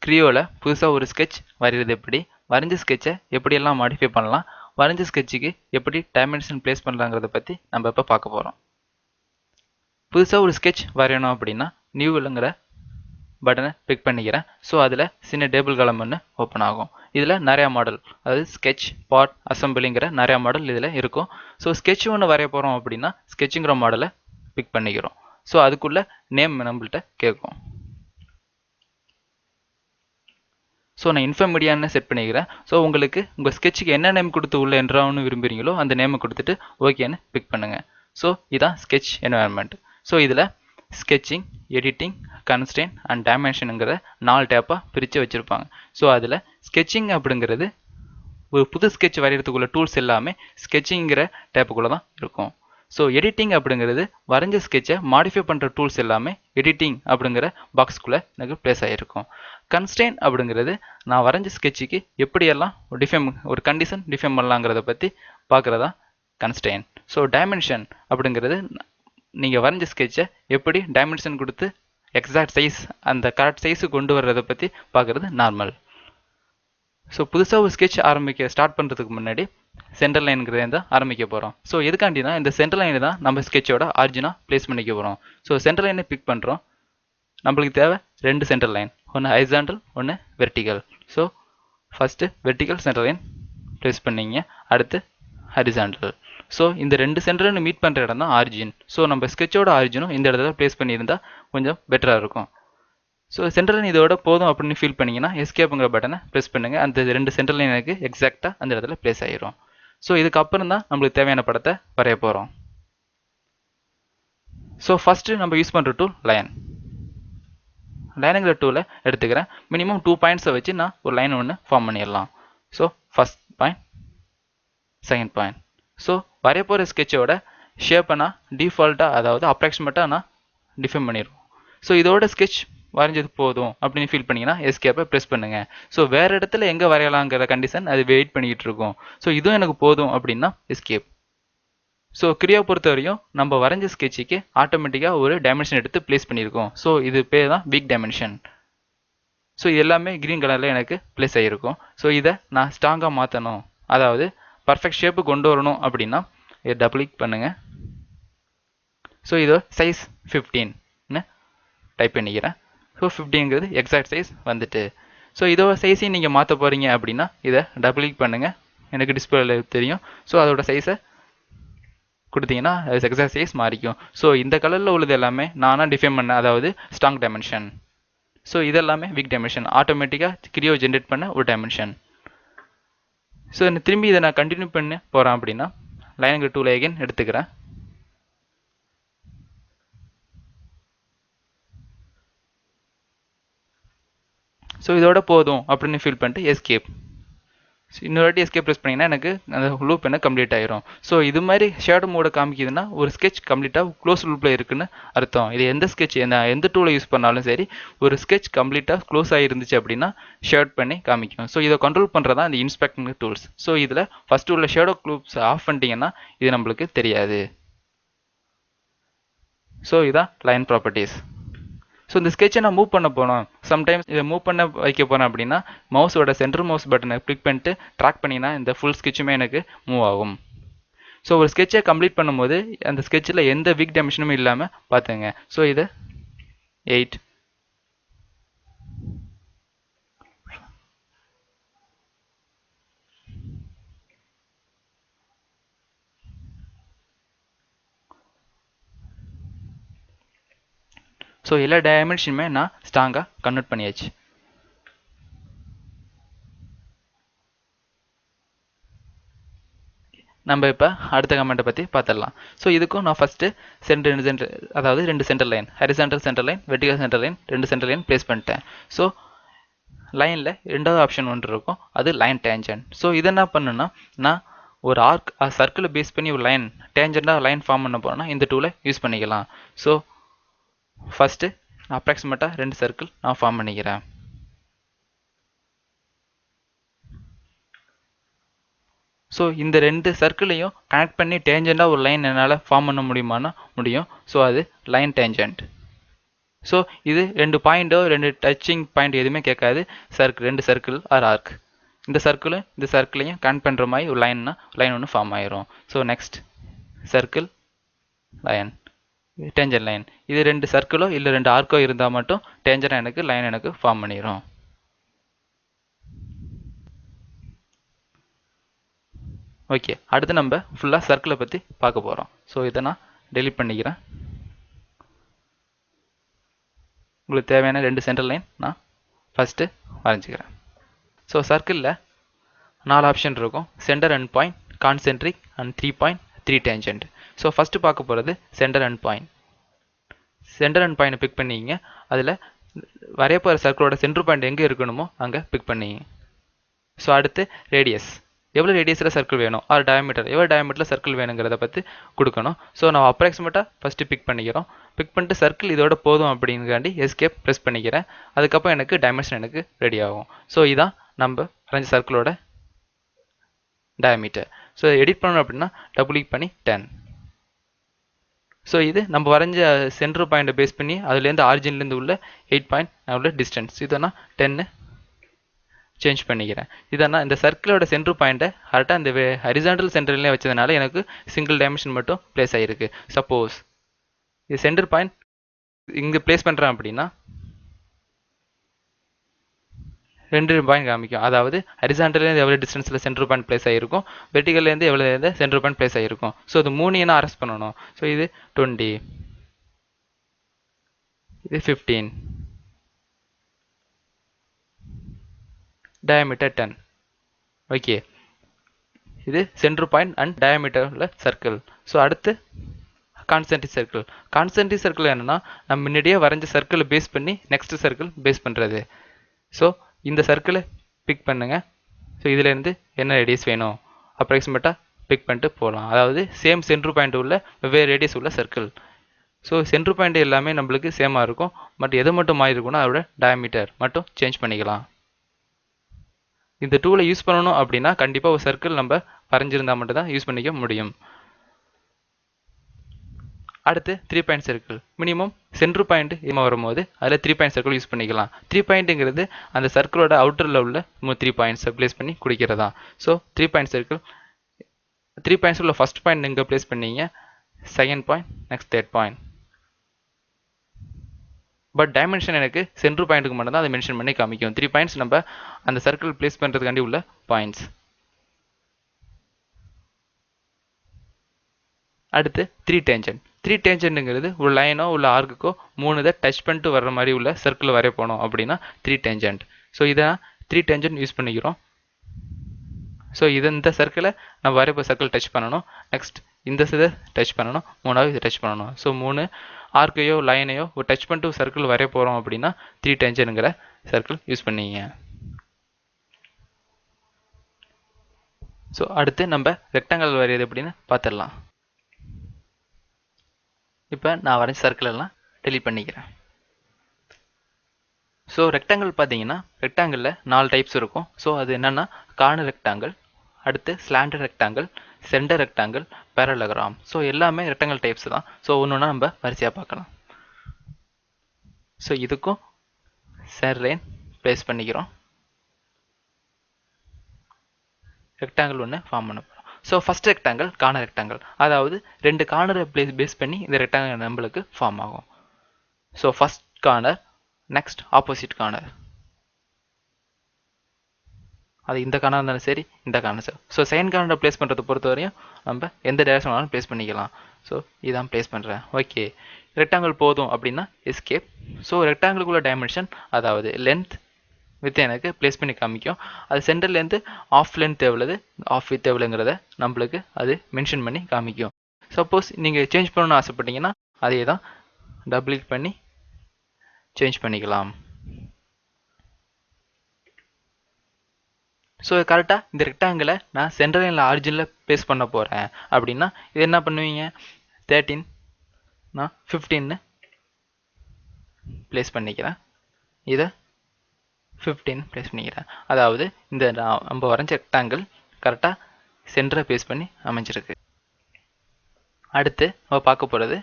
கிரியோவில் புதுசாக ஒரு ஸ்கெட்ச் வரைகிறது எப்படி, வரைஞ்ச ஸ்கெட்சை எப்படியெல்லாம் மாடிஃபை பண்ணலாம், வரைஞ்ச ஸ்கெட்சுக்கு எப்படி டைமென்ஷன் ப்ளேஸ் பண்ணலாங்கிறத பற்றி நம்ம இப்போ பார்க்க போகிறோம். புதுசாக ஒரு ஸ்கெட்ச் வரையணும் அப்படின்னா நியூவில்ங்கிற பட்டனை கிளிக் பண்ணிக்கிறேன். ஸோ அதில் சின்ன டேபிள் காலம் ஒன்று ஓப்பன் ஆகும். இதில் நிறையா மாடல், அதாவது ஸ்கெட்ச், பார்ட், அசம்பிளிங்கிற நிறையா மாடல் இதில் இருக்கும். ஸோ ஸ்கெட்ச் ஒன்று வரைய போகிறோம் அப்படின்னா ஸ்கெட்சுங்கிற மாடலை பிக் பண்ணிக்கிறோம். ஸோ அதுக்குள்ளே நேம் நம்மள்கிட்ட கேட்கும். ஸோ நான் இன்ஃபர்மீடியான்னு செட் பண்ணிக்கிறேன். ஸோ உங்களுக்கு உங்கள் ஸ்கெட்சுக்கு என்ன நேம் கொடுத்து உள்ள என்ட்ராகணும்னு விரும்புகிறீங்களோ அந்த நேமை கொடுத்துட்டு ஓகேன்னு பிக் பண்ணுங்கள். ஸோ இதான் ஸ்கெட்ச் என்வாயர்மெண்ட். ஸோ இதில் ஸ்கெட்சிங், எடிட்டிங், கன்ஸ்ட்ரெயின் அண்ட் டைமென்ஷனுங்கிற 4 டேப்பாக பிரித்து வச்சுருப்பாங்க. ஸோ அதில் ஸ்கெட்சிங் அப்படிங்கிறது ஒரு புது ஸ்கெட்ச் வரைகிறதுக்குள்ள டூல்ஸ் எல்லாமே ஸ்கெட்சிங்கிற டேப்புக்குள்ளே தான் இருக்கும். ஸோ எடிட்டிங் அப்படிங்கிறது வரைஞ்ச ஸ்கெட்சை மாடிஃபை பண்ணுற டூல்ஸ் எல்லாமே எடிட்டிங் அப்படிங்கிற பாக்ஸ்குள்ளே எனக்கு ப்ளேஸ் ஆகிருக்கும். கன்ஸ்ட்ரெயின் அப்படிங்கிறது நான் வரைஞ்ச ஸ்கெட்சுக்கு எப்படியெல்லாம் ஒரு கண்டிஷன் டிஃபைன் பண்ணலாங்கிறத பற்றி பார்க்குறதா கன்ஸ்ட்ரெயின். ஸோ டைமென்ஷன் அப்படிங்கிறது நீங்கள் வரைஞ்ச ஸ்கெட்சை எப்படி டைமென்ஷன் கொடுத்து எக்ஸாக்ட் சைஸ் அந்த கரெக்ட் சைஸுக்கு கொண்டு வர்றதை பற்றி பார்க்குறது நார்மல். ஸோ புதுசாக ஒரு ஸ்கெட்ச் ஸ்டார்ட் பண்ணுறதுக்கு முன்னாடி சென்டர் லைனுங்கிறத தான் ஆரம்பிக்க போகிறோம். ஸோ எதுக்காண்டினா இந்த சென்டர் லைனை தான் நம்ம ஸ்கெட்சோட ஆரிஜினாக ப்ளேஸ் பண்ணிக்க போகிறோம். ஸோ சென்டர் லைனை பிக் பண்ணுறோம். நம்மளுக்கு தேவை 2 சென்டர் லைன், ஒன்று ஹரிசாண்டல், ஒன்று vertical. So first vertical centre line place பண்ணிங்க, அடுத்து ஹரிசாண்டல். ஸோ இந்த 2 சென்டர்னு மீட் பண்ணுற இடம் தான் ஆரிஜின். ஸோ நம்ம ஸ்கெட்சோட ஆரிஜினும் இந்த இடத்துல ப்ளேஸ் பண்ணியிருந்தால் கொஞ்சம் பெட்டராக இருக்கும். ஸோ சென்டர் லைன் இதோட போதும் அப்படின்னு ஃபீல் பண்ணிங்கன்னா எஸ்கேப்புங்கிற பட்டனை ப்ரெஸ் பண்ணுங்கள். அந்த 2 சென்டர் லைன் எனக்கு எக்ஸாக்டாக அந்த இடத்துல ப்ளேஸ் ஆகிரும். ஸோ இதுக்கப்புறம் தான் நம்மளுக்கு தேவையான படத்தை வரைய போகிறோம். ஸோ ஃபஸ்ட்டு நம்ம யூஸ் பண்ணுற டூல் லைன். லைனுங்கிற டூலை எடுத்துக்கிறேன். மினிமம் 2 பாயிண்ட்ஸை வச்சு நான் ஒரு லைன் ஒன்று ஃபார்ம் பண்ணிடலாம். So first point, second point. So வரைய போகிற ஸ்கெட்சோட ஷேப்பை நான் டிஃபால்ட்டாக, அதாவது அப்ராக்சிமேட்டாக நான் டிஃபைன் பண்ணிடுவோம். ஸோ இதோட ஸ்கெட்ச் வரைஞ்சது போதும் அப்படின்னு ஃபீல் பண்ணிங்கன்னா எஸ்கேப்பை ப்ரெஸ் பண்ணுங்கள். ஸோ வேறு இடத்துல எங்கே வரையலாங்கிற கண்டிஷன் அது வெயிட் பண்ணிக்கிட்டு இருக்கும். ஸோ இதுவும் எனக்கு போதும் அப்படின்னா எஸ்கேப். ஸோ கிரியா பொறுத்த வரையும் நம்ம வரைஞ்ச ஸ்கெட்சுக்கு ஆட்டோமேட்டிக்காக ஒரு டைமென்ஷன் எடுத்து ப்ளேஸ் பண்ணியிருக்கோம். ஸோ இது பேர் தான் பிக் டைமென்ஷன். ஸோ இது எல்லாமே க்ரீன் கலரில் எனக்கு ப்ளேஸ் ஆகிருக்கும். ஸோ இதை நான் ஸ்ட்ராங்காக மாற்றணும், அதாவது பர்ஃபெக்ட் ஷேப்பு கொண்டு வரணும் அப்படின்னா இதை டபுள் கிளிக் பண்ணுங்கள். ஸோ இதோ சைஸ் 15ன்னு டைப் பண்ணிக்கிறேன். ஸோ 15ங்கிறது எக்ஸாக்ட் சைஸ் வந்துட்டு. ஸோ இதோட சைஸையும் நீங்கள் மாற்ற போகிறீங்க அப்படின்னா இதை டபுள் கிளிக் பண்ணுங்கள், எனக்கு டிஸ்பிளேல தெரியும். ஸோ அதோட சைஸை கொடுத்தீங்கன்னா அது எக்ஸாக்ட் சைஸ் மாறிக்கும். ஸோ இந்த கலரில் உள்ளது எல்லாமே நானாக டிஃபைன் பண்ண, அதாவது ஸ்ட்ராங் டைமென்ஷன். ஸோ இதெல்லாமே வீக் டைமென்ஷன், ஆட்டோமேட்டிக்காக கிரியோ ஜென்ரேட் பண்ண ஒரு டைமென்ஷன். ஸோ திரும்பி இதை நான் கண்டினியூ பண்ண போகிறேன் அப்படின்னா லைனுங்கிற டூலை அகைன் எடுத்துக்கிறேன். ஸோ இதோட போதும் அப்படின்னு ஃபீல் பண்ணிட்டு எஸ்கேப். இன்னொரு வாட்டி எஸ்கேப் ப்ரெஸ் பண்ணிங்கன்னா எனக்கு அந்த லூப் என்ன கம்ப்ளீட் ஆயிரும். ஸோ இது மாதிரி ஷேடோ மோட காமிக்குதுன்னா ஒரு ஸ்கெட்ச் கம்ப்ளீட்டாக க்ளோஸ் லூப்பில் இருக்குன்னு அர்த்தம். இது எந்த ஸ்கெட்ச் எந்த டூலை யூஸ் பண்ணாலும் சரி, ஒரு ஸ்கெட்ச் கம்ப்ளீட்டாக க்ளோஸ் ஆகிருந்துச்சு அப்படின்னா ஷேட் பண்ணி காமிக்கும். ஸோ இதை கண்ட்ரோல் பண்ணுறதா இந்த இன்ஸ்பெக்டிங் டூல்ஸ். ஸோ இதில் ஃபஸ்ட்டு உள்ள ஷேடோ க்ளூப்ஸ் ஆஃப் பண்ணிட்டீங்கன்னா இது நம்மளுக்கு தெரியாது. ஸோ இதான் லைன் ப்ராப்பர்ட்டிஸ். ஸோ இந்த ஸ்கெட்சை நான் மூவ் பண்ண போனோம், சம்டைம்ஸ் இதை மூவ் பண்ண வைக்க போகிறேன் அப்படின்னா மவுஸோட சென்டர் மவுஸ் பட்டனை கிளிக் பண்ணிட்டு ட்ராக் பண்ணிங்கன்னா இந்த ஃபுல் ஸ்கெட்சுமே எனக்கு மூவ் ஆகும். ஸோ ஒரு ஸ்கெட்சை கம்ப்ளீட் பண்ணும்போது அந்த ஸ்கெட்சில் எந்த வீக் டைமென்ஷனும் இல்லாமல் பார்த்துங்க. ஸோ இதை 8, ஸோ எல்லா டைமென்ஷனுமே நான் ஸ்ட்ராங்காக கன்வெர்ட் பண்ணியாச்சு. நம்ம இப்போ அடுத்த கமெண்ட்டை பற்றி பார்த்துடலாம். ஸோ இதுக்கும் நான் ஃபஸ்ட்டு அதாவது 2 centre line, horizontal centre line, vertical centre line, 2 centre line place பண்ணிட்டேன். ஸோ லைனில் 2வது ஆப்ஷன் ஒன்று இருக்கும், அது லைன் டேஞ்சன்ட். ஸோ இது என்ன பண்ணுன்னா, நான் ஒரு ஆர்க் சர்க்கிளை பேஸ் பண்ணி ஒரு லைன் டேஞ்சண்டாக லைன் ஃபார்ம் பண்ண போகிறேன்னா இந்த டூலை யூஸ் பண்ணிக்கலாம். ஸோ ஃபஸ்ட்டு அப்ராக்சிமேட்டாக 2 சர்க்கிள் நான் ஃபார்ம் பண்ணிக்கிறேன். ஸோ இந்த 2 சர்க்கிளையும் கனெக்ட் பண்ணி டேஞ்சண்டாக ஒரு லைன் என்னால் ஃபார்ம் பண்ண முடியுமானா முடியும். ஸோ அது லைன் டேஞ்சன்ட். ஸோ இது ரெண்டு பாயிண்டோ ரெண்டு டச்சிங் பாயிண்ட் எதுவுமே கேட்காது. சர்க்கிள், ரெண்டு சர்க்கிள் ஆர் ஆர்க். இந்த சர்க்கிளும் இந்த சர்க்கிளையும் கனெக்ட் பண்ணுற மாதிரி ஒரு லைன்னா லைன் ஒன்று ஃபார்ம் ஆயிரும். So next circle, line, danger line. இது ரெண்டு சர்க்கிளோ இல்லை ரெண்டு ஆர்க்கோ இருந்தால் மட்டும் டேஞ்சர் எனக்கு லைன் எனக்கு ஃபார்ம் பண்ணிடும். ஓகே, அடுத்து நம்ம ஃபுல்லாக சர்க்கிளை பற்றி பார்க்க போகிறோம். ஸோ இதை நான் டெலிட் பண்ணிக்கிறேன். உங்களுக்கு தேவையான ரெண்டு சென்டர் லைன் நான் ஃபஸ்ட்டு வரைஞ்சிக்கிறேன். ஸோ சர்க்கிளில் 4 ஆப்ஷன் இருக்கும். Centre and point, concentric and 3 point, 3 tangent. So first பார்க்க போகிறது centre and point. Centre and point pick பண்ணிங்க. அதில் வரைய போகிற சர்க்கிளோட சென்டர் பாயிண்ட் எங்கே இருக்கணுமோ அங்கே பிக் பண்ணிங்க. ஸோ அடுத்து ரேடியஸ், எவ்வளோ ரேடியஸில் சர்க்கிள் வேணும், ஆர் டயமீட்டர் எவ்வளோ டயமீட்டரில் சர்க்கிள் வேணுங்கிறத பற்றி கொடுக்கணும். ஸோ நம்ம அப்ராக்சிமேட்டாக ஃபஸ்ட்டு பிக் பண்ணிக்கிறோம். பிக் பண்ணிட்டு சர்க்கிள் இதோட போதும் அப்படிங்காண்டி எஸ்கேப் ப்ரெஸ் பண்ணிக்கிறேன். அதுக்கப்புறம் எனக்கு டைமென்ஷன் எனக்கு ரெடி ஆகும். ஸோ இதான் நம்ம வரைஞ்ச சர்க்கிளோட டயமீட்டர். ஸோ எடிட் பண்ணணும் அப்படின்னா டபுள் கிளிக் பண்ணி 10. ஸோ இது நம்ம வரைஞ்ச சென்டர் பாயிண்ட்டை பேஸ் பண்ணி அதுலேருந்து ஆரிஜின்லேருந்து உள்ள 8 பாயிண்ட் உள்ள டிஸ்டன்ஸ். இதை நான் 10 சேஞ்ச் பண்ணிக்கிறேன். இதனா இந்த சர்க்கிளோட சென்டர் பாயிண்ட்டை கரெக்டாக இந்த ஹரிசாண்டல் சென்டர்லேயே வச்சதுனால எனக்கு சிங்கிள் டைமென்ஷன் மட்டும் பிளேஸ் ஆகிருக்கு. சப்போஸ் இது சென்டர் பாயிண்ட் இங்கே பிளேஸ் பண்ணுறேன் அப்படின்னா 2 பாயிண்ட் காமிக்கும். அதாவது ஹரிசாண்டல்லேருந்து எவ்வளோ டிஸ்டன்ஸில் சென்டர் பாயிண்ட் பிளேஸ் ஆகிருக்கும், வெர்டிகல்லேருந்து எவ்வளோ சென்டர் பாயிண்ட் பிளேஸ் ஆகிருக்கும். ஸோ இது 3 என்ன அரெஸ்ட் பண்ணணும். ஸோ இது 20, இது 15, diameter 10. ஓகே, இது சென்டர் பாயிண்ட் அண்ட் டயமீட்டர் உள்ள சர்க்கிள். ஸோ அடுத்து கான்சென்ட்ரிக் சர்க்கிள். கான்சென்ட்ரிக் சர்க்கிள் என்னன்னா நம்ம முன்னாடியே வரைஞ்ச சர்க்கிளை பேஸ் பண்ணி நெக்ஸ்ட் சர்க்கிள் பேஸ் பண்ணுறது. ஸோ இந்த சர்க்கிளை பிக் பண்ணுங்க. ஸோ இதுலேருந்து என்ன ரேடியஸ் வேணும் அப்ராக்சிமேட்டாக பிக் பண்ணிட்டு போகலாம். அதாவது சேம் சென்டர் பாயிண்ட் உள்ள வெவ்வேறு ரேடியஸ் உள்ள சர்க்கிள். ஸோ சென்டர் பாயிண்ட் எல்லாமே நம்மளுக்கு சேமாக இருக்கும். பட் எது மட்டும் மாறி இருக்குன்னா அதோட டயமீட்டர் மட்டும் சேஞ்ச் பண்ணிக்கலாம். இந்த டூலை யூஸ் பண்ணணும் அப்படின்னா கண்டிப்பாக ஒரு சர்க்கிள் நம்ம வரைஞ்சிருந்தால் மட்டும் தான் யூஸ் பண்ணிக்க முடியும். அடுத்து 3 point circle. Minimum centre point இம்மா வரும்போது அதில் 3 பாயிண்ட் சர்க்கிள் யூஸ் பண்ணிக்கலாம். 3 பாயிண்ட்டுங்கிறது அந்த சர்க்கிளோட அவுட்டரில் உள்ள 3 பாயிண்ட்ஸை பிளேஸ் பண்ணி குடிக்கிறதா. ஸோ 3 பாயிண்ட் சர்க்கிள், 3 பாயிண்ட்ஸ் உள்ள ஃபர்ஸ்ட் பாயிண்ட் இங்கே பிளேஸ் பண்ணீங்க, second point, next third point. But dimension எனக்கு சென்டர் பாயிண்ட்டுக்கு மட்டும் தான் அதை மென்ஷன் பண்ணி காமிக்கும். 3 பாயிண்ட்ஸ் நம்ம அந்த சர்க்கிள் பிளேஸ் பண்ணுறதுக்காண்டி உள்ள பாயிண்ட்ஸ். அடுத்து 3 டேஞ்சன்ட். 3 டேஞ்சன்ட்டுங்கிறது ஒரு லைனோ உள்ள ஆர்க்குக்கோ 3 இதை டச் பண்ணிட்டு வர்ற மாதிரி உள்ள சர்க்கிள் வரைய போனோம் அப்படின்னா 3 டேஞ்சன்ட். ஸோ இதை 3 டேஞ்சன்ட் யூஸ் பண்ணிக்கிறோம். ஸோ இந்த சர்க்கிளை நம்ம வரைய சர்க்கிள் டச் பண்ணணும். நெக்ஸ்ட் இந்த இதை டச் பண்ணணும். 3வது இதை டச் பண்ணணும். ஸோ 3 ஆர்க்கையோ லைனையோ ஒரு டச் பண்ணிட்டு சர்க்கிள் வரைய போகிறோம் அப்படின்னா 3 டேஞ்சன்ட்ங்கிற சர்க்கிள் யூஸ் பண்ணிங்க. ஸோ அடுத்து நம்ம ரெக்டாங்கிள் வரையது எப்படின்னு பார்த்துடலாம். இப்போ நான் வரைஞ்ச சர்க்கிள் எல்லாம் டெலீட் பண்ணிக்கிறேன். ஸோ ரெக்டாங்கிள் பார்த்தீங்கன்னா ரெக்டாங்கிளில் 4 டைப்ஸ் இருக்கும். ஸோ அது என்னென்னா கார்னர் ரெக்டாங்கிள், அடுத்து slender rectangle, centre rectangle, parallelogram. So எல்லாமே ரெக்டாங்கிள் டைப்ஸ் தான். ஸோ ஒன்று ஒன்றா நம்ம வரிசையாக பார்க்கலாம். ஸோ இதுக்கும் சென்டர் லைன் பிளேஸ் பண்ணிக்கிறோம். ரெக்டாங்கிள் ஒன்று ஃபார்ம் பண்ண போகிறோம். So first rectangle corner rectangle, அதாவது 2 கார்னரை பேஸ் பண்ணி இந்த ரெக்டாங்கிள் நம்மளுக்கு ஃபார்ம் ஆகும். So first corner, next opposite corner. அது இந்த கார்னர் இருந்தாலும் சரி, இந்த கார்னர் சரி. ஸோ செகண்ட் கார்னரை பிளேஸ் பண்ணுறதை பொறுத்த வரையும் நம்ம எந்த டேரக்ஷன் வேணாலும் பிளேஸ் பண்ணிக்கலாம். ஸோ இதான் பிளேஸ் பண்ணுறேன். ஓகே, ரெக்டாங்கிள் போதும் அப்படின்னா எஸ்கேப். ஸோ ரெக்டாங்கிளுக்குள்ள டைமென்ஷன், அதாவது லென்த் வித் எனக்கு பிளேஸ் பண்ணி காமிக்கும். அது சென்டர்லேருந்து ஆஃப் லென்த் எவ்வளவு, ஆஃப் வித் எவ்வளோங்கிறத நம்மளுக்கு அது மென்ஷன் பண்ணி காமிக்கும். சப்போஸ் நீங்கள் சேஞ்ச் பண்ணணும்னு ஆசைப்பட்டீங்கன்னா அதே தான் டபுள் கிளிக் பண்ணி சேஞ்ச் பண்ணிக்கலாம். ஸோ கரெக்டாக இந்த ரெக்டாங்கிளை நான் சென்டர் லைனில் ஆரிஜினில் பேஸ் பண்ண போகிறேன் அப்படின்னா இது என்ன பண்ணுவீங்க, 13 நான் 15 பிளேஸ் பண்ணிக்கிறேன், இதை 15 பிளேஸ் பண்ணிக்கிறேன். அதாவது இந்த நம்ம வரைஞ்ச ரெக்டாங்கிள் கரெக்டாக சென்டரை பேஸ் பண்ணி அமைஞ்சிருக்கு. அடுத்து நம்ம பார்க்க போகிறது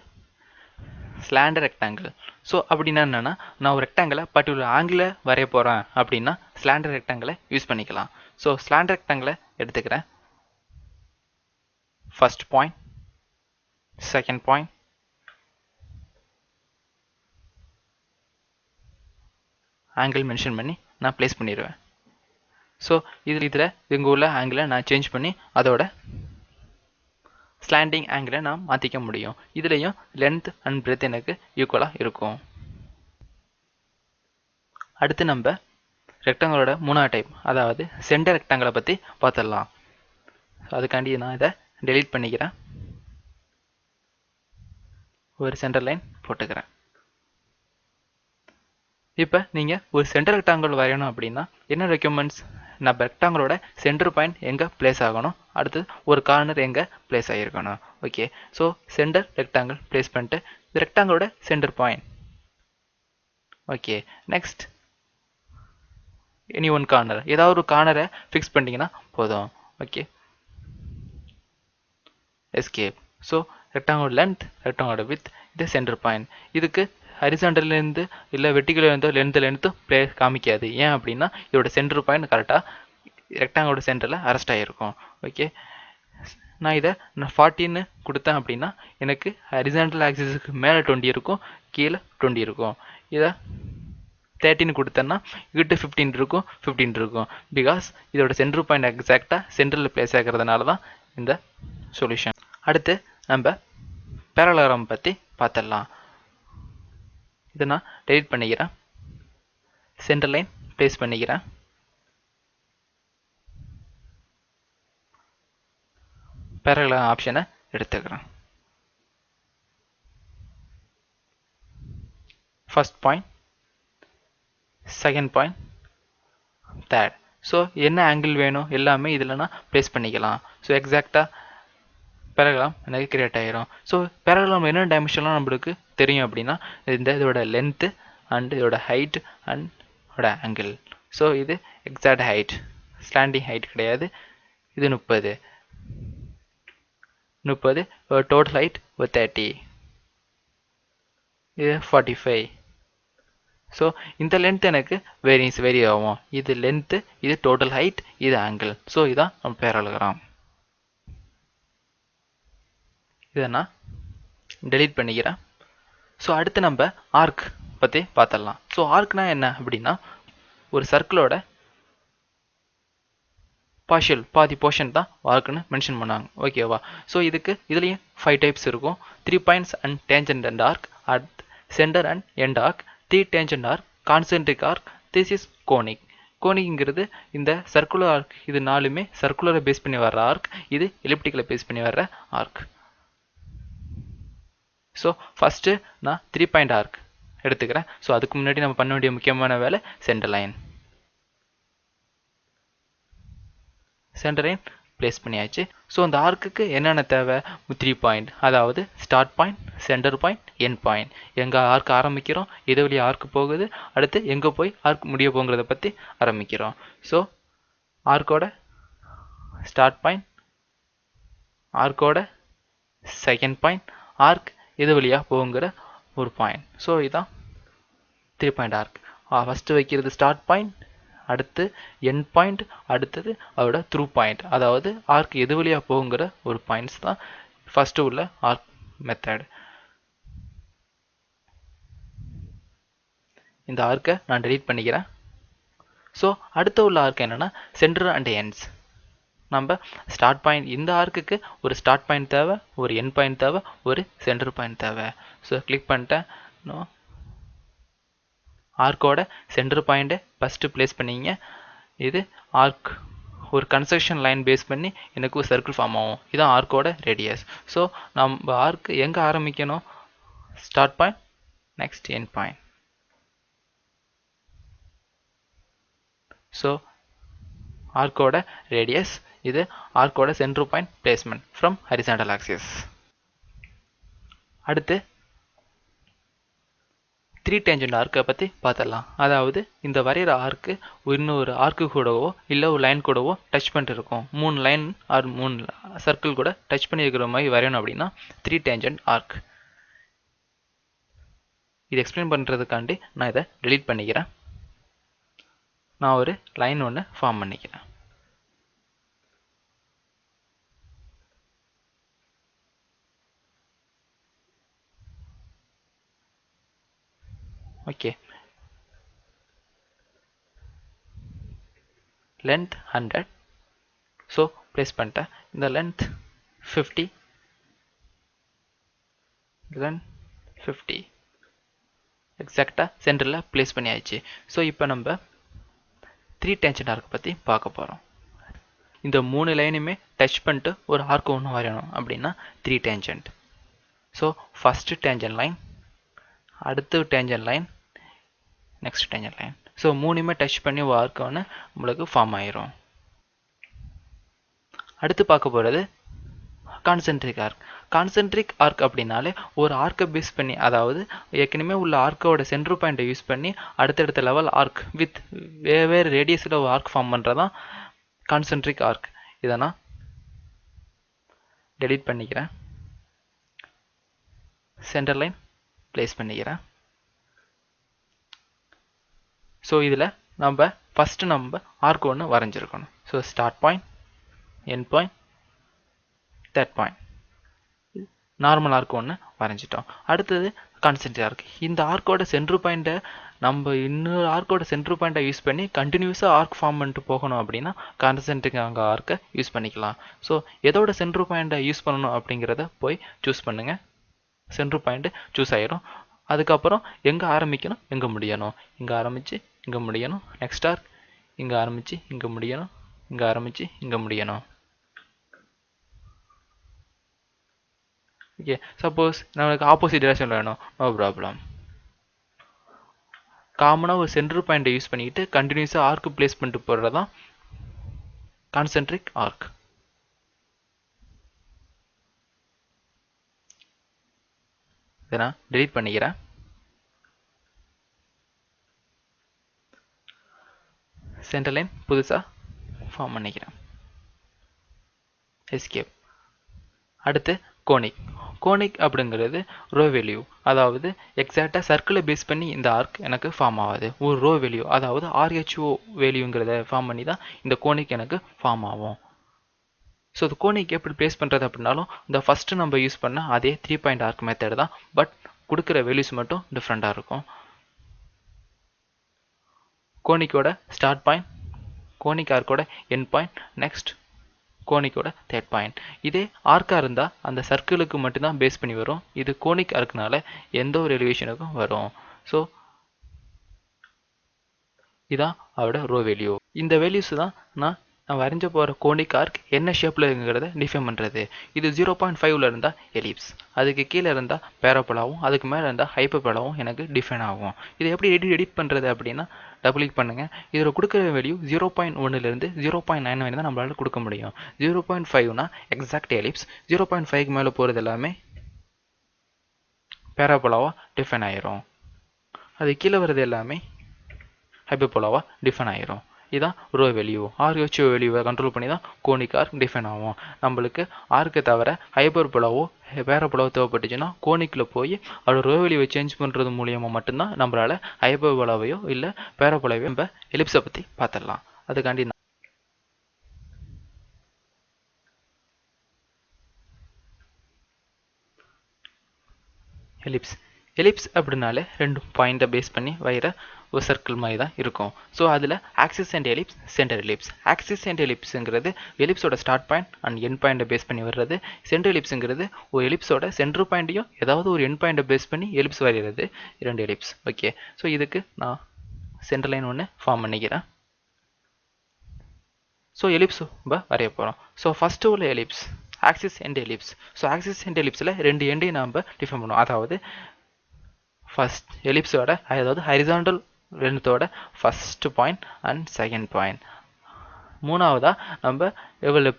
ஸ்லாண்டர் ரெக்டாங்கிள். ஸோ அப்படின்னா என்னென்னா, நான் ஒரு ரெக்டாங்கிளை பர்டிகுலர் ஆங்கிளில் வரைய போகிறேன் அப்படின்னா ஸ்லாண்டர் ரெக்டாங்கிளை யூஸ் பண்ணிக்கலாம். ஸோ ஸ்லாண்டர் ரெக்டாங்கிளை எடுத்துக்கிறேன். First point, second point, angle mention பண்ணி நான் ப்ளேஸ் பண்ணிடுவேன். ஸோ இதில் எங்கள் உள்ள ஆங்கிளை நான் சேஞ்ச் பண்ணி அதோட ஸ்லாண்டிங் ஆங்கிளை நான் மாற்றிக்க முடியும். இதுலேயும் லென்த் அண்ட் பிரெத் எனக்கு ஈக்குவலாக இருக்கும். அடுத்து நம்ம ரெக்டாங்கிளோட மூணாவது டைப், அதாவது சென்டர் ரெக்டாங்கிளை பற்றி பார்த்துடலாம். அதுக்காண்டி நான் இதை டெலீட் பண்ணிக்கிறேன். ஒரு சென்டர் லைன் போட்டுக்கிறேன். இப்போ நீங்கள் ஒரு சென்டர் ரெக்டாங்கிள் வரையணும் அப்படின்னா என்ன ரெக்யூர்மெண்ட்ஸ்? நம்ம ரெக்டாங்கிளோட சென்டர் பாயிண்ட் எங்கே பிளேஸ் ஆகணும், அடுத்து ஒரு கார்னர் எங்கே பிளேஸ் ஆகிருக்கணும். Okay, so centre rectangle place பண்ணிட்டு இந்த ரெக்டாங்கிளோட centre point. Okay, next any one corner, ஏதாவது ஒரு கார்னரை ஃபிக்ஸ் பண்ணிங்கன்னா போதும். Okay, escape. ஸோ ரெக்டாங்கிளோட லென்த், ரெக்டாங்கிளோட வித், இது சென்டர் பாயிண்ட். இதுக்கு ஹரிசாண்டல்லேருந்து இல்லை வெர்டிகல்லேருந்தோ லென்த்து ப்ளே காமிக்காது. ஏன் அப்படின்னா இதோட சென்டர் பாயிண்ட் கரெக்டாக ரெக்டாங்கிளோட சென்டரில் அரெஸ்ட் ஆகிருக்கும். ஓகே, நான் இதை 40 கொடுத்தேன் அப்படின்னா எனக்கு ஹரிசாண்டல் ஆக்சிஸுக்கு மேலே 20 இருக்கும், கீழே 20 இருக்கும். இதை 13 கொடுத்தேன்னா இங்கிட்ட 15 இருக்கும், 15 இருக்கும். பிகாஸ் இதோட சென்டர் பாயிண்ட் எக்ஸாக்டாக சென்டரில் பிளேஸ் ஆகிறதுனால தான் இந்த சொல்யூஷன். அடுத்து நம்ம பேரலோகிராம் பற்றி பார்த்துடலாம். இதை நான் டெலிட் பண்ணிக்கிறேன். சென்டர் லைன் பிளேஸ் பண்ணிக்கிறேன். பேரலோகிராம் ஆப்ஷனை எடுத்துக்கிறேன். First point, second point, third. So என்ன ஆங்கிள் வேணும் எல்லாமே இதில் நான் பிளேஸ் பண்ணிக்கலாம். ஸோ எக்ஸாக்டாக பேரலோகிராம் எனக்கு கிரியேட் ஆகிரும். ஸோ பேரலோகிராம் என்ன டைமென்ஷன்லாம் நம்மளுக்கு தெரியும் அப்படின்னா இதோட லென்த்து அண்ட் இதோட ஹைட் அண்ட் இதோட ஆங்கிள். ஸோ இது எக்ஸாக்ட் ஹைட், ஸ்லாண்டிங் ஹைட் கிடையாது. இது 30, டோட்டல் ஹைட் 30, இது 45. ஸோ இந்த லென்த் எனக்கு வேரி ஆகும். இது லென்த்து, இது டோட்டல் ஹைட், இது ஆங்கிள். ஸோ இதான் நம்ம பேரலோகிராம். இதை நான் டெலீட் பண்ணிக்கிறேன். ஸோ அடுத்து நம்ம ஆர்க் பற்றி பார்த்துடலாம். ஸோ ஆர்க்னா என்ன அப்படின்னா ஒரு சர்க்கிளோட பாதி போர்ஷன் தான் ஆர்க்குன்னு மென்ஷன் பண்ணாங்க. ஓகேவா? ஸோ இதுலேயும் 5 டைப்ஸ் இருக்கும். 3 points and tangent and arc, at centre and end arc, 3 tangent arc, concentric arc, this is conic. கோனிக்ங்கிறது இந்த சர்க்குலர் ஆர்க். இது 4மே சர்க்குலரை பேஸ் பண்ணி வர்ற ஆர்க், இது எலிப்டிக்கலை பேஸ் பண்ணி வர்ற ஆர்க். ஸோ ஃபஸ்ட்டு நான் 3 பாயிண்ட் ஆர்க் எடுத்துக்கிறேன். ஸோ அதுக்கு முன்னாடி நம்ம பண்ண வேண்டிய முக்கியமான வேலை centre line. Centre line place பண்ணியாச்சு. ஸோ அந்த ஆர்க்குக்கு என்னென்ன தேவை? 3 பாயிண்ட், அதாவது start point, centre point, end point. எங்கே ஆர்க் ஆரம்பிக்கிறோம், எது வழியாக ஆர்க் போகுது, அடுத்து எங்கே போய் ஆர்க் முடிய போங்கிறத பற்றி ஆரம்பிக்கிறோம். ஸோ ஆர்க்கோட ஸ்டார்ட் பாயிண்ட், ஆர்க்கோட செகண்ட் பாயிண்ட், ஆர்க் எது வழியாக போகுங்கிற ஒரு பாயிண்ட். ஸோ இதுதான் 3 பாயிண்ட் ஆர்க். ஃபஸ்ட்டு வைக்கிறது ஸ்டார்ட் பாயிண்ட், அடுத்து எண்ட் பாயிண்ட், அடுத்தது அதோட த்ரூ பாயிண்ட், அதாவது ஆர்க் எது வழியாக போகுங்கிற ஒரு பாயிண்ட்ஸ் தான் ஃபஸ்ட்டு உள்ள ஆர்க் மெத்தட். இந்த ஆர்க்கை நான் டெலீட் பண்ணிக்கிறேன். ஸோ அடுத்த உள்ள ஆர்க் என்னென்னா சென்டர் அண்ட் எண்ட்ஸ். நம்ம ஸ்டார்ட் பாயிண்ட், இந்த ஆர்க்குக்கு ஒரு ஸ்டார்ட் பாயிண்ட் தேவை, ஒரு எண்ட் பாயிண்ட் தேவை, ஒரு சென்டர் பாயிண்ட் தேவை. ஸோ கிளிக் பண்ணிட்டேன். ஆர்க்கோட சென்டர் பாயிண்ட்டை ஃபஸ்ட்டு பிளேஸ் பண்ணிங்க. இது ஆர்க் ஒரு கன்ஸ்ட்ரக்ஷன் லைன் பேஸ் பண்ணி எனக்கு ஒரு சர்க்கிள் ஃபார்ம் ஆகும். இதுதான் ஆர்க்கோட ரேடியஸ். ஸோ நம்ம ஆர்க் எங்கே ஆரம்பிக்கணும்? Start point, next end point. So ஆர்க்கோட ரேடியஸ், இது ஆர்க்கோட centre point placement from horizontal axis. அடுத்து 3 டேஞ்சன்ட் ஆர்க்கை பற்றி பார்த்துடலாம். அதாவது இந்த வரைகிற ஆர்க்கு இன்னொரு ஆர்க்கு கூடவோ இல்லை ஒரு லைன் கூடவோ டச் பண்ணிட்டு இருக்கும். 3 லைன் ஆர் 3 சர்க்கிள் கூட டச் பண்ணியிருக்கிற மாதிரி வரையணும் அப்படின்னா 3 டேஞ்சன்ட் ஆர்க். இது எக்ஸ்பிளைன் பண்ணுறதுக்காண்டி நான் இதை delete பண்ணிக்கிறேன். நான் ஒரு லைன் ஒன்று ஃபார்ம் பண்ணிக்கிறேன். Okay, length 100. ஸோ ப்ளேஸ் பண்ணிட்டேன். இந்த லென்த் 50, தென் 50 எக்ஸாக்டாக சென்டரில் ப்ளேஸ் பண்ணியாச்சு. ஸோ இப்போ நம்ம 3 டேன்ஜென்ட் ஆர்க் பற்றி பார்க்க போகிறோம். இந்த 3 லைனுமே டச் பண்ணிட்டு ஒரு ஆர்க் ஒன்று வரையணும் அப்படின்னா 3 tangent. So first tangent line, அடுத்த tangent line, next tangent line. So 3மே டச் பண்ணி ஒரு ஆர்க் ஒன்று நம்மளுக்கு ஃபார்ம் ஆயிரும். அடுத்து பார்க்க போகிறது கான்சென்ட்ரிக் ஆர்க். கான்சென்ட்ரிக் ஆர்க் அப்படின்னாலே ஒரு ஆர்க்கை பேஸ் பண்ணி, அதாவது ஏற்கனவே உள்ள ஆர்க்கோட சென்டர் பாயிண்ட்டை யூஸ் பண்ணி அடுத்தடுத்த லெவல் ஆர்க் வித் வேறு ரேடியஸில் ஒரு ஆர்க் ஃபார்ம் பண்ணுறதான் கான்சென்ட்ரிக் ஆர்க். இதை நான் டெலீட் பண்ணிக்கிறேன். சென்டர் லைன் ப்ளேஸ் பண்ணிக்கிறேன். ஸோ இதில் நம்ம ஃபஸ்ட்டு நம்ம ஆர்க் ஒன்று வரைஞ்சிருக்கணும். So start point, end point, third point, normal arc ஒன்று வரைஞ்சிட்டோம். அடுத்தது கான்சென்ட்ரிக் ஆர்க். இந்த ஆர்க்கோட சென்டர் பாயிண்ட்டை நம்ம இன்னொரு ஆர்க்கோட சென்டர் பாயிண்ட்டை யூஸ் பண்ணி கண்டினியூஸாக ஆர்க் ஃபார்ம் பண்ணிட்டு போகணும் அப்படின்னா கான்சென்ட்ரிக் ஆர்க்கை யூஸ் பண்ணிக்கலாம். ஸோ எதோட சென்டர் பாயிண்ட்டை யூஸ் பண்ணணும் அப்படிங்கிறத போய் சூஸ் பண்ணுங்கள். சென்டர் பாயிண்ட்டு சூஸ் ஆயிரும். அதுக்கப்புறம் எங்கே ஆரம்பிக்கணும், எங்கே முடியணும், இங்கே ஆரம்பித்து இங்கே முடியணும். நெக்ஸ்ட் ஆர்க் இங்கே ஆரம்பித்து இங்கே முடியணும், இங்கே ஆரம்பித்து இங்கே முடியணும். ஓகே, சப்போஸ் நம்மளுக்கு ஆப்போசிட் டைரக்ஷனில் வேணும், நோ ப்ராப்ளம். காமனாக ஒரு சென்டர் பாயிண்ட்டை யூஸ் பண்ணிக்கிட்டு கண்டினியூஸாக ஆர்க் ப்ளேஸ் பண்ணிட்டு போடுறது தான் கான்சென்ட்ரிக் ஆர்க். இதை நான் டெலீட் பண்ணிக்கிறேன். சென்டர் லைன் புதுசாக ஃபார்ம் பண்ணிக்கிறேன். எஸ்கேப். அடுத்து கோனிக். கோனிக் அப்படிங்கிறது ரோ வேல்யூ, அதாவது எக்ஸாக்டாக சர்க்கிளை பேஸ் பண்ணி இந்த ஆர்க் எனக்கு ஃபார்ம் ஆகாது. ஒரு ரோ வேல்யூ, அதாவது RHO வேல்யூங்கிறத ஃபார்ம் பண்ணி தான் இந்த கோனிக் எனக்கு ஃபார்ம் ஆகும். ஸோ இந்த கோனிக் எப்படி ப்ளேஸ் பண்ணுறது அப்படின்னாலும் இந்த ஃபஸ்ட்டு நம்ம யூஸ் பண்ண அதே 3 பாயிண்ட் ஆர்க் மெத்தட் தான், பட் கொடுக்குற வேல்யூஸ் மட்டும் டிஃப்ரெண்ட்டாக இருக்கும். கோனிக்கோட ஸ்டார்ட் பாயிண்ட், கோனிக் ஆர்க்கோட எண்ட் பாயிண்ட், நெக்ஸ்ட் கோனிக்கோட தேர்ட் பாயிண்ட். இதே ஆர்க்காக இருந்தால் அந்த சர்க்கிளுக்கு மட்டும்தான் பேஸ் பண்ணி வரும். இது கோனிக் ஆர்க்னால எந்த ஒரு எலிவேஷனுக்கும் வரும். ஸோ இதான் அவரோட ரோ வேல்யூ. இந்த வேல்யூஸ் தான் நான் வரைஞ்ச போகிற கோனிக் ஆர்க் என்ன ஷேப்பில் இருக்குங்கிறத டிஃபைன் பண்ணுறது. இது 0.5ல் இருந்தால் எலிப்ஸ், அதுக்கு கீழே இருந்தால் பேராபோலாவும், அதுக்கு மேலே இருந்தால் ஹைப்பர்போலாவும் எனக்கு டிஃபைன் ஆகும். இதை எப்படி எடிட் பண்ணுறது அப்படின்னா டபுள் கிளிக் பண்ணுங்கள். இதில் கொடுக்குற வேல்யூ 0.1லேருந்து 0.9 வரை தான் நம்மளால் கொடுக்க முடியும். 0.5னா எக்ஸாக்ட் எலிப்ஸ், 0.5க்கு மேலே போகிறது எல்லாமே பேராபோலாவாக டிஃபைன் ஆயிரும். அது கீழே வர்றது எல்லாமே ஹைப்பர்போலாவாக டிஃபைன் ஆயிரும். இதுதான் ரோ வேல்யூ. RHO வேல்யூவை கண்ட்ரோல் பண்ணி தான் கோனிக் ஆர்க் டிஃபைன் ஆகும். நம்மளுக்கு ஆர்க்கை தவிர ஹைப்பர்போலாவோ பேராபோலாவோ தேவைப்பட்டுச்சுன்னா கோனிக்கில் போய் அதோட ரோ வேல்யூவை சேஞ்ச் பண்ணுறது மூலியமாக மட்டும்தான் நம்மளால் ஹைப்பர்போலாவையோ இல்லை பேராபோலாவையோ நம்ம எலிப்ஸை பற்றி பார்த்துடலாம். அதுக்காண்டி எலிப்ஸ். எலிப்ஸ் அப்படின்னாலே 2 பாயிண்ட்டை பேஸ் பண்ணி வரைகிற ஒரு சர்க்கிள் மாதிரி தான் இருக்கும். ஸோ அதில் axis and ellipse, centre ellipse. Axis and எலிப்ஸுங்கிறது எலிப்ஸோட ஸ்டார்ட் பாயிண்ட் அண்ட் எண்ட் பாயிண்ட்டை பேஸ் பண்ணி வர்றது. சென்டர் எலிப்ஸுங்கிறது ஒரு எலிப்ஸோட சென்டர் பாயிண்ட்டையும் ஏதாவது ஒரு எண்ட் பாயிண்ட்டை பேஸ் பண்ணி எலிப்ஸ் வரைகிறது. 2 எலிப்ஸ். ஓகே, ஸோ இதுக்கு நான் சென்டர் லைன் ஒன்று ஃபார்ம் பண்ணிக்கிறேன். ஸோ எலிப்ஸ் நம்ம வரைய போகிறோம். ஸோ ஃபஸ்ட்டு உள்ள ellipse axis and ellipse. So axis and எலிப்ஸில் 2 எண்டையும் நம்ம டிஃபைன் பண்ணுவோம். அதாவது ஃபஸ்ட் எலிப்ஸோட, அதாவது ஹரிசாண்டல் லென்த்தோட first point and second point. மூணாவதாக நம்ம எவ்வளோ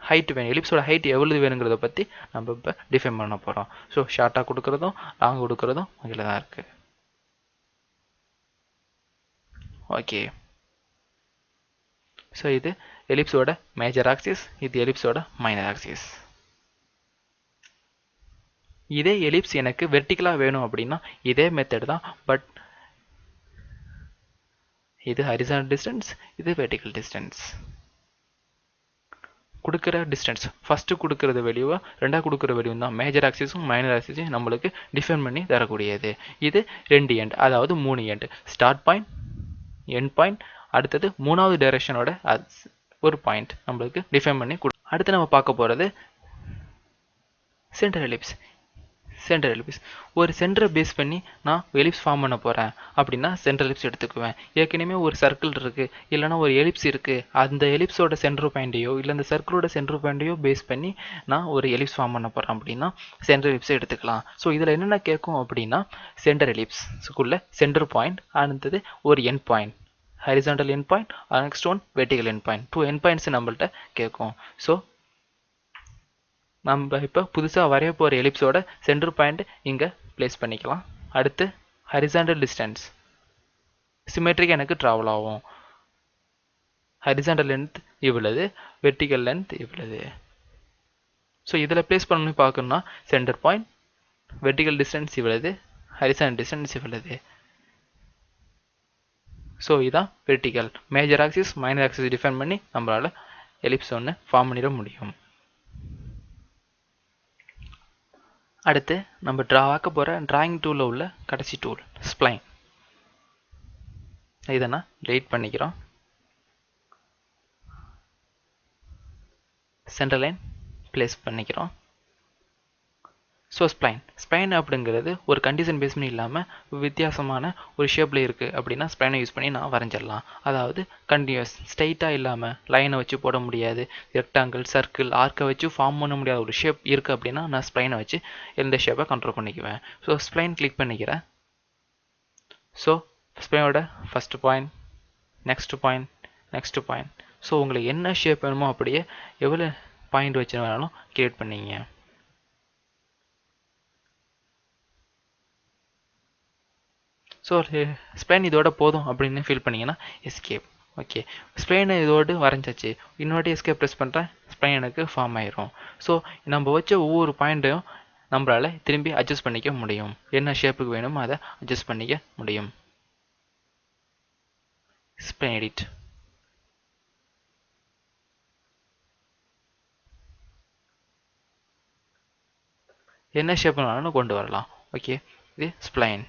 ஹைட் வேணும், எலிப்ஸோட ஹைட் எவ்வளவு வேணுங்கிறத பற்றி நம்ம இப்போ டிஃபைன் பண்ண போகிறோம். ஸோ ஷார்ட்டாக கொடுக்குறதும் லாங் கொடுக்குறதும் அதில் தான் இருக்குது. ஓகே, ஸோ இது எலிப்ஸோட மேஜர் ஆக்சிஸ், இது எலிப்ஸோட மைனர் ஆக்சிஸ். இதே எலிப்ஸ் எனக்கு வெர்டிக்கலாக வேணும் அப்படின்னா இதே மெத்தட் தான். பட் இது ஹரிசாண்டல் டிஸ்டன்ஸ், இது வெர்டிக்கல் டிஸ்டன்ஸ். கொடுக்குற டிஸ்டன்ஸ் ஃபஸ்ட்டு கொடுக்குறது வேல்யூவா ரெண்டாவது கொடுக்குற வேல்யூ தான் மேஜர் ஆக்சிஸும் மைனர் ஆக்சிஸும் நம்மளுக்கு டிஃபைன் பண்ணி தரக்கூடியது. இது 2 எண்ட், அதாவது 3 end. Start point, end point, அடுத்தது மூணாவது டைரக்ஷனோட ஒரு பாயிண்ட் நம்மளுக்கு டிஃபைன் பண்ணி அடுத்து நம்ம பார்க்க போகிறது சென்டர் எலிப்ஸ். சென்டர் எலிப்ஸ் ஒரு சென்டரை பேஸ் பண்ணி நான் எலிப்ஸ் ஃபார்ம் பண்ண போகிறேன் அப்படின்னா சென்டர் எலிப்ஸ் எடுத்துக்குவேன். ஏற்கனவே ஒரு சர்க்கிள் இருக்குது இல்லைனா ஒரு எலிப்ஸ் இருக்குது, அந்த எலிப்ஸோட சென்டர் பாயிண்ட்டையோ இல்லை அந்த சர்க்கிளோட சென்டர் பாயிண்ட்டையோ பேஸ் பண்ணி நான் ஒரு எலிப்ஸ் ஃபார்ம் பண்ண போகிறேன் அப்படின்னா சென்டர் எலிப்ஸை எடுத்துக்கலாம். ஸோ இதில் என்னென்ன கேட்கும் அப்படின்னா சென்டர் எலிப்ஸ்க்குள்ள சென்டர் பாயிண்ட், அடுத்தது ஒரு end point, horizontal end point, next one vertical end point. 2 end points நம்மள்ட்ட கேட்கும். ஸோ நம்ம இப்போ புதுசாக வரைய போகிற எலிப்ஸோட சென்டர் பாயிண்ட் இங்கே பிளேஸ் பண்ணிக்கலாம். அடுத்து ஹரிசாண்டல் டிஸ்டன்ஸ் சிமெட்ரிக்காக எனக்கு ட்ராவல் ஆகும். ஹரிசாண்டல் லென்த் இவ்வளவு, வெர்டிக்கல் லென்த் இவ்வளவு. ஸோ இதில் பிளேஸ் பண்ணணும்னு பார்க்கணும்னா சென்டர் பாயிண்ட், வெர்டிக்கல் டிஸ்டன்ஸ் இவ்வளவு, ஹரிசாண்டல் டிஸ்டன்ஸ் இவ்வளவு. ஸோ இதான் vertical. Major axis minor axis define பண்ணி நம்மளால் எலிப்ஸ் ஒன்று ஃபார்ம் பண்ணிட முடியும். அடுத்து நம்ம ஆக்க போகிற டிராயிங் டூலில் உள்ள கடைசி டூல் ஸ்ப்ளைன். இதை நான் ரைட் பண்ணிக்கிறோம். சென்டர் லைன் பிளேஸ் பண்ணிக்கிறோம். ஸோ ஸ்ப்ளைன் அப்படிங்கிறது ஒரு கண்டிஷன் பேஸ் பண்ணி இல்லாமல் வித்தியாசமான ஒரு ஷேப்பில் இருக்குது அப்படின்னா ஸ்ப்ளைனை யூஸ் பண்ணி நான் வரைஞ்சிடலாம். அதாவது கண்டினியூஸ் ஸ்ட்ரைட்டாக இல்லாமல் லைனை வச்சு போட முடியாது, ரெக்டாங்கிள் சர்க்கிள் ஆர்க்கை வச்சு ஃபார்ம் பண்ண முடியாத ஒரு ஷேப் இருக்குது அப்படின்னா நான் ஸ்ப்ளைனை வச்சு எந்த ஷேப்பை கண்ட்ரோல் பண்ணிக்குவேன். ஸோ ஸ்ப்ளைன் கிளிக் பண்ணிக்கிறேன். ஸோ ஸ்ப்ளைனோட first point, next point. So உங்களுக்கு என்ன ஷேப் வேணுமோ அப்படியே எவ்வளோ பாயிண்ட் வச்சு வேணாலும் கிரியேட் பண்ணிங்க. ஸோ ஸ்ப்ளைன் இதோட போதும் அப்படின்னு ஃபீல் பண்ணிங்கன்னா எஸ்கேப். ஓகே, ஸ்ப்ளைனை இதோடு வரைஞ்சாச்சு. இன்னொரு எஸ்கேப் ப்ரெஸ் பண்ணுறேன், ஸ்ப்ளைன் எனக்கு ஃபார்ம் ஆயிரும். ஸோ நம்ம வச்ச ஒவ்வொரு பாயிண்ட்டையும் நம்மளால் திரும்பி அட்ஜஸ்ட் பண்ணிக்க முடியும். என்ன ஷேப்புக்கு வேணுமோ அதை அட்ஜஸ்ட் பண்ணிக்க முடியும். Spline edit. என்ன ஷேப் வேணாலும் கொண்டு வரலாம். ஓகே, இது ஸ்ப்ளைன்.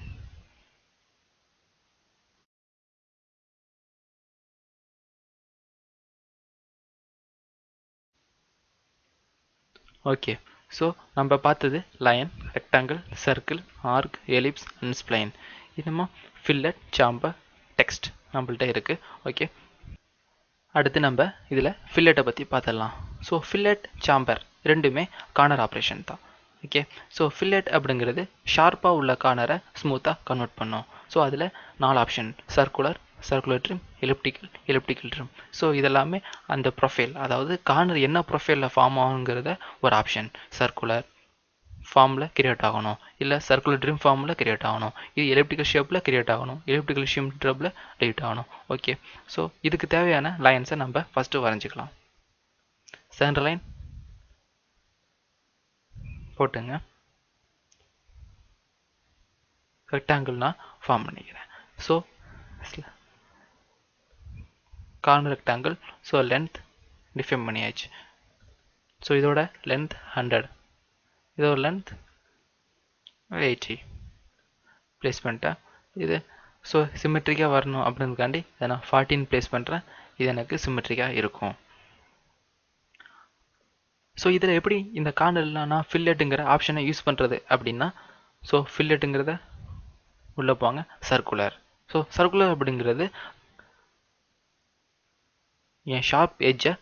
ஓகே, ஸோ நம்ம பார்த்தது line, rectangle, circle, arc, ellipse and spline. இதுமா ஃபில்லட், சாம்பர், டெக்ஸ்ட் நம்மள்ட்ட இருக்குது. ஓகே, அடுத்து நம்ம இதில் ஃபில்லட்டை பற்றி பார்த்துடலாம். ஸோ ஃபில்லட், சாம்பர் ரெண்டுமே கார்னர் ஆப்ரேஷன் தான். ஓகே, ஸோ ஃபில்லட் அப்படிங்கிறது ஷார்ப்பாக உள்ள கார்னரை ஸ்மூத்தாக கன்வெர்ட் பண்ணும். ஸோ அதில் 4 option: circular trim, elliptical trim. So இதெல்லாமே அந்த ப்ரொஃபைல், அதாவது கார்னர் என்ன ப்ரொஃபைலில் ஃபார்ம் ஆகுங்கிறத ஒரு ஆப்ஷன். சர்க்குலர் ஃபார்மில் கிரியேட் ஆகணும், இல்லை சர்க்குலர் ட்ரிம் ஃபார்மில் கிரியேட் ஆகணும், இது எலிப்டிக்கல் ஷேப்பில் கிரியேட் ஆகணும், எலிப்டிக்கல் ஷேப்பில் ரைட் ஆகணும். ஓகே, ஸோ இதுக்கு தேவையான லைன்ஸை நம்ம ஃபஸ்ட்டு வரைஞ்சிக்கலாம். சென்டர் லைன் போட்டுங்க. ரெக்டாங்கிள் நான் ஃபார்ம் பண்ணிக்கிறேன். So corner rectangle. So length define பண்ணியாச்சு. ஸோ இதோட லென்த் 100, இதோட லென்த் 80 ப்ளேஸ் பண்ணிட்டேன். இது ஸோ சிமெட்ரிக்காக வரணும் அப்படின்றதுக்காண்டி இதை நான் 14 ப்ளேஸ் பண்ணுறேன். இது எனக்கு சிமெட்ரிக்காக இருக்கும். ஸோ இதில் எப்படி இந்த கார்னரில் நான் ஃபில்லட்டுங்கிற ஆப்ஷனை யூஸ் பண்ணுறது அப்படின்னா, ஸோ ஃபில்லட்டுங்கிறத உள்ளே போங்க. சர்க்குலர். ஸோ சர்க்குலர் அப்படிங்கிறது என் ஷார்ப் எட்ஜை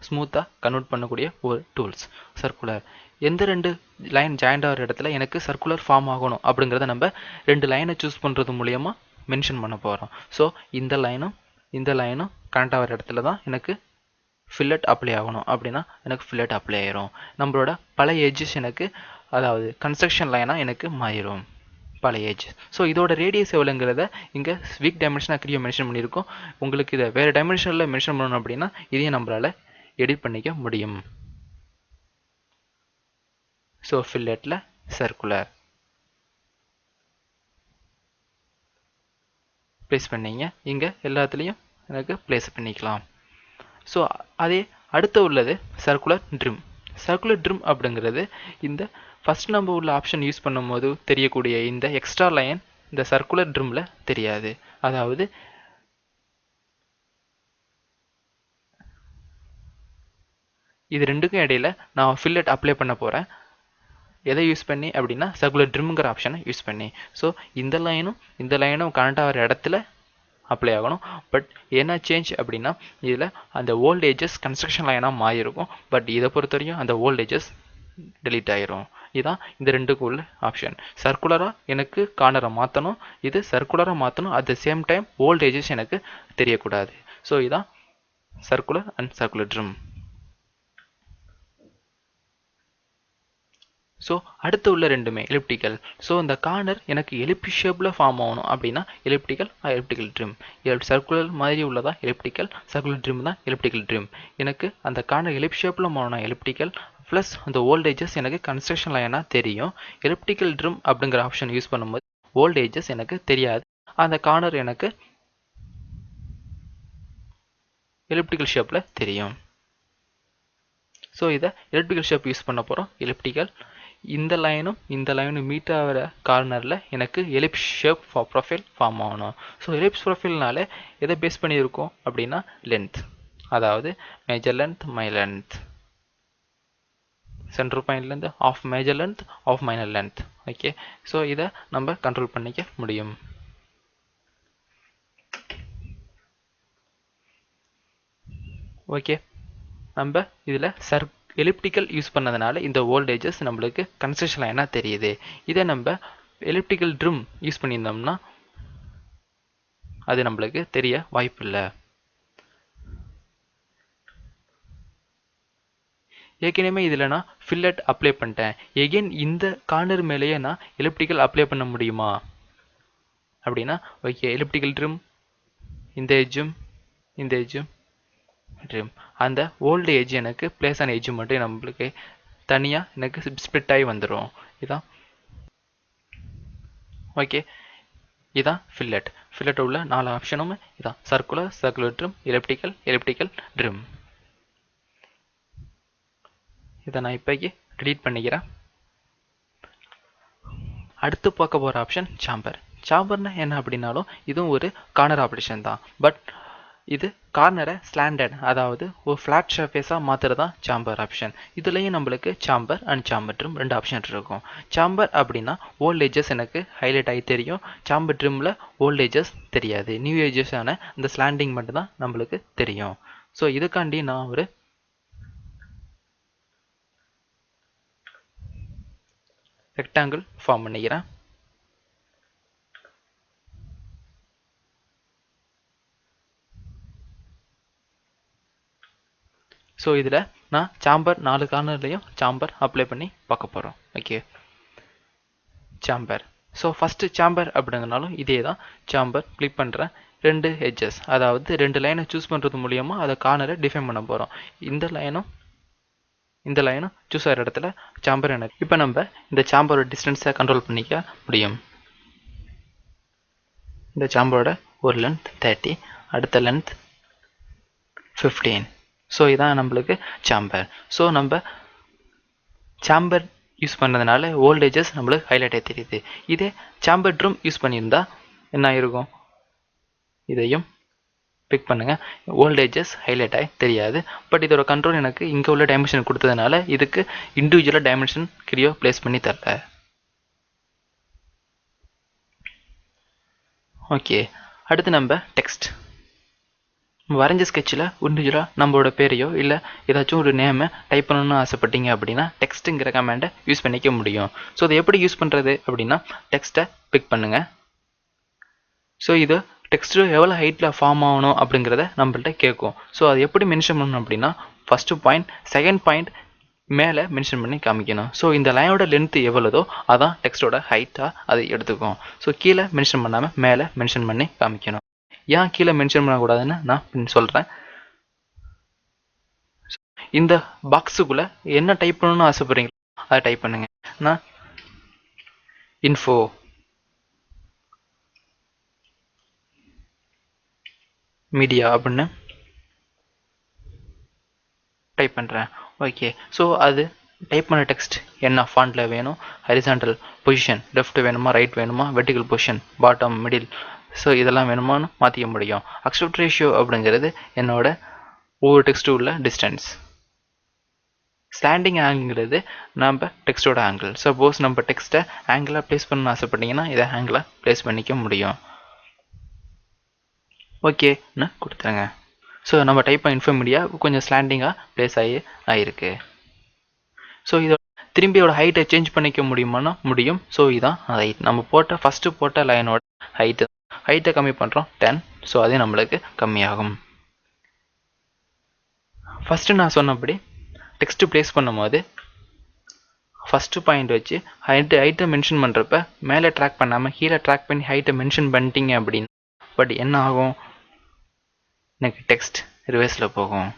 ஸ்மூத்தாக கன்வெர்ட் பண்ணக்கூடிய ஒரு டூல்ஸ். சர்க்குலர் எந்த 2 லைன் ஜாயிண்ட் ஆகிற இடத்துல எனக்கு சர்க்குலர் ஃபார்ம் ஆகணும் அப்படிங்கிறத நம்ம 2 லைனை சூஸ் பண்ணுறது மூலயமா மென்ஷன் பண்ண போகிறோம். ஸோ இந்த லைனும் கனெக்ட் ஆகிற இடத்துல தான் எனக்கு ஃபில்லட் அப்ளை ஆகணும் அப்படின்னா எனக்கு ஃபில்லட் அப்ளை ஆயிரும். நம்மளோட பழைய எட்ஜஸ் எனக்கு, அதாவது கன்ஸ்ட்ரக்ஷன் லைனாக எனக்கு மாறிடும் பழைய எட்ஜ். ஸோ இதோட ரேடியஸ் எவ்வளோங்கிறத இங்கே வீக் டைமென்ஷனாக கிரியாக மென்ஷன் பண்ணியிருக்கோம். உங்களுக்கு இதை வேறு டைமென்ஷனில் மென்ஷன் பண்ணணும் அப்படின்னா இதையும் நம்மளால் எடிட் பண்ணிக்க முடியும். ஸோ ஃபில்லட்டில் சர்க்குலர் ப்ளேஸ் பண்ணிங்க. இங்கே எல்லாத்துலேயும் எனக்கு ப்ளேஸ் பண்ணிக்கலாம். ஸோ அதே அடுத்து உள்ளது சர்க்குலர் ட்ரிம். சர்க்குலர் ட்ரிம் அப்படிங்கிறது இந்த ஃபஸ்ட் நம்ம உள்ள ஆப்ஷன் யூஸ் பண்ணும்போது தெரியக்கூடிய இந்த எக்ஸ்ட்ரா லைன் இந்த சர்க்குலர் ட்ரிம்மில் தெரியாது. அதாவது இது ரெண்டுக்கும் இடையில நான் ஃபில்லட் அப்ளை பண்ண போகிறேன். எதை யூஸ் பண்ணி அப்படின்னா சர்க்குலர் ட்ரிம்ங்கிற ஆப்ஷனை யூஸ் பண்ணி. ஸோ இந்த லைனும் கனெக்ட் ஆகிற இடத்துல அப்ளை ஆகணும். பட் என்ன சேஞ்ச் அப்படின்னா இதில் அந்த வோல்டேஜஸ் கன்ஸ்ட்ரக்ஷன் லைனாக மாறியிருக்கும். பட் இதை பொறுத்த வரையும் அந்த வோல்டேஜஸ் டெலீட் ஆகிரும். இதுதான் இந்த ரெண்டுக்கு உள்ள ஆப்ஷன். சர்க்குலராக எனக்கு கார்னரை மாற்றணும், இது சர்க்குலராக மாற்றணும். At the same time voltages எனக்கு தெரியக்கூடாது. ஸோ இதுதான் circular and circular trim. So அடுத்து உள்ள ரெண்டுமே எலிப்டிக்கல். ஸோ இந்த கார்னர் எனக்கு எலிப்டி ஷேப்பில் ஃபார்ம் ஆகணும் அப்படின்னா எலிப்டிக்கல் ட்ரிம். சர்க்குலர் மாதிரி உள்ளதா எலிப்டிக்கல், சர்க்குலர் ட்ரிம் தான் எலிப்டிக்கல் ட்ரிம். எனக்கு அந்த கார்னர் எலிப் ஷேப்பில் மாறணும் எலிப்டிக்கல், ப்ளஸ் அந்த வோல்டேஜஸ் எனக்கு கன்ஸ்ட்ரக்ஷன் லைனாக தெரியும். எலிப்டிக்கல் ட்ரிம் அப்படிங்கிற ஆப்ஷன் யூஸ் பண்ணும்போது வோல்டேஜஸ் எனக்கு தெரியாது. அந்த கார்னர் எனக்கு எலிப்டிக்கல் ஷேப்பில் தெரியும். ஸோ இதை எலிப்டிக்கல் ஷேப் யூஸ் பண்ண போகிறோம். எலிப்டிக்கல் இந்த லைனும் மீட் ஆகிற கார்னரில் எனக்கு எலிப்ஸ் ஷேப் ப்ரொஃபைல் ஃபார்ம் ஆகணும். ஸோ எலிப்ஸ் ப்ரொஃபைல்னால எதை பேஸ் பண்ணியிருக்கோம் அப்படின்னா லென்த், அதாவது major length minor length, centre பாயிண்ட்லேருந்து of major length of minor length. Okay, so இதை நம்ம கண்ட்ரோல் பண்ணிக்க முடியும். ஓகே, நம்ம இதில் எலிப்டிக்கல் யூஸ் பண்ணதுனால இந்த வோல்டேஜஸ் நம்மளுக்கு கன்ஸ்ட்ரக்ஷன் லைனாக தெரியுது. இதை நம்ம எலிப்டிக்கல் ட்ரிம் யூஸ் பண்ணியிருந்தோம்னா அது நம்மளுக்கு தெரிய வாய்ப்பு இல்லை. ஏற்கனவே இதில் நான் ஃபில்லட் அப்ளை பண்ணிட்டேன். எகெயின் இந்த கார்னர் மேலேயே நான் எலிப்டிக்கல் அப்ளை பண்ண முடியுமா அப்படின்னா ஓகே, எலிப்டிக்கல் ட்ரிம் இந்த எஜ்ஜும் ட்ரிம். அந்த ஓல்டு எஜ் எனக்கு பிளேஸ் ஆன எஜ் மட்டும் நம்மளுக்கு தனியாக எனக்கு ஸ்ப்ளிட் ஆகி வந்துடும். இதான் ஓகே, இதான் ஃபில்லட் உள்ள 4 ஆப்ஷனும் இதான் சர்க்குலர் ட்ரிம், எலிப்டிக்கல் ட்ரிம். இதை நான் இப்போக்கி டிலீட் பண்ணிக்கிறேன். அடுத்து பார்க்க போகிற ஆப்ஷன் சாம்பர்னா என்ன அப்படின்னாலும் இதுவும் ஒரு கார்னர் ஆப்ரேஷன் தான். பட் இது கார்னரை ஸ்லாண்டட், அதாவது ஒரு ஃப்ளாட் சர்ஃபேஸாக மாற்றுறது தான் சாம்பர் ஆப்ஷன். இதுலேயும் நம்மளுக்கு sambar and sambar trim 2 option இருக்கும். சாம்பர் அப்படின்னா வோல்டேஜஸ் எனக்கு ஹைலைட் ஆகி தெரியும். சாம்பர் ட்ரிம்மில் வோல்டேஜஸ் தெரியாது. நியூ ஏஜஸான இந்த ஸ்லாண்டிங் மட்டும்தான் நம்மளுக்கு தெரியும். ஸோ இதுக்காண்டி நான் ஒரு ரெக்டாங்கிள் ஃபார்ம் பண்ணிக்கிறேன். ஸோ இதில் நான் சாம்பர் 4 கார்னர்லையும் சாம்பர் அப்ளை பண்ணி பார்க்க போகிறோம். Okay, sambar. So first sambar அப்படிங்கிறனாலும் இதே தான். சாம்பர் கிளிக் பண்ணுறேன். 2 எட்ஜஸ், அதாவது 2 லைனை சூஸ் பண்ணுறது மூலியமாக அதை கார்னரை டிஃபைன் பண்ண போகிறோம். இந்த லைனும் சூஸ் ஆகிற இடத்துல சாம்பர் எனக்கு. இப்போ நம்ம இந்த சாம்பரோட டிஸ்டன்ஸை கண்ட்ரோல் பண்ணிக்க முடியும். இந்த சாம்பரோட ஒரு லென்த் 30, அடுத்த லென்த் 15. ஸோ இதான் நம்மளுக்கு சாம்பர். ஸோ நம்ம சாம்பர் யூஸ் பண்ணுறதுனால வோல்டேஜஸ் நம்மளுக்கு ஹைலைட்டாக தெரியுது. இதே சாம்பர் ட்ரிம் யூஸ் பண்ணியிருந்தா என்ன ஆயிருக்கும், இதையும் பிக் பண்ணுங்கள், வோல்டேஜஸ் ஹைலைட் ஆகி தெரியாது. பட் இதோட கண்ட்ரோல் எனக்கு இங்கே உள்ள டைமென்ஷன் கொடுத்ததுனால இதுக்கு இண்டிவிஜுவலாக டைமென்ஷன் கிரியோ பிளேஸ் பண்ணி தரல. ஓகே, அடுத்து நம்ம டெக்ஸ்ட் வரைஞ்ச ஸ்கெட்சில் இண்டிவிஜுவலாக நம்மளோட பேரையோ இல்லை ஏதாச்சும் ஒரு நேமை டைப் பண்ணணும்னு ஆசைப்பட்டீங்க அப்படின்னா டெக்ஸ்ட்டுங்கிற கமெண்டை யூஸ் பண்ணிக்க முடியும். ஸோ அதை எப்படி யூஸ் பண்ணுறது அப்படின்னா டெக்ஸ்ட்டை பிக் பண்ணுங்கள். ஸோ இது டெக்ஸ்ட்டு எவ்வளோ ஹைட்டில் ஃபார்ம் ஆகணும் அப்படிங்கிறத நம்மள்ட்ட கேட்கும். ஸோ அது எப்படி மென்ஷன் பண்ணணும் அப்படின்னா ஃபஸ்ட்டு பாயிண்ட் செகண்ட் பாயிண்ட் மேலே மென்ஷன் பண்ணி காமிக்கணும். ஸோ இந்த லைனோட லென்த்து எவ்வளோதோ அதான் டெக்ஸ்ட்டோட ஹைட்டாக அதை எடுத்துக்கும். ஸோ கீழே மென்ஷன் பண்ணாமல் மேலே மென்ஷன் பண்ணி காமிக்கணும். ஏன் கீழே மென்ஷன் பண்ணக்கூடாதுன்னு நான் சொல்கிறேன். இந்த பாக்ஸுக்குள்ளே என்ன டைப் பண்ணணும்னு ஆசைப்படுறீங்களோ அதை டைப் பண்ணுங்கள். நான் info media அப்படின்னு டைப் பண்ணுறேன். ஓகே, ஸோ அது டைப் பண்ண டெக்ஸ்ட் என்ன ஃபாண்ட்டில் வேணும், ஹரிசாண்டல் பொசிஷன் லெஃப்ட் வேணுமா, ரைட் வேணுமா, vertical position bottom, middle, so இதெல்லாம் வேணுமான்னு மாற்றிக்க முடியும். அக்செப்ட் ரேஷியோ அப்படிங்கிறது என்னோட ஒவ்வொரு டெக்ஸ்ட்டு உள்ள டிஸ்டன்ஸ். ஸ்டாண்டிங் ஆங்கிள்ங்கிறது நம்ம டெக்ஸ்டோட ஆங்கிள். சப்போஸ் நம்ம டெக்ஸ்ட்டை ஆங்கிளாக ப்ளேஸ் பண்ணணும்னு ஆசைப்பட்டீங்கன்னா இதை ஆங்கிளாக ப்ளேஸ் பண்ணிக்க முடியும். ஓகேன்னு கொடுத்துருங்க. ஸோ நம்ம டைப் பண்ண இன்ஃபோமீடியா கொஞ்சம் ஸ்லாண்டிங்காக ப்ளேஸ் ஆகிருக்கு. ஸோ இதோட திரும்பியோட ஹைட்டை சேஞ்ச் பண்ணிக்க முடியுமானா முடியும். ஸோ இதான் ஹைட். நம்ம ஃபஸ்ட்டு போட்ட லைனோட ஹைட்டை கம்மி பண்ணுறோம் 10. ஸோ அதே நம்மளுக்கு கம்மியாகும். ஃபஸ்ட்டு நான் சொன்னபடி டெக்ஸ்ட்டு ப்ளேஸ் பண்ணும்போது ஃபஸ்ட்டு பாயிண்ட் வச்சு ஹைட்டை மென்ஷன் பண்ணுறப்ப மேலே ட்ராக் பண்ணாமல் கீழே ட்ராக் பண்ணி ஹைட்டை மென்ஷன் பண்ணிட்டீங்க அப்படின்னு பட் என்ன ஆகும், எனக்கு டெக்ஸ்ட் ரிவர்ஸில் போகும்.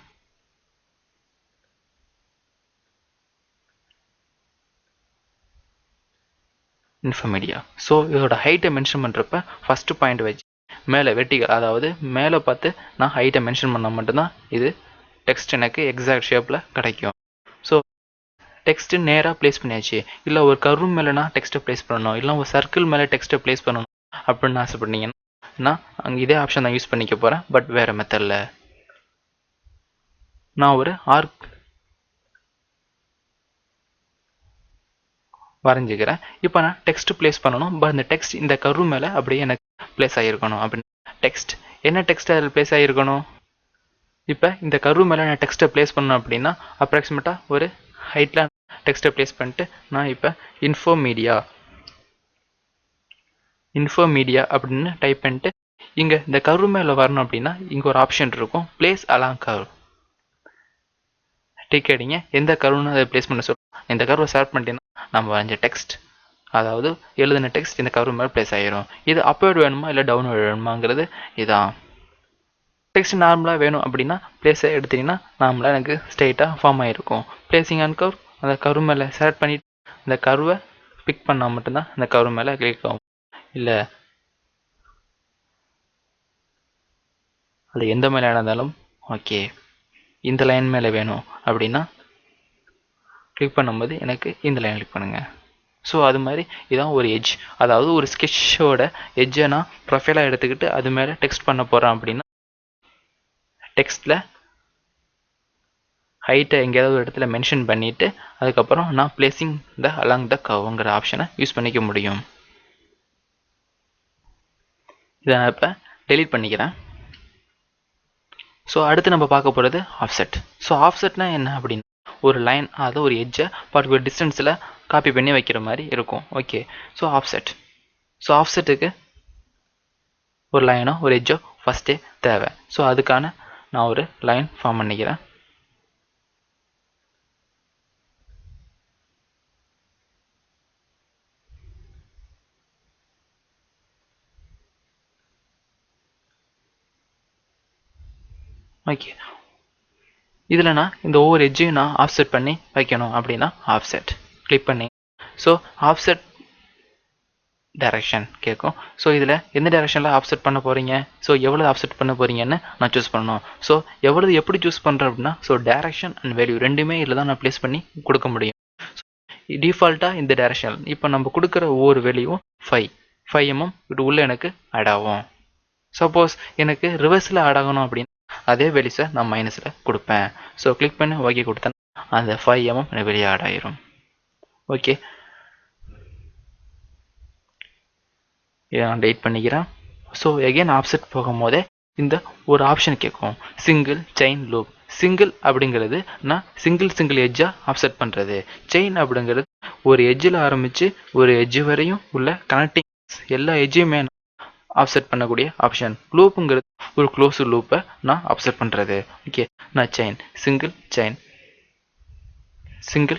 இன்ஃபோமீடியா. ஸோ இதோட ஹைட்டை மென்ஷன் பண்ணுறப்ப ஃபஸ்ட்டு பாயிண்ட் வச்சு மேலே வெர்டிகல், அதாவது மேலே பார்த்து நான் ஹைட்டை மென்ஷன் பண்ணால் மட்டும்தான் இது டெக்ஸ்ட் எனக்கு எக்ஸாக்ட் ஷேப்பில் கிடைக்கும். ஸோ டெக்ஸ்ட்டு நேராக ப்ளேஸ் பண்ணியாச்சு. இல்லை ஒரு கர்வ் மேலேனா டெக்ஸ்ட்டை ப்ளேஸ் பண்ணணும், இல்லை ஒரு சர்க்கிள் மேலே டெக்ஸ்ட்டை ப்ளேஸ் பண்ணணும் அப்படின்னு ஆசைப்பட்டீங்கன்னா நான் அங்கே இதே ஆப்ஷன் தான் யூஸ் பண்ணிக்க போகிறேன். பட் வேறு மெத்தடில் நான் ஒரு ஆர்க் வரைஞ்சிக்கிறேன். இப்போ நான் டெக்ஸ்ட் ப்ளேஸ் பண்ணணும். பட் அந்த டெக்ஸ்ட் இந்த கர்வ் மேலே அப்படியே எனக்கு ப்ளேஸ் ஆகிருக்கணும். அப்படின்னு டெக்ஸ்ட் என்ன டெக்ஸ்ட் அதில் ப்ளேஸ் ஆகிருக்கணும். இப்போ இந்த கர்வ் மேலே நான் டெக்ஸ்ட்டை ப்ளேஸ் பண்ணணும் அப்படின்னா அப்ராக்சிமேட்டாக ஒரு ஹைட்டில் டெக்ஸ்ட்டை ப்ளேஸ் பண்ணிட்டு நான் இப்போ இன்ஃபோமீடியா அப்படின்னு டைப் பண்ணிட்டு இங்கே இந்த கர்வ் மேலே வரணும் அப்படின்னா இங்கே ஒரு ஆப்ஷன் இருக்கும், பிளேஸ் அலாங் கர்வ். டிக்கெட்டிங்க எந்த கர்வ்னு அதை ப்ளேஸ் பண்ண சொல்லும். இந்த கர்வை செலக்ட் பண்ணிட்டீங்கன்னா நம்ம வரைஞ்ச டெக்ஸ்ட், அதாவது எழுதின டெக்ஸ்ட் இந்த கர்வ் மேலே ப்ளேஸ் ஆகிரும். இது அப்வர்ட் வேணுமா இல்லை டவுன்வர்ட் வேணுமாங்கிறது இதான். டெக்ஸ்ட் நார்மலாக வேணும் அப்படின்னா ப்ளேஸை எடுத்தீங்கன்னா நார்மலாக எனக்கு ஸ்ட்ரெயிட்டாக ஃபார்ம் ஆகிருக்கும். ப்ளேசிங் ஆன் கர்வ், அந்த கர்வ் மேலே செலக்ட் பண்ணிவிட்டு இந்த கர்வை பிக் பண்ணால் மட்டும்தான் இந்த கர்வ் மேலே கிளிக் ஆகும். இல்லை அது எந்த மேலே இருந்தாலும் ஓகே. இந்த லைன் மேலே வேணும் அப்படின்னா கிளிக் பண்ணும்போது எனக்கு இந்த லைன் கிளிக் பண்ணுங்கள். ஸோ அது மாதிரி இதான் ஒரு எட்ஜ், அதாவது ஒரு ஸ்கெட்சோட எட்ஜை நான் ப்ரொஃபைலாக எடுத்துக்கிட்டு அது மேலே டெக்ஸ்ட் பண்ண போகிறேன் அப்படின்னா டெக்ஸ்ட்டில் ஹைட்டை எங்கேயாவது ஒரு இடத்துல மென்ஷன் பண்ணிவிட்டு அதுக்கப்புறம் நான் பிளேசிங் த அலாங் த கர்வ்ங்கிற ஆப்ஷனை யூஸ் பண்ணிக்க முடியும். இதை நான் இப்போ டெலீட் பண்ணிக்கிறேன். ஸோ அடுத்து நம்ம பார்க்க போகிறது ஆஃப்செட். ஸோ ஆஃப்செட்னா என்ன அப்படின்னா ஒரு லைன், அதாவது ஒரு எட்ஜை பர்டிகுலர் டிஸ்டன்ஸில் காப்பி பண்ணி வைக்கிற மாதிரி இருக்கும். ஓகே, ஸோ ஆஃப்செட்டுக்கு ஒரு லைனோ ஒரு எட்ஜோ ஃபஸ்ட்டே தேவை. ஸோ அதுக்கான நான் ஒரு லைன் ஃபார்ம் பண்ணிக்கிறேன். ஓகே, இதில் நான் இந்த ஒவ்வொரு எட்ஜையும் நான் ஆஃப்செட் பண்ணி வைக்கணும் அப்படின்னா ஆஃப்செட் கிளிக் பண்ணி ஸோ ஆஃப்செட் டைரக்ஷன் கேட்கும். ஸோ இதில் எந்த டைரக்ஷனில் ஆஃப்செட் பண்ண போகிறீங்க, ஸோ எவ்வளோ ஆஃப்செட் பண்ண போகிறீங்கன்னு நான் சூஸ் பண்ணணும். ஸோ எவ்வளவு எப்படி சூஸ் பண்ணுறேன் அப்படின்னா ஸோ டைரக்ஷன் அண்ட் வேல்யூ ரெண்டுமே இதில் தான் நான் ப்ளேஸ் பண்ணி கொடுக்க முடியும். டிஃபால்ட்டாக இந்த டைரக்ஷன் இப்போ நம்ம கொடுக்குற ஒவ்வொரு வேல்யூவும் 5 mm இது உள்ளே எனக்கு ஆட் ஆகும். சப்போஸ் எனக்கு ரிவர்ஸில் ஆட் ஆகணும் அப்படின்னு அதே வேல்யூஸை நான் மைனஸில் கொடுப்பேன். ஸோ கிளிக் பண்ணி ஓகே கொடுத்தேன், அந்த 5 mm வெளியே ஆட் ஆயிரும். ஓகே, இதை நான் டெலிட் பண்ணிக்கிறேன். ஸோ எகைன் ஆஃப்செட் போகும்போதே இந்த ஒரு ஆப்ஷன் கேட்கும், சிங்கிள் செயின் லூப். சிங்கிள் அப்படிங்கிறது நான் சிங்கிள் எட்ஜாக ஆஃப்செட் பண்ணுறது. செயின் அப்படிங்கிறது ஒரு எட்ஜில் ஆரம்பித்து ஒரு எட்ஜு வரையும் உள்ள கனெக்டிங் எல்லா எட்ஜையுமே ஆஃப்செட் பண்ணக்கூடிய ஆப்ஷன். லூப்புங்கிறது ஒரு க்ளோஸ் லூப்பை நான் ஆஃப்செட் பண்ணுறது. ஓகே, நான்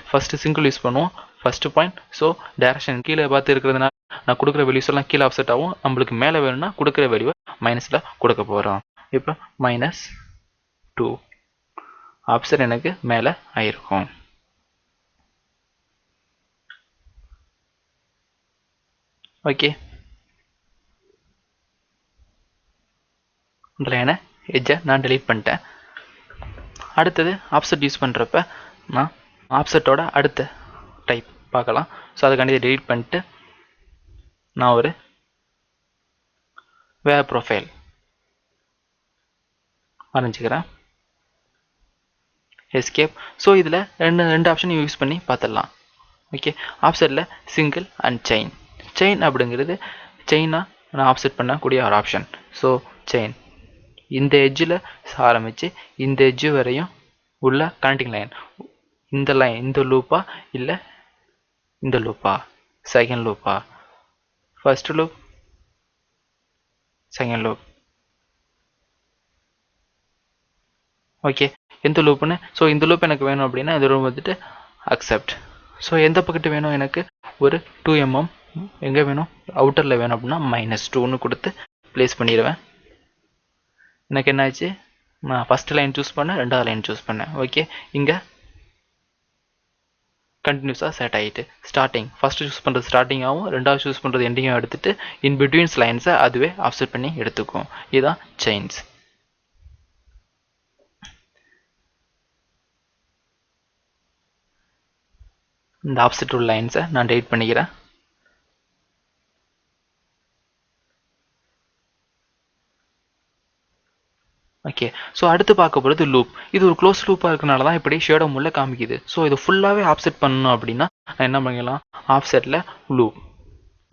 ஃபஸ்ட்டு சிங்கிள் யூஸ் பண்ணுவோம். ஃபஸ்ட்டு பாயிண்ட், ஸோ டைரக்ஷன் கீழே பார்த்து இருக்கிறதுனால நான் கொடுக்குற வேல்யூஸ் எல்லாம் கீழே ஆஃப்செட் ஆகும். நம்மளுக்கு மேலே வேணும்னா கொடுக்குற வேல்யூவை மைனஸில் கொடுக்க போகிறோம். இப்போ -2 ஆப்செட் எனக்கு மேலே ஆயிருக்கும். ஓகே, லைனை எட்ஜை நான் டெலீட் பண்ணிட்டேன். அடுத்தது ஆஃப்செட் யூஸ் பண்ணுறப்ப நான் ஆஃப்செட்டோட அடுத்த டைப் பார்க்கலாம். ஸோ அதுக்காண்டி டெலீட் பண்ணிட்டு நான் ஒரு வேர் ப்ரொஃபைல் வரைஞ்சிக்கிறேன். எஸ்கேப். ஸோ இதில் ரெண்டு ஆப்ஷனையும் யூஸ் பண்ணி பார்த்துடலாம். ஓகே, ஆஃப்செட்டில் சிங்கிள் அண்ட் செயின். செயின் அப்படிங்கிறது செயினாக நான் ஆஃப்செட் பண்ணக்கூடிய ஒரு ஆப்ஷன். ஸோ செயின் இந்த எட்ஜில் ஆரம்பித்து இந்த எட்ஜு வரையும் உள்ள கனெக்டிங் லைன். இந்த லைன் இந்த லூப்பா இல்லை இந்த லூப்பா, செகண்ட் லூப்பா, first loop, second loop. Okay, எந்த லூப்புன்னு. ஸோ இந்த லூப் எனக்கு வேணும் அப்படின்னா இந்த லூப் வந்துட்டு அக்செப்ட். ஸோ எந்த பக்கத்து வேணும் எனக்கு ஒரு 2 mm எங்கே வேணும் அவுட்டரில் வேணும் அப்படின்னா -2ன்னு கொடுத்து ப்ளேஸ் பண்ணிடுவேன். எனக்கு என்ன ஆச்சு, நான் ஃபஸ்ட்டு லைன் சூஸ் பண்ணேன், ரெண்டாவது லைன் சூஸ் பண்ணேன். ஓகே, இங்கே கண்டினியூஸாக செட் ஆகிட்டு ஸ்டார்டிங் ஃபஸ்ட்டு சூஸ் பண்ணுறது ஸ்டார்டிங்காகவும் ரெண்டாவது சூஸ் பண்ணுறது எண்டிங்காகவும் எடுத்துகிட்டு இன் பிட்வீன்ஸ் லைன்ஸை அதுவே ஆஃப்செட் பண்ணி எடுத்துக்கும். இதுதான் செயின்ஸ். இந்த ஆஃப்செட் உள்ள லைன்ஸை நான் டெலிட் பண்ணிக்கிறேன். ஓகே, ஸோ அடுத்து பார்க்க போகிறது லூப். இது ஒரு க்ளோஸ் லூப்பாக இருக்கனால தான் இப்படி ஷேடோ முள்ள காமிக்குது. ஸோ இது ஃபுல்லாகவே ஆஃப்செட் பண்ணணும் அப்படின்னா நான் என்ன பண்ணிக்கலாம், ஆஃப்செட்டில் லூப்.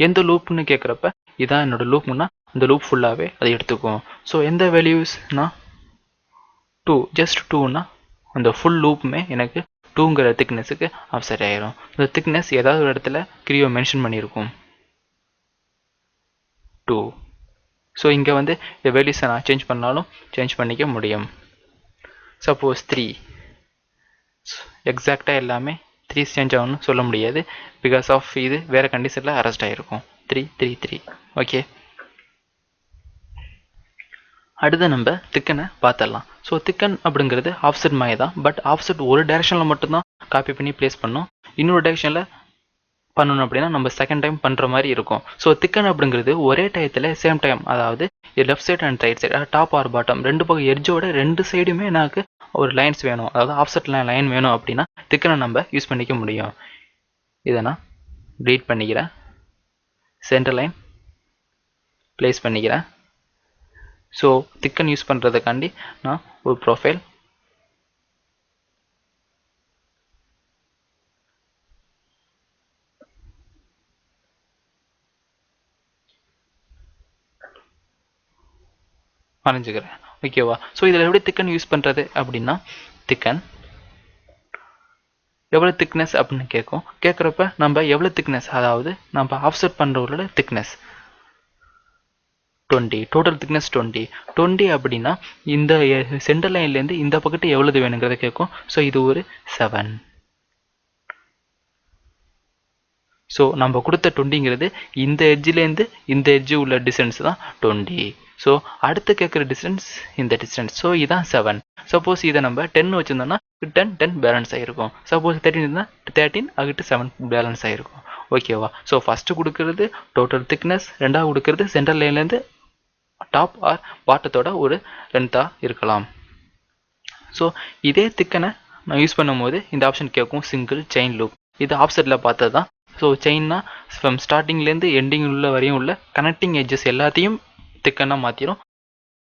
எந்த லூப்னு கேட்குறப்ப இதான் என்னோட லூப்னா அந்த லூப் ஃபுல்லாகவே அதை எடுத்துக்கும். ஸோ எந்த வேல்யூஸ்னா 2, ஜஸ்ட் 2னா அந்த ஃபுல் லூப்புமே எனக்கு 2ங்கிற திக்னஸுக்கு ஆஃப்செட் ஆகிடும். இந்த திக்னஸ் ஏதாவது ஒரு இடத்துல கிரியோ மென்ஷன் பண்ணியிருக்கும் 2. ஸோ இங்கே வந்து இந்த வேல்யூஸை நான் சேஞ்ச் பண்ணாலும் சேஞ்ச் பண்ணிக்க முடியும். சப்போஸ் 3 எக்ஸாக்டாக எல்லாமே 3 சேஞ்ச் ஆகும்னு சொல்ல முடியாது. பிகாஸ் ஆஃப் இது வேறு கண்டிஷனில் அரெஸ்ட் ஆகிருக்கும். 3 3 3. ஓகே, அடுத்து நம்ம திக்கனை பார்த்துடலாம். ஸோ திக்கன் அப்படிங்கிறது ஆஃப்செட் மாதிரி தான். பட் ஆஃப்செட் ஒரு டைரெக்ஷனில் மட்டும்தான் காப்பி பண்ணி ப்ளேஸ் பண்ணணும். இன்னொரு டைரெக்ஷனில் பண்ணணும் அப்படின்னா நம்ம செகண்ட் டைம் பண்ணுற மாதிரி இருக்கும். ஸோ திக்கன் அப்படிங்கிறது ஒரே டயத்தில் சேம் டைம், அதாவது left side and right side, top or bottom ரெண்டு பக்கம் எட்ஜோட ரெண்டு சைடுமே எனக்கு ஒரு லைன்ஸ் வேணும், அதாவது ஆஃப்செட் லைன் வேணும் அப்படின்னா திக்கனை நம்ம யூஸ் பண்ணிக்க முடியும். இதை நான் ரீட் பண்ணிக்கிறேன். சென்டர் லைன் ப்ளேஸ் பண்ணிக்கிறேன். ஸோ திக்கன் யூஸ் பண்ணுறதுக்காண்டி நான் ஒரு ப்ரொஃபைல் வரைஞ்சிக்கிறேன். ஓகேவா? ஸோ இதில் எப்படி திக்கன் யூஸ் பண்ணுறது அப்படின்னா, திக்கன் எவ்வளோ திக்னஸ் அப்படின்னு கேட்குறப்ப நம்ம எவ்வளோ திக்னஸ், அதாவது நம்ம ஆஃப்செட் பண்ணுறவங்களோட திக்னஸ் 20, டோட்டல் திக்னஸ் 20 அப்படின்னா இந்த சென்டர் லைன்லேருந்து இந்த பக்கத்து எவ்வளவு வேணுங்கிறத கேட்கும். ஸோ இது ஒரு 7. ஸோ நம்ம கொடுத்த 20ங்கிறது இந்த எட்ஜிலேருந்து இந்த எட்ஜு உள்ள டிஸ்டன்ஸ் தான் 20. ஸோ அடுத்து கேட்குற டிஸ்டன்ஸ் இந்த டிஸ்டன்ஸ். ஸோ இதுதான் 7. சப்போஸ் இதை நம்ம 10 வச்சுருந்தோம்னா 10 பேலன்ஸ் ஆகிருக்கும். சப்போஸ் 13 இருந்தால் 13 அங்கிட்டு 7 பேலன்ஸ் ஆகிருக்கும். ஓகேவா? ஸோ ஃபஸ்ட்டு கொடுக்கறது டோட்டல் திக்னஸ், ரெண்டாவது கொடுக்கறது சென்டர் லைன்லேருந்து டாப் ஆர் பாட்டத்தோட ஒரு லென்த்தாக இருக்கலாம். ஸோ இதே திக்கனை நான் யூஸ் பண்ணும்போது இந்த ஆப்ஷன் கேட்கும் சிங்கிள் செயின் லூப். இது ஆப்செட்டில் பார்த்தது தான். ஸோ செயின்னா ஃப்ரம் ஸ்டார்டிங்லேருந்து எண்டிங் உள்ள வரையும் உள்ள கனெக்டிங் எட்ஜஸ் எல்லாத்தையும் திக்கனாக மாற்றிடும்.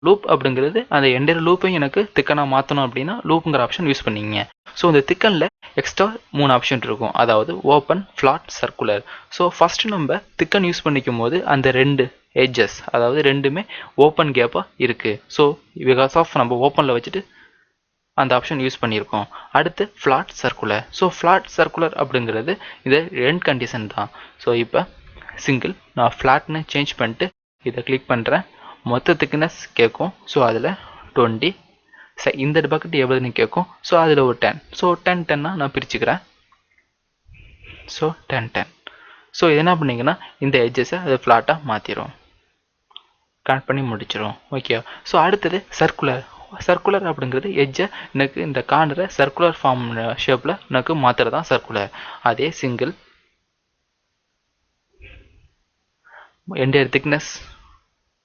லூப் அப்படிங்கிறது அந்த எண்டர் லூப்பையும் எனக்கு திக்கனாக மாற்றணும் அப்படின்னா லூப்புங்கிற ஆப்ஷன் யூஸ் பண்ணிங்க. ஸோ இந்த திக்கனில் எக்ஸ்ட்ரா 3 ஆப்ஷன் இருக்கும், அதாவது open, flat, circular. So first நம்ம திக்கன் யூஸ் பண்ணிக்கும் போது அந்த 2 எட்ஜஸ், அதாவது ரெண்டுமே ஓப்பன் கேப்பாக இருக்குது. ஸோ பிகாஸ் ஆஃப் நம்ம ஓப்பனில் வச்சுட்டு அந்த ஆப்ஷன் யூஸ் பண்ணியிருக்கோம். அடுத்து flat, circular. So flat, circular அப்படிங்கிறது இது ரெண்டு கண்டிஷன் தான். ஸோ இப்போ சிங்கிள் நான் ஃப்ளாட்னு சேஞ்ச் பண்ணிட்டு இதை கிளிக் பண்ணுறேன். மொத்த திக்னஸ் கேட்கும். ஸோ அதில் 20. இந்த பக்கெட் எவ்வளோன்னு கேட்கும். ஸோ அதில் ஒரு 10. ஸோ 10 10 நான் பிரிச்சுக்கிறேன். ஸோ 10 10. ஸோ இது என்ன பண்ணிங்கன்னா இந்த எட்ஜஸை அது ஃப்ளாட்டாக மாற்றிடும், கனெக்ட் பண்ணி முடிச்சிடும். ஓகே. ஸோ அடுத்தது சர்க்குலர். சர்க்குலர் அப்படிங்கிறது எட்ஜை எனக்கு இந்த கார்னரை சர்க்குலர் ஃபார்ம் ஷேப்பில் எனக்கு மாற்றுறது தான் சர்க்குலர். அதே சிங்கிள் என்டையர் திக்னஸ்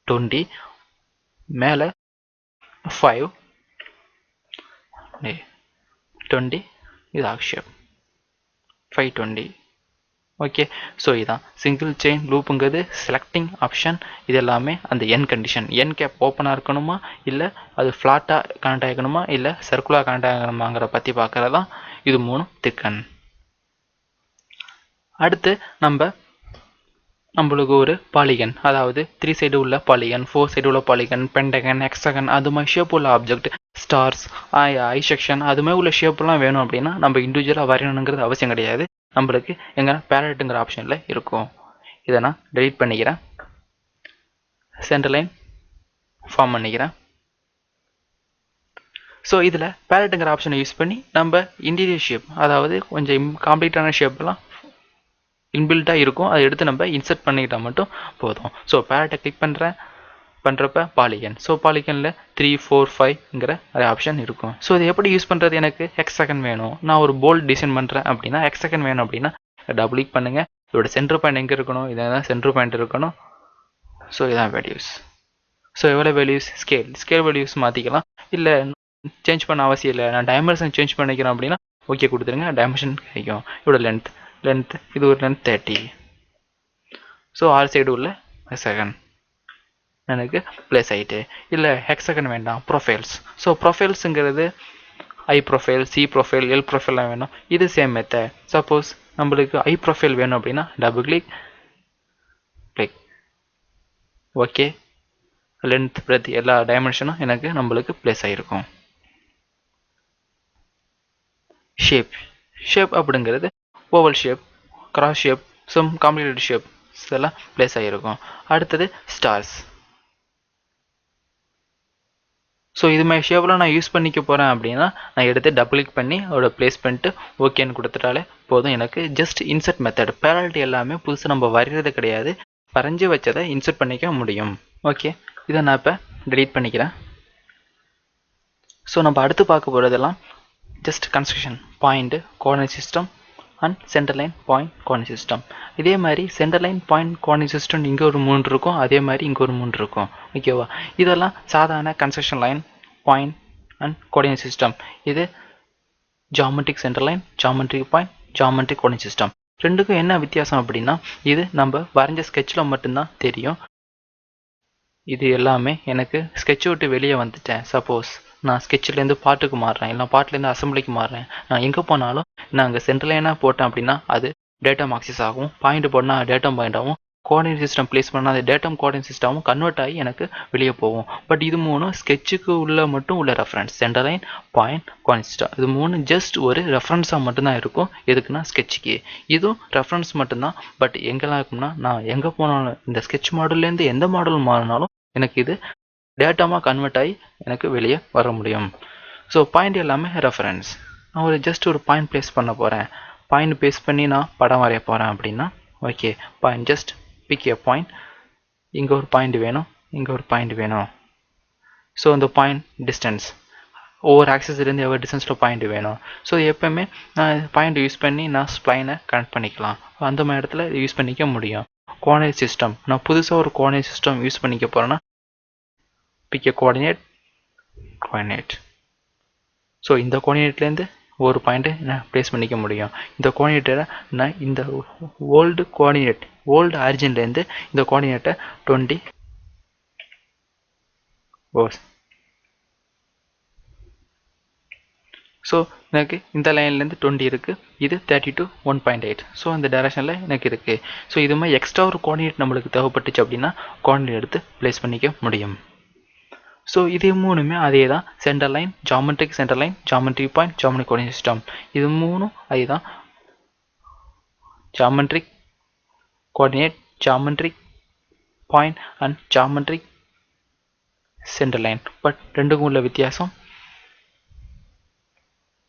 20, மேலே 5, 20 இது ஆர்க் ஷேப் 520. ஓகே, ஸோ இதான் சிங்கிள் செயின் லூப்புங்கிறது செலக்டிங் ஆப்ஷன். இது எல்லாமே அந்த என் கண்டிஷன். என் கேப் ஓப்பனாக இருக்கணுமா, இல்லை அது ஃப்ளாட்டாக கனெக்ட் ஆகிக்கணுமா, இல்லை சர்க்குலாக கனெக்ட் ஆகணுமாங்கிற பற்றி பார்க்குறதான் இது 3 திக்கன். அடுத்து நம்மளுக்கு ஒரு பாலிகன், அதாவது 3 சைடு உள்ள பாலிகன், 4 சைடு உள்ள பாலிகன், பென்டகன், ஹெக்ஸகன், அது மாதிரி ஷேப் உள்ள ஆப்ஜெக்ட், ஸ்டார்ஸ், ஐ செக்ஷன், அது மாதிரி உள்ள ஷேப்லாம் வேணும் அப்படின்னா நம்ம இண்டிவிஜுவலாக வரையணுங்கிறது அவசியம் கிடையாது. நம்மளுக்கு எங்கே பேலட்டுங்கிற ஆப்ஷனில் இருக்கும். இதை நான் டெலீட் பண்ணிக்கிறேன். சென்டர் லைன் ஃபார்ம் பண்ணிக்கிறேன். ஸோ இதில் பேலட்டுங்கிற ஆப்ஷனை யூஸ் பண்ணி நம்ம இன்டீரியர் ஷேப், அதாவது கொஞ்சம் காம்ப்ளீட்டான ஷேப்லாம் இன்பில்ட்டாக இருக்கும், அதை எடுத்து நம்ம இன்சர்ட் பண்ணிக்கிட்டால் மட்டும் போதும். ஸோ பேலட்டை கிளிக் பண்ணுறப்ப பாலிகன். ஸோ பாலிகனில் 3, 4, 5ங்கிற ஆப்ஷன் இருக்கும். ஸோ இதை எப்படி யூஸ் பண்ணுறது? எனக்கு ஹெக்ஸகன் வேணும், நான் ஒரு போல்ட் டிசைன் பண்ணுறேன் அப்படின்னா ஹெக்ஸகன் வேணும் அப்படின்னா டபுள் கிளிக் பண்ணுங்கள். இதோட சென்டர் பாயிண்ட் எங்கே இருக்கணும்? இதான் சென்டர் பாயிண்ட் இருக்கணும். ஸோ இதான் வேல்யூஸ். ஸோ எவ்வளோ வேல்யூஸ்? ஸ்கேல் வேல்யூஸ் மாற்றிக்கலாம், இல்லை சேஞ்ச் பண்ண அவசியம் இல்லை, நான் டைமென்ஷன் சேஞ்ச் பண்ணிக்கிறேன் அப்படின்னா ஓகே கொடுத்துருங்க, டைமென்ஷன் கிடைக்கும். இதோட லென்த் இது ஒரு லென்த் 30. ஸோ ஆல் சைடு உள்ள ஹெக்ஸகன் எனக்கு ப்ளேஸ் ஆகிட்டு. இல்லை ஹெக்ஸகன் வேண்டாம், ப்ரொஃபைல்ஸ். ஸோ ப்ரொஃபைல்ஸுங்கிறது ஐ ப்ரொஃபைல், சி ப்ரொஃபைல், எல் ப்ரொஃபைல்லாம் வேணும். இது சேம் மெத்தட். சப்போஸ் நம்மளுக்கு ஐ ப்ரொஃபைல் வேணும் அப்படின்னா டபுள் கிளிக் ஓகே, லென்த் பிரதி எல்லா டைமென்ஷனும் எனக்கு நம்மளுக்கு ப்ளேஸ் ஆகிருக்கும். ஷேப் அப்படிங்கிறது oval shape, cross shape, some complicated shape இதெல்லாம் ப்ளேஸ் ஆகிருக்கும். அடுத்தது ஸ்டார்ஸ். ஸோ இது மாதிரி ஷேப்லாம் நான் யூஸ் பண்ணிக்க போகிறேன் அப்படின்னா நான் எடுத்து டபுள் கிளிக் பண்ணி அதோட ப்ளேஸ் பண்ணிட்டு ஓகேன்னு கொடுத்துட்டாலே போதும். எனக்கு ஜஸ்ட் இன்சர்ட் மெத்தட். பேரல்ட்டி எல்லாமே புதுசாக நம்ம வரைகிறது கிடையாது, வரைஞ்சி வச்சதை இன்சர்ட் பண்ணிக்க முடியும். ஓகே, இதை நான் இப்போ டெலீட் பண்ணிக்கிறேன். ஸோ நம்ம அடுத்து பார்க்க போகிறதெல்லாம் just construction, point, coordinate system and centre line point coordinate system. இதே மாதிரி centre line point coordinate system இங்கே ஒரு 3 இருக்கும், அதே மாதிரி இங்கே ஒரு 3 இருக்கும். ஓகேவா? இதெல்லாம் சாதாரண construction line, point and coordinate system. இது geometric centre line, geometric point, geometric coordinate system. ரெண்டுக்கும் என்ன வித்தியாசம் அப்படின்னா இது நம்ம வரைஞ்ச ஸ்கெட்சில் மட்டும்தான் தெரியும். இது எல்லாமே எனக்கு ஸ்கெட்சை விட்டு வெளியே வந்துட்டேன், சப்போஸ் நான் ஸ்கெட்சிலேருந்து பாட்டுக்கு மாறுறேன், இல்லை பாட்டிலேருந்து அசம்பிளிக்கு மாறுறேன், நான் எங்கே போனாலும் நான் அங்கே சென்டர் லைனாக போட்டேன் அப்படின்னா அது டேட்டா ஆக்சஸ் ஆகும், பாயிண்ட் போனால் டேட்டா பாயிண்ட் ஆகும், கோஆர்டினேட் சிஸ்டம் ப்ளேஸ் பண்ணால் அது டேட்டா கோஆர்டினேட் சிஸ்டமும் கன்வெர்ட் ஆகி எனக்கு வெளியே போகும். பட் இது 3 ஸ்கெட்சுக்கு உள்ள மட்டும் உள்ள reference, centre line, point, coordinate system. இது 3 ஜஸ்ட் ஒரு ரெஃபரன்ஸாக மட்டும்தான் இருக்கும். எதுக்குன்னா ஸ்கெட்சுக்கு. இதுவும் ரெஃபரன்ஸ் மட்டும்தான். பட் எங்கெல்லாம் இருக்கும்னா நான் எங்கே போனாலும் இந்த ஸ்கெட்ச் மாடல்லேருந்து எந்த மாடல் மாறினாலும் எனக்கு இது டேட்டாமாக கன்வெர்ட் ஆகி எனக்கு வெளியே வர முடியும். ஸோ பாயிண்ட் எல்லாமே ரெஃபரன்ஸ். நான் ஜஸ்ட் ஒரு பாயிண்ட் ப்ளேஸ் பண்ண போகிறேன், பாயிண்ட் பேஸ் பண்ணி நான் படம் வரைய போகிறேன் அப்படின்னா okay, point just pick a point. இங்கே ஒரு பாயிண்ட் வேணும், இங்கே ஒரு பாயிண்ட் வேணும். ஸோ இந்த பாயிண்ட் டிஸ்டன்ஸ் ஒவ்வொரு ஆக்சஸ்லேருந்து எவ்வளோ டிஸ்டன்ஸில் பாயிண்ட் வேணும். ஸோ எப்போவுமே நான் பாயிண்ட் யூஸ் பண்ணி நான் ஸ்ப்ளைனை கனெக்ட் பண்ணிக்கலாம். அந்த மாதிரி இடத்துல யூஸ் பண்ணிக்க முடியும். கோஆர்டினேட் சிஸ்டம், நான் புதுசாக ஒரு கோஆர்டினேட் சிஸ்டம் யூஸ் பண்ணிக்க போகிறேன்னா பிக் எ கோஆர்டினேட். ஸோ இந்த கோஆர்டினேட்லேருந்து ஒரு பாயிண்ட்டு நான் ப்ளேஸ் பண்ணிக்க முடியும். இந்த கோஆர்டினேட்டரை நான் இந்த ஓல்டு கோஆர்டினேட், ஓல்டு ஆரிஜின்லேருந்து இந்த கோஆர்டினேட்டை 20 ஸோ எனக்கு இந்த லைன்லேருந்து 20 இருக்குது, இது 32 1.8. ஸோ இந்த டைரக்ஷனில் எனக்கு இருக்குது. ஸோ இது மாதிரி எக்ஸ்ட்ரா ஒரு கோஆர்டினேட் நம்மளுக்கு தேவைப்பட்டுச்சு அப்படின்னா கோஆர்டினேட் எடுத்து ப்ளேஸ் பண்ணிக்க முடியும். ஸோ இது 3மே அதே தான். Centre line, geometric centre line, geometric point, geometric coordinate system. இது 3 அதே தான். Geometric coordinate, geometric point and geometric centre line. But ரெண்டுக்கும் உள்ள வித்தியாசம்,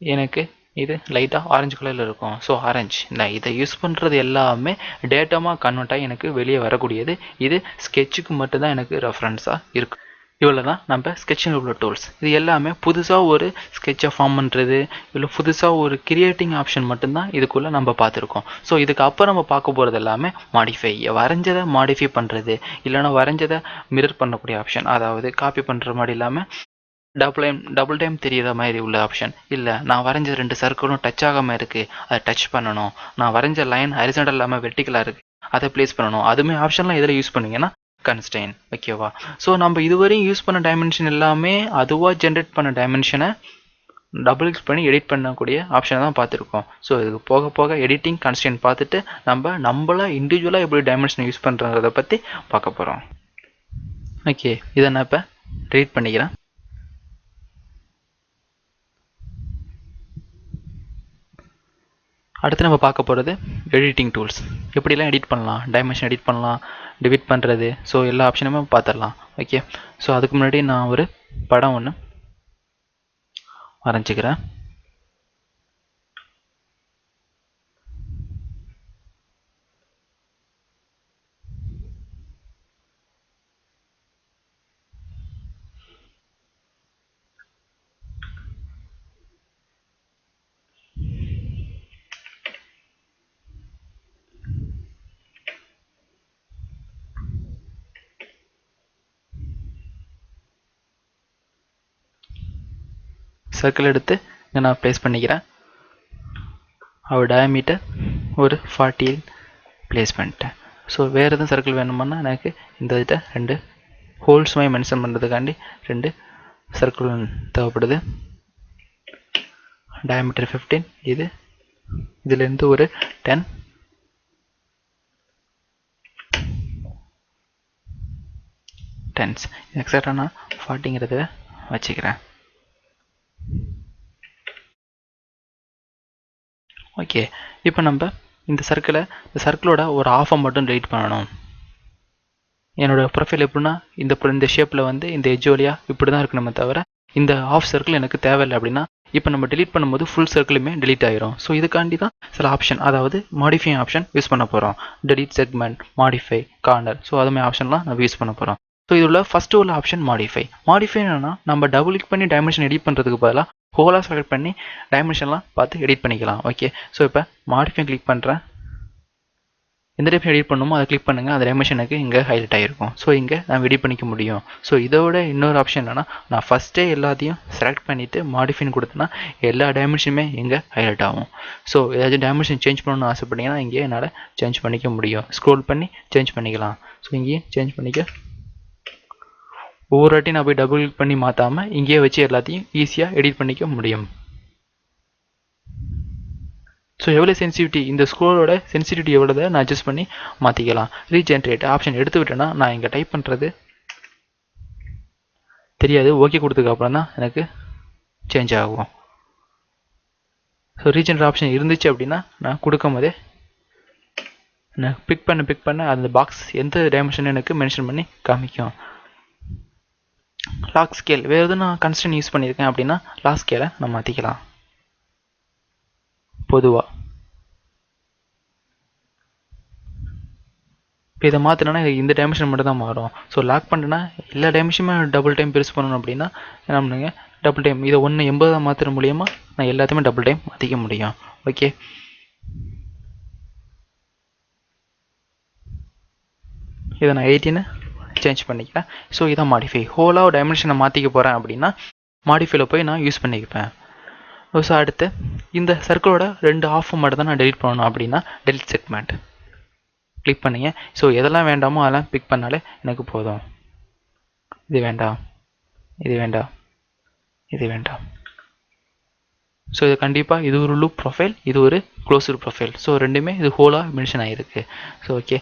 எனக்கு இது லைட்டாக ஆரஞ்சு கலரில் இருக்கும். ஸோ ஆரஞ்சு, நான் இதை யூஸ் பண்ணுறது எல்லாமே டேட்டாமாக கன்வெர்ட் ஆகி எனக்கு வெளியே வரக்கூடியது. இது ஸ்கெட்சுக்கு மட்டும்தான் எனக்கு ரெஃபரன்ஸாக இருக்குது. இவ்வளோ தான் நம்ம ஸ்கெட்சில் உள்ள டூல்ஸ். இது எல்லாமே புதுசாக ஒரு ஸ்கெட்சை ஃபார்ம் பண்ணுறது இல்லை புதுசாக ஒரு கிரியேட்டிங் ஆப்ஷன் மட்டும்தான் இதுக்குள்ளே நம்ம பார்த்துருக்கோம். ஸோ இதுக்கப்புறம் நம்ம பார்க்க போகிறது எல்லாமே மாடிஃபை, வரைஞ்சதை மாடிஃபை பண்ணுறது, இல்லைனா வரைஞ்சதை மிரர் பண்ணக்கூடிய ஆப்ஷன், அதாவது காப்பி பண்ணுற மாதிரி இல்லாமல் டபுள் டைம் தெரியிற மாதிரி உள்ள ஆப்ஷன். இல்லை நான் வரைஞ்ச 2 சர்க்கிளும் டச் ஆகாமல் இருக்குது, அதை டச் பண்ணணும். நான் வரைஞ்ச லைன் ஹரிசாண்டல் இல்லாமல் வெர்டிக்கலாக இருக்குது, அதை ப்ளேஸ் பண்ணணும். அதுவுமே ஆப்ஷன்லாம் எதில் யூஸ் பண்ணுவீங்கன்னா கன்ஸ்ட்ரெயின். ஓகேவா? ஸோ நம்ம இதுவரையும் யூஸ் பண்ண டைமென்ஷன் எல்லாமே அதுவாக ஜென்ரேட் பண்ண டைமென்ஷனை டபுள் கிளிக் பண்ணி எடிட் பண்ணக்கூடிய ஆப்ஷனை தான் பார்த்துருக்கோம். ஸோ இது போக போக எடிட்டிங் கன்ஸ்ட்ரெயின் பார்த்துட்டு நம்மளா இண்டிவிஜுவலாக எப்படி டைமென்ஷனை யூஸ் பண்ணுறதை பற்றி பார்க்க போகிறோம். ஓகே, இதை நான் இப்போ டெலிட் பண்ணிக்கிறேன். அடுத்து நம்ம பார்க்க போகிறது எடிட்டிங் டூல்ஸ். எப்படிலாம் எடிட் பண்ணலாம், டைமென்ஷன் எடிட் பண்ணலாம், டிவிட் பண்ணுறது, ஸோ எல்லா ஆப்ஷனுமே பார்த்துடலாம். ஓகே, ஸோ அதுக்கு முன்னாடி நான் ஒரு படம் ஒன்று வரைஞ்சிக்கிறேன். சர்க்கிள் எடுத்து இங்கே நான் ப்ளேஸ் பண்ணிக்கிறேன். அவர் டயமீட்டர் ஒரு 40 ப்ளேஸ் பண்ணிட்டேன். ஸோ வேறு எதுவும் சர்க்கிள் வேணுமானா எனக்கு இந்த இதை 2 ஹோல்ஸ் மாதிரி மென்ஷன் பண்ணுறதுக்காண்டி 2 சர்க்கிள் தேவைப்படுது. டயமீட்டர் 15, இதுலேருந்து ஒரு 10, எக்ஸாக்டாக நான் 40ங்கிறத வச்சுக்கிறேன். ஓகே, இப்போ நம்ம இந்த சர்க்கிளோட ஒரு ஆஃபை மட்டும் டெலிட் பண்ணணும். என்னோடய ப்ரொஃபைல் எப்படின்னா இந்த ஷேப்பில் இந்த எட்ஜ் வழியாக இப்படி தான் இருக்கணுமே தவிர இந்த ஆஃப் சர்க்கிள் எனக்கு தேவையில்லை. அப்படின்னா இப்போ நம்ம டெலிட் பண்ணும்போது ஃபுல் சர்க்கிளுமே டெலிட் ஆகிரும். ஸோ இதுக்காண்டி தான் சில ஆப்ஷன், அதாவது மாடிஃபை ஆப்ஷன் யூஸ் பண்ண போகிறோம். Delete segment, modify, corner, so அதுமாதிரி ஆப்ஷன்லாம் நம்ம யூஸ் பண்ண போகிறோம். ஸோ இதில் ஃபஸ்ட்டு உள்ள ஆப்ஷன் மாடிஃபை. என்னன்னா நம்ம டபுள் கிளிக் பண்ணி டைமென்ஷன் எடிட் பண்ணுறதுக்கு பதிலாக ஹோலாக செலக்ட் பண்ணி டைமென்ஷன்லாம் பார்த்து எடிட் பண்ணிக்கலாம். ஓகே, ஸோ இப்போ மாடிஃபை கிளிக் பண்ணுறேன். எந்த டைப் எடிட் பண்ணுமோ அதை கிளிக் பண்ணுங்கள், அந்த டைமென்ஷனுக்கு இங்கே ஹைலைட் ஆகிருக்கும். ஸோ இங்கே நம்ம எடிட் பண்ணிக்க முடியும். ஸோ இதோட இன்னொரு ஆப்ஷன் என்னென்னா, நான் ஃபஸ்ட்டே எல்லாத்தையும் செலக்ட் பண்ணிவிட்டு மாடிஃபைன்னு கொடுத்தேன்னா எல்லா டைமென்ஷனுமே இங்கே ஹைலைட் ஆகும். ஸோ ஏதாச்சும் டைமென்ஷன் சேஞ்ச் பண்ணணும்னு ஆசைப்பட்டீங்கன்னா இங்கே என்னால் சேஞ்ச் பண்ணிக்க முடியும். ஸ்க்ரோல் பண்ணி சேஞ்ச் பண்ணிக்கலாம். ஸோ இங்கேயும் சேஞ்ச் பண்ணிக்க, ஒவ்வொரு வாட்டி நான் போய் டபுள் கிளிக் பண்ணி மாற்றாமல் இங்கேயே வச்சு எல்லாத்தையும் ஈஸியாக எடிட் பண்ணிக்க முடியும். ஸோ எவ்வளோ சென்சிட்டிவிட்டி, இந்த ஸ்க்ரோலோட சென்சிட்டிவிட்டி எவ்வளோதை நான் அட்ஜஸ்ட் பண்ணி மாற்றிக்கலாம். ரீஜென்ரேட் ஆப்ஷன் எடுத்து விட்டேன்னா நான் இங்கே டைப் பண்ணுறது தெரியாது. ஓகே கொடுத்ததுக்கப்புறம் தான் எனக்கு சேஞ்ச் ஆகும். ஸோ ரீஜென்ரேட் ஆப்ஷன் இருந்துச்சு அப்படின்னா நான் கொடுக்கும் போதே நான் பிக் பண்ண அந்த பாக்ஸ் எந்த டைமென்ஷன் எனக்கு மென்ஷன் பண்ணி காமிக்கும். லாக் ஸ்கேல், வேறு எதுவும் நான் கன்ஸ்டன்ட் யூஸ் பண்ணியிருக்கேன் அப்படின்னா லாக் ஸ்கேலை நான் மாற்றிக்கலாம். பொதுவாக இப்போ இதை மாற்றினா இந்த டைமென்ஷன் மட்டும் தான் மாறும். ஸோ லாக் பண்ணிட்டேன்னா எல்லா டைமென்ஷனுமே டபுள் டைம் பெருசு பண்ணணும் அப்படின்னா என்ன பண்ணுங்க, டபுள் டைம் இதை 180 மாற்றுற மூலியமாக நான் எல்லாத்தையுமே டபுள் டைம் மாற்றிக்க முடியும். ஓகே, இதை நான் 18 சேஞ்ச் பண்ணிக்கிறேன். ஸோ இதான் மாடிஃபை. ஹோலாக டைமென்ஷனை மாற்றிக்க போகிறேன் அப்படின்னா மாடிஃபைல போய் நான் யூஸ் பண்ணியிருப்பேன். ஸோ அடுத்து இந்த சர்க்கிளோட 2 ஆஃப் மட்டும் தான் நான் டெலிட் பண்ணணும் அப்படின்னா டெலிட் செக்மெண்ட் கிளிக் பண்ணிங்க. ஸோ எதெல்லாம் வேண்டாமோ அதெல்லாம் பிக் பண்ணாலே எனக்கு போதும். இது வேண்டாம், இது வேண்டாம், இது வேண்டாம். ஸோ இது கண்டிப்பாக இது ஒரு லூப் ப்ரொஃபைல், இது ஒரு க்ளோஸ்டு ப்ரொஃபைல். ஸோ ரெண்டுமே இது ஹோலாக மென்ஷன் ஆகிருக்கு. ஸோ ஓகே,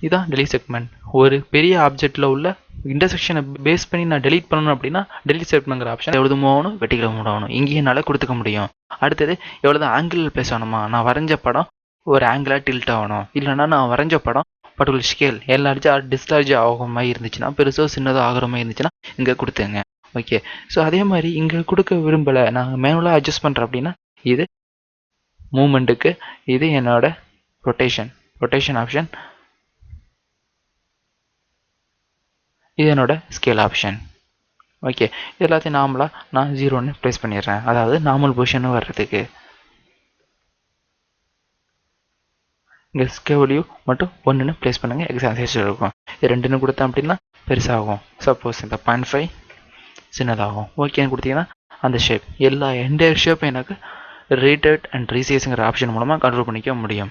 இதுதான் டெலிட் செக்மெண்ட். ஒரு பெரிய ஆப்ஜெக்டில் உள்ள இன்டர்செக்ஷனை பேஸ் பண்ணி நான் டெலிட் பண்ணணும் அப்படின்னா டெலிட் செக்மெண்ட்ங்கிற ஆப்ஷன் எவ்வளோ மூவணும், வெட்டிக்கிற மூவணும், இங்கேயும் என்னால் கொடுத்துக்க முடியும். அடுத்தது எவ்வளோ ஆங்கிள் பேசணுமா, நான் வரைஞ்ச படம் ஒரு ஆங்கிளாக டில்ட் ஆகணும், இல்லைனா நான் வரைஞ்ச படம் பர்டிகுலர் ஸ்கேல் என்லார்ஜாக டிஸ்லார்ஜ் ஆகிற மாதிரி இருந்துச்சுன்னா, பெருசோ சின்னதோ ஆகிற மாதிரி இருந்துச்சுன்னா இங்கே கொடுத்துங்க. ஓகே, ஸோ அதே மாதிரி இங்கே கொடுக்க விரும்பலை, நான் மேனுவலாக அட்ஜஸ்ட் பண்ணுறேன் அப்படின்னா இது மூமெண்ட்டுக்கு, இது என்னோட ரொட்டேஷன் ஆப்ஷன், இது என்னோட ஸ்கேல் ஆப்ஷன். ஓகே, எல்லாத்தையும் நார்மலாக நான் 0ன்னு ப்ளேஸ் பண்ணிடுறேன், அதாவது நார்மல் பொசிஷன் வர்றதுக்கு. இங்கே ஸ்கேவ்லியூ மட்டும் 1ன்னு ப்ளேஸ் பண்ணுங்கள், எக்ஸாக்ட் இருக்கும். இது 2ன்னு கொடுத்தேன் அப்படின்னா பெருசாகும். சப்போஸ் இந்த 0.5 சின்னதாகும். ஓகேன்னு கொடுத்தீங்கன்னா அந்த ஷேப் எல்லா என்டையர் ஷேப்பும் எனக்கு ரேட்டட் அண்ட் ரீசைஸுங்கிற ஆப்ஷன் மூலமாக கண்ட்ரோல் பண்ணிக்க முடியும்.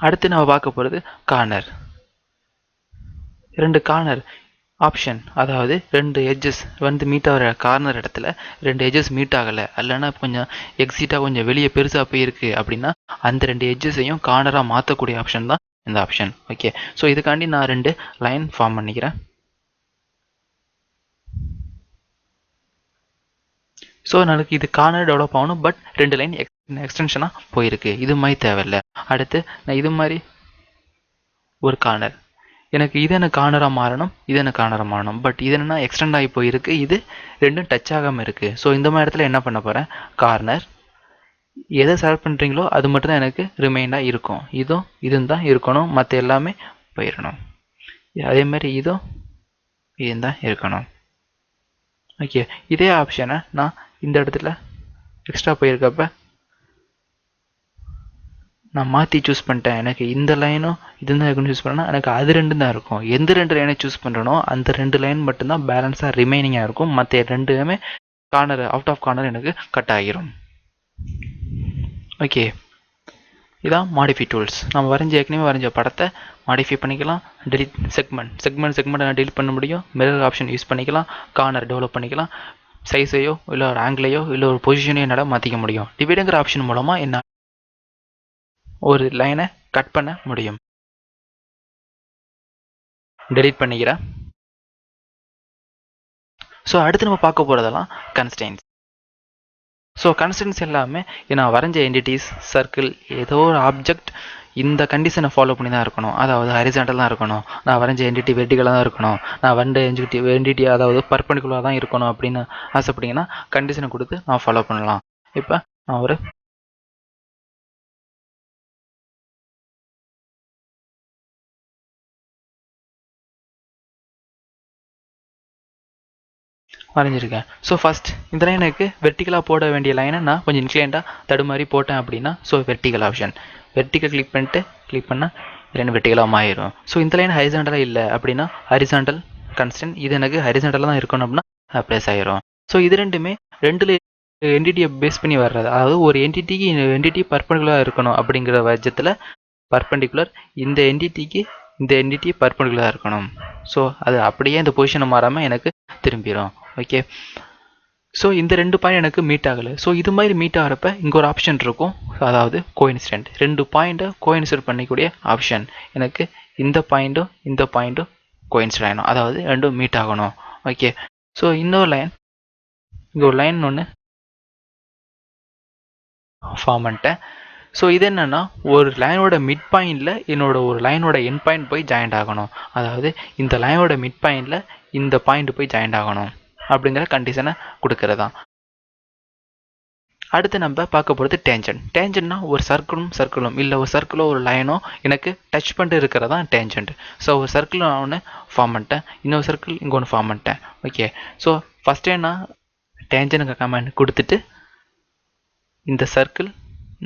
அடுத்து நம்ம பார்க்க போகிறது கார்னர். 2 கார்னர் ஆப்ஷன், அதாவது 2 எட்ஜஸ் வந்து மீட் ஆகிற கார்னர் இடத்துல 2 எட்ஜஸ் மீட் ஆகலை, இல்லைன்னா கொஞ்சம் எக்ஸிட்டாக கொஞ்சம் வெளியே பெருசாக போயிருக்கு அப்படின்னா அந்த 2 எட்ஜஸையும் கார்னராக மாற்றக்கூடிய ஆப்ஷன் தான் இந்த ஆப்ஷன். ஓகே, ஸோ இதுக்காண்டி நான் 2 லைன் ஃபார்ம் பண்ணிக்கிறேன். ஸோ எனக்கு இது கார்னர் டெவலப் ஆகணும், பட் 2 லைன் எக்ஸ்டென்ஷனாக போயிருக்கு, இது மாதிரி தேவையில்லை. அடுத்து நான் இது மாதிரி ஒரு கார்னர், எனக்கு இது எனக்கு கார்னராக மாறணும், இது எனக்கு கார்னராக மாறணும், பட் இது என்னென்னா எக்ஸ்டெண்ட் ஆகி போயிருக்கு, இது ரெண்டும் டச் ஆகாமல் இருக்குது. ஸோ இந்த மாதிரி இடத்துல என்ன பண்ண போகிறேன், கார்னர் எதை செலக்ட் பண்ணுறீங்களோ அது மட்டும் தான் எனக்கு ரிமைண்டாக இருக்கும். இதுவும் தான் இருக்கணும், மற்ற எல்லாமே போயிடணும். அதே மாதிரி இதுவும் தான் இருக்கணும். ஓகே, இதே ஆப்ஷனை நான் இந்த இடத்துல எக்ஸ்ட்ரா போயிருக்கப்ப நான் மாற்றி சூஸ் பண்ணிட்டேன். எனக்கு இந்த லைனும் இதுதான் இருக்குன்னு சூஸ் பண்ணால் எனக்கு அது 2 தான் இருக்கும். எந்த 2 லைனை சூஸ் பண்ணுறனோ அந்த 2 லைன் மட்டும்தான் பேலன்ஸாக ரிமைனிங்காக இருக்கும், மற்ற 2மே கார்னர் அவுட் ஆஃப் கார்னர் எனக்கு கட் ஆகிரும். ஓகே, இதான் மாடிஃபை டூல்ஸ். நம்ம ஏற்கனவே வரைஞ்ச படத்தை மாடிஃபை பண்ணிக்கலாம். டெலிட் செக்மெண்ட் நான் டெலிட் பண்ண முடியும். மிரர் ஆப்ஷன் யூஸ் பண்ணிக்கலாம். கார்னர் டெவலப் பண்ணிக்கலாம். சைஸையோ இல்லை ஒரு ஆங்கிளையோ இல்லை ஒரு பொசிஷனையோ என்னால் மாற்றிக்க முடியும். டிவைடுங்கிற ஆப்ஷன் மூலமாக என்ன ஒரு லைனை கட் பண்ண முடியும். டெலிட் பண்ணிக்கிறேன். ஸோ அடுத்து நம்ம பார்க்க போகிறதெல்லாம் கன்ஸ்டன்ட்ஸ். ஸோ கன்ஸ்டன்ட்ஸ் எல்லாமே நான் வரைஞ்ச என்டிட்டிஸ், சர்க்கிள், ஏதோ ஒரு ஆப்ஜெக்ட் இந்த கண்டிஷனை ஃபாலோ பண்ணி தான் இருக்கணும். அதாவது ஹரிசாண்டல் தான் இருக்கணும், நான் வரைஞ்ச என்டிட்டி வெர்டிகலாக தான் இருக்கணும், நான் வரைஞ்ச என்டிட்டி அதாவது பர்பெண்டிகுலராக தான் இருக்கணும் அப்படின்னு ஆசைப்பட்டீங்கன்னா கண்டிஷனை கொடுத்து நான் ஃபாலோ பண்ணலாம். இப்போ நான் ஒரு வரைஞ்சிருக்கேன். ஸோ ஃபஸ்ட் இந்த லைனுக்கு வெர்டிகலாக போட வேண்டிய லைனை நான் கொஞ்சம் இன்க்ளைண்டாக தடுமாறி போட்டேன் அப்படின்னா so vertical option, vertical click பண்ணால் லைன் வெர்டிகலாக மாறிடும். ஸோ இந்த லைன் ஹரிசாண்டலாக இல்லை அப்படின்னா ஹரிசாண்டல் கன்ஸ்டன்ட், இது எனக்கு ஹரிசாண்டலாக தான் இருக்கணும் அப்படின்னா ப்ளேஸ் ஆகிரும். ஸோ இது ரெண்டுமே 2 என்டிட்டியை பேஸ் பண்ணி வர்றது, அதாவது ஒரு என்டிட்டி பர்பெண்டிகுலராக இருக்கணும் அப்படிங்கிற பட்சத்தில் பர்பெண்டிகுலர் இந்த என்டிட்டி பர்பெண்டிகுலராக இருக்கணும். ஸோ அது அப்படியே இந்த பொசிஷனை மாறாமல் எனக்கு திரும்பிடும். ஓகே, ஸோ இந்த 2 பாயிண்ட் எனக்கு மீட் ஆகலை. ஸோ இது மாதிரி மீட் ஆகிறப்ப இங்கே ஒரு ஆப்ஷன் இருக்கும், அதாவது கோஇன்சிடென்ட். 2 பாயிண்ட்டை கோஇன்சிடென்ட் பண்ணிக்கூடிய ஆப்ஷன், எனக்கு இந்த பாயிண்ட்டும் கோஇன்சிடென்ட் ஆகணும், அதாவது 2 மீட் ஆகணும். ஓகே, ஸோ இன்னொரு லைன், இங்கே ஒரு லைன் ஒன்று ஃபார்ம் பண்ணிட்டேன். ஸோ இது என்னென்னா ஒரு லைனோட மிட் பாயிண்டில் என்னோட ஒரு லைனோட எண்ட் பாயிண்ட் போய் ஜாயிண்ட் ஆகணும், அதாவது இந்த லைனோட மிட் பாயிண்டில் இந்த பாயிண்ட் போய் ஜாயிண்ட் ஆகணும் அப்படிங்கிற கண்டிஷனை கொடுக்கறதான். அடுத்து நம்ம பார்க்க போகிறது டேஞ்சன்ட். டேஞ்சன்ட்னா ஒரு சர்க்கிளும் இல்லை ஒரு சர்க்கிளோ ஒரு லைனோ எனக்கு டச் பண்ணிட்டு இருக்கிறதா டேஞ்சன்ட். ஸோ ஒரு சர்க்கிள் நான் ஒன்று ஃபார்ம் பண்ணிட்டேன், இன்னொரு சர்க்கிள் இங்கே ஒன்று ஃபார்ம் பண்ணிட்டேன். ஓகே, ஸோ ஃபஸ்ட்டே நான் டேஞ்சன்ட் கமெண்ட் கொடுத்துட்டு இந்த சர்க்கிள்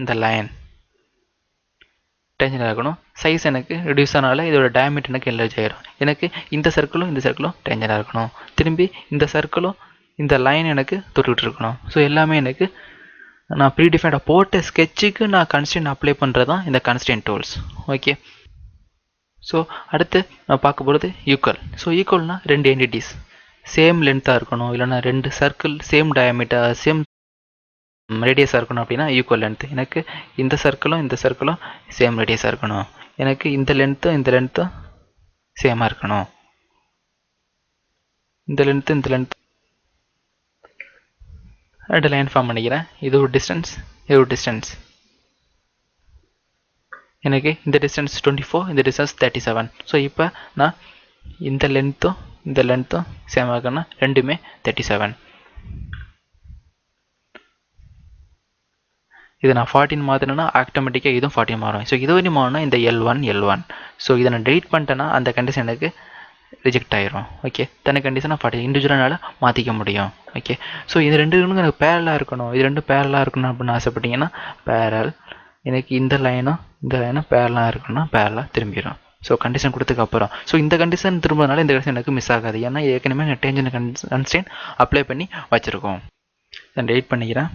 இந்த லைன் டேஞ்சன்ட் இருக்கணும். சைஸ் எனக்கு ரெடியூஸ் ஆனால இதோட டயமீட்டர் எனக்கு என்லார்ஜ் ஆகிடும். எனக்கு இந்த சர்க்கிளும் டேஞ்சன்டாக இருக்கணும், திரும்பி இந்த சர்க்கிளும் இந்த லைன் எனக்கு தொட்டுக்கிட்டு இருக்கணும். ஸோ எல்லாமே எனக்கு நான் ப்ரீடிஃபைண்டாக போட்ட ஸ்கெட்சுக்கு நான் கன்ஸ்டன்ட் அப்ளை பண்ணுறது தான் இந்த கன்ஸ்டன்ட் டூல்ஸ். ஓகே, ஸோ அடுத்து நான் பார்க்க போகிறது ஈக்குவல். ஸோ ஈக்குவல்னால் 2 என்டிட்டிஸ் சேம் லென்த்தாக இருக்கணும், இல்லைனா 2 சர்க்கிள் சேம் டயமீட்டர் சேம் ரேடியஸாக இருக்கணும் அப்படின்னா ஈக்குவல் லென்த். எனக்கு இந்த சர்க்கிளும் சேம் ரேடியஸாக இருக்கணும், எனக்கு இந்த லென்த்தும் சேமாக இருக்கணும், இந்த லென்த் 2 லைன் ஃபார்ம் பண்ணிக்கிறேன். இது ஒரு டிஸ்டன்ஸ், எனக்கு இந்த டிஸ்டன்ஸ் 24, இந்த டிஸ்டன்ஸ் 37. ஸோ இப்போ நான் இந்த லென்த்தும் சேமாக இருக்கணும், ரெண்டுமே 37. இது நான் 14 மாற்றினேன்னா ஆட்டோமேட்டிக்காக இதுவும் 14 மாறும். ஸோ இது வரையும் மாறினா இந்த L1. ஸோ இதை நான் டெலிட் பண்ணிட்டேன்னா அந்த கண்டிஷன் எனக்கு ரிஜெக்ட் ஆயிரும். ஓகே, தனி கண்டிஷனாக ஃபார்ட்டி இண்டிவிஜுவலாக மாற்றிக்க முடியும். ஓகே, ஸோ இது ரெண்டுக்கும் எனக்கு பேரலாக இருக்கணும், இது ரெண்டும் பேரலாக இருக்கணும் அப்படின்னு ஆசைப்பட்டீங்கன்னா பேரல், எனக்கு இந்த லைனும் பேரலாக இருக்கணும்னா பேரலாக திரும்பிடும். ஸோ கண்டிஷன் கொடுத்ததுக்கப்புறம் ஸோ இந்த கண்டிஷன் திரும்பறதுனால இந்த கண்டிஷன் எனக்கு மிஸ் ஆகாது, ஏன்னா ஏற்கனவே டேஞ்சன் கன்ஸ்ட்ரெயின் அப்ளை பண்ணி வச்சுருக்கோம். நான் டெலிட் பண்ணிக்கிறேன்.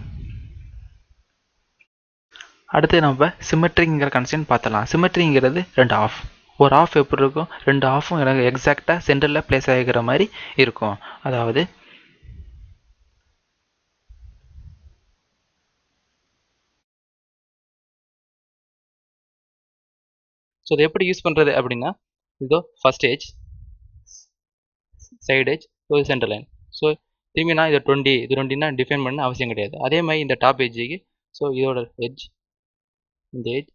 அடுத்து நம்ம சிமெட்ரிங்கிற கன்ஸ்ட்ரெயின் பார்த்தலாம். சிமெட்ரிங்கிறது ரெண்டு ஆஃப், ஒரு ஆஃப் எப்படி இருக்கும், ரெண்டு ஆஃபும் எனக்கு எக்ஸாக்டாக சென்டரில் பிளேஸ் ஆகிக்கிற மாதிரி இருக்கும். அதாவது ஸோ இதை எப்படி யூஸ் பண்ணுறது அப்படின்னா, இதோ first age, side age, so centre line. So திரும்பி நான் இதை 20 இது 20னா டிஃபைன் பண்ண அவசியம் கிடையாது. அதே மாதிரி இந்த டாப் ஏஜுக்கு ஸோ இதோட எட்ஜ், இந்த ஏஜ்,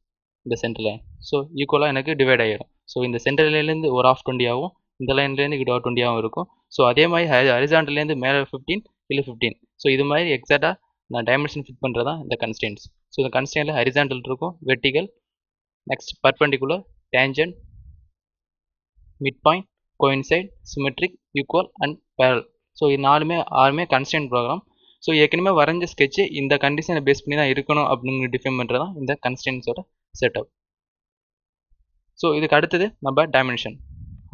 இந்த சென்டர் லைன் ஸோ ஈக்குவலாக எனக்கு டிவைட் ஆகிடும். ஸோ இந்த சென்டர் லைன்லேருந்து ஒரு ஆஃப் 20 ஆகும், இந்த லைன்லேருந்து கிட்ட 20 ஆகும் இருக்கும். ஸோ அதே மாதிரி ஹரிசாண்டல்லேருந்து மேலே 15 கீழே 15. ஸோ இது மாதிரி எக்ஸாக்டாக நான் டைமென்ஷன் ஃபிட் பண்ணுறது தான் இந்த கன்ஸ்டன்ட்ஸ். ஸோ இந்த கன்ஸ்டன்ட்டில் ஹரிசாண்டல் இருக்கும், vertical, next perpendicular, tangent, mid point, coincide, symmetric, equal and parallel. So இது ஆறுமே கன்ஸ்டன்ட் ப்ரோக்ராம். ஸோ ஏற்கனவே வரைஞ்ச ஸ்கெட்சு இந்த கண்டிஷனை பேஸ் பண்ணி தான் இருக்கணும் அப்படின்னு டிஃபைன் பண்ணுறது தான் இந்த கன்ஸ்டன்ட்ஸோட செட்டப். ஸோ இதுக்கு அடுத்தது நம்ம டைமென்ஷன்.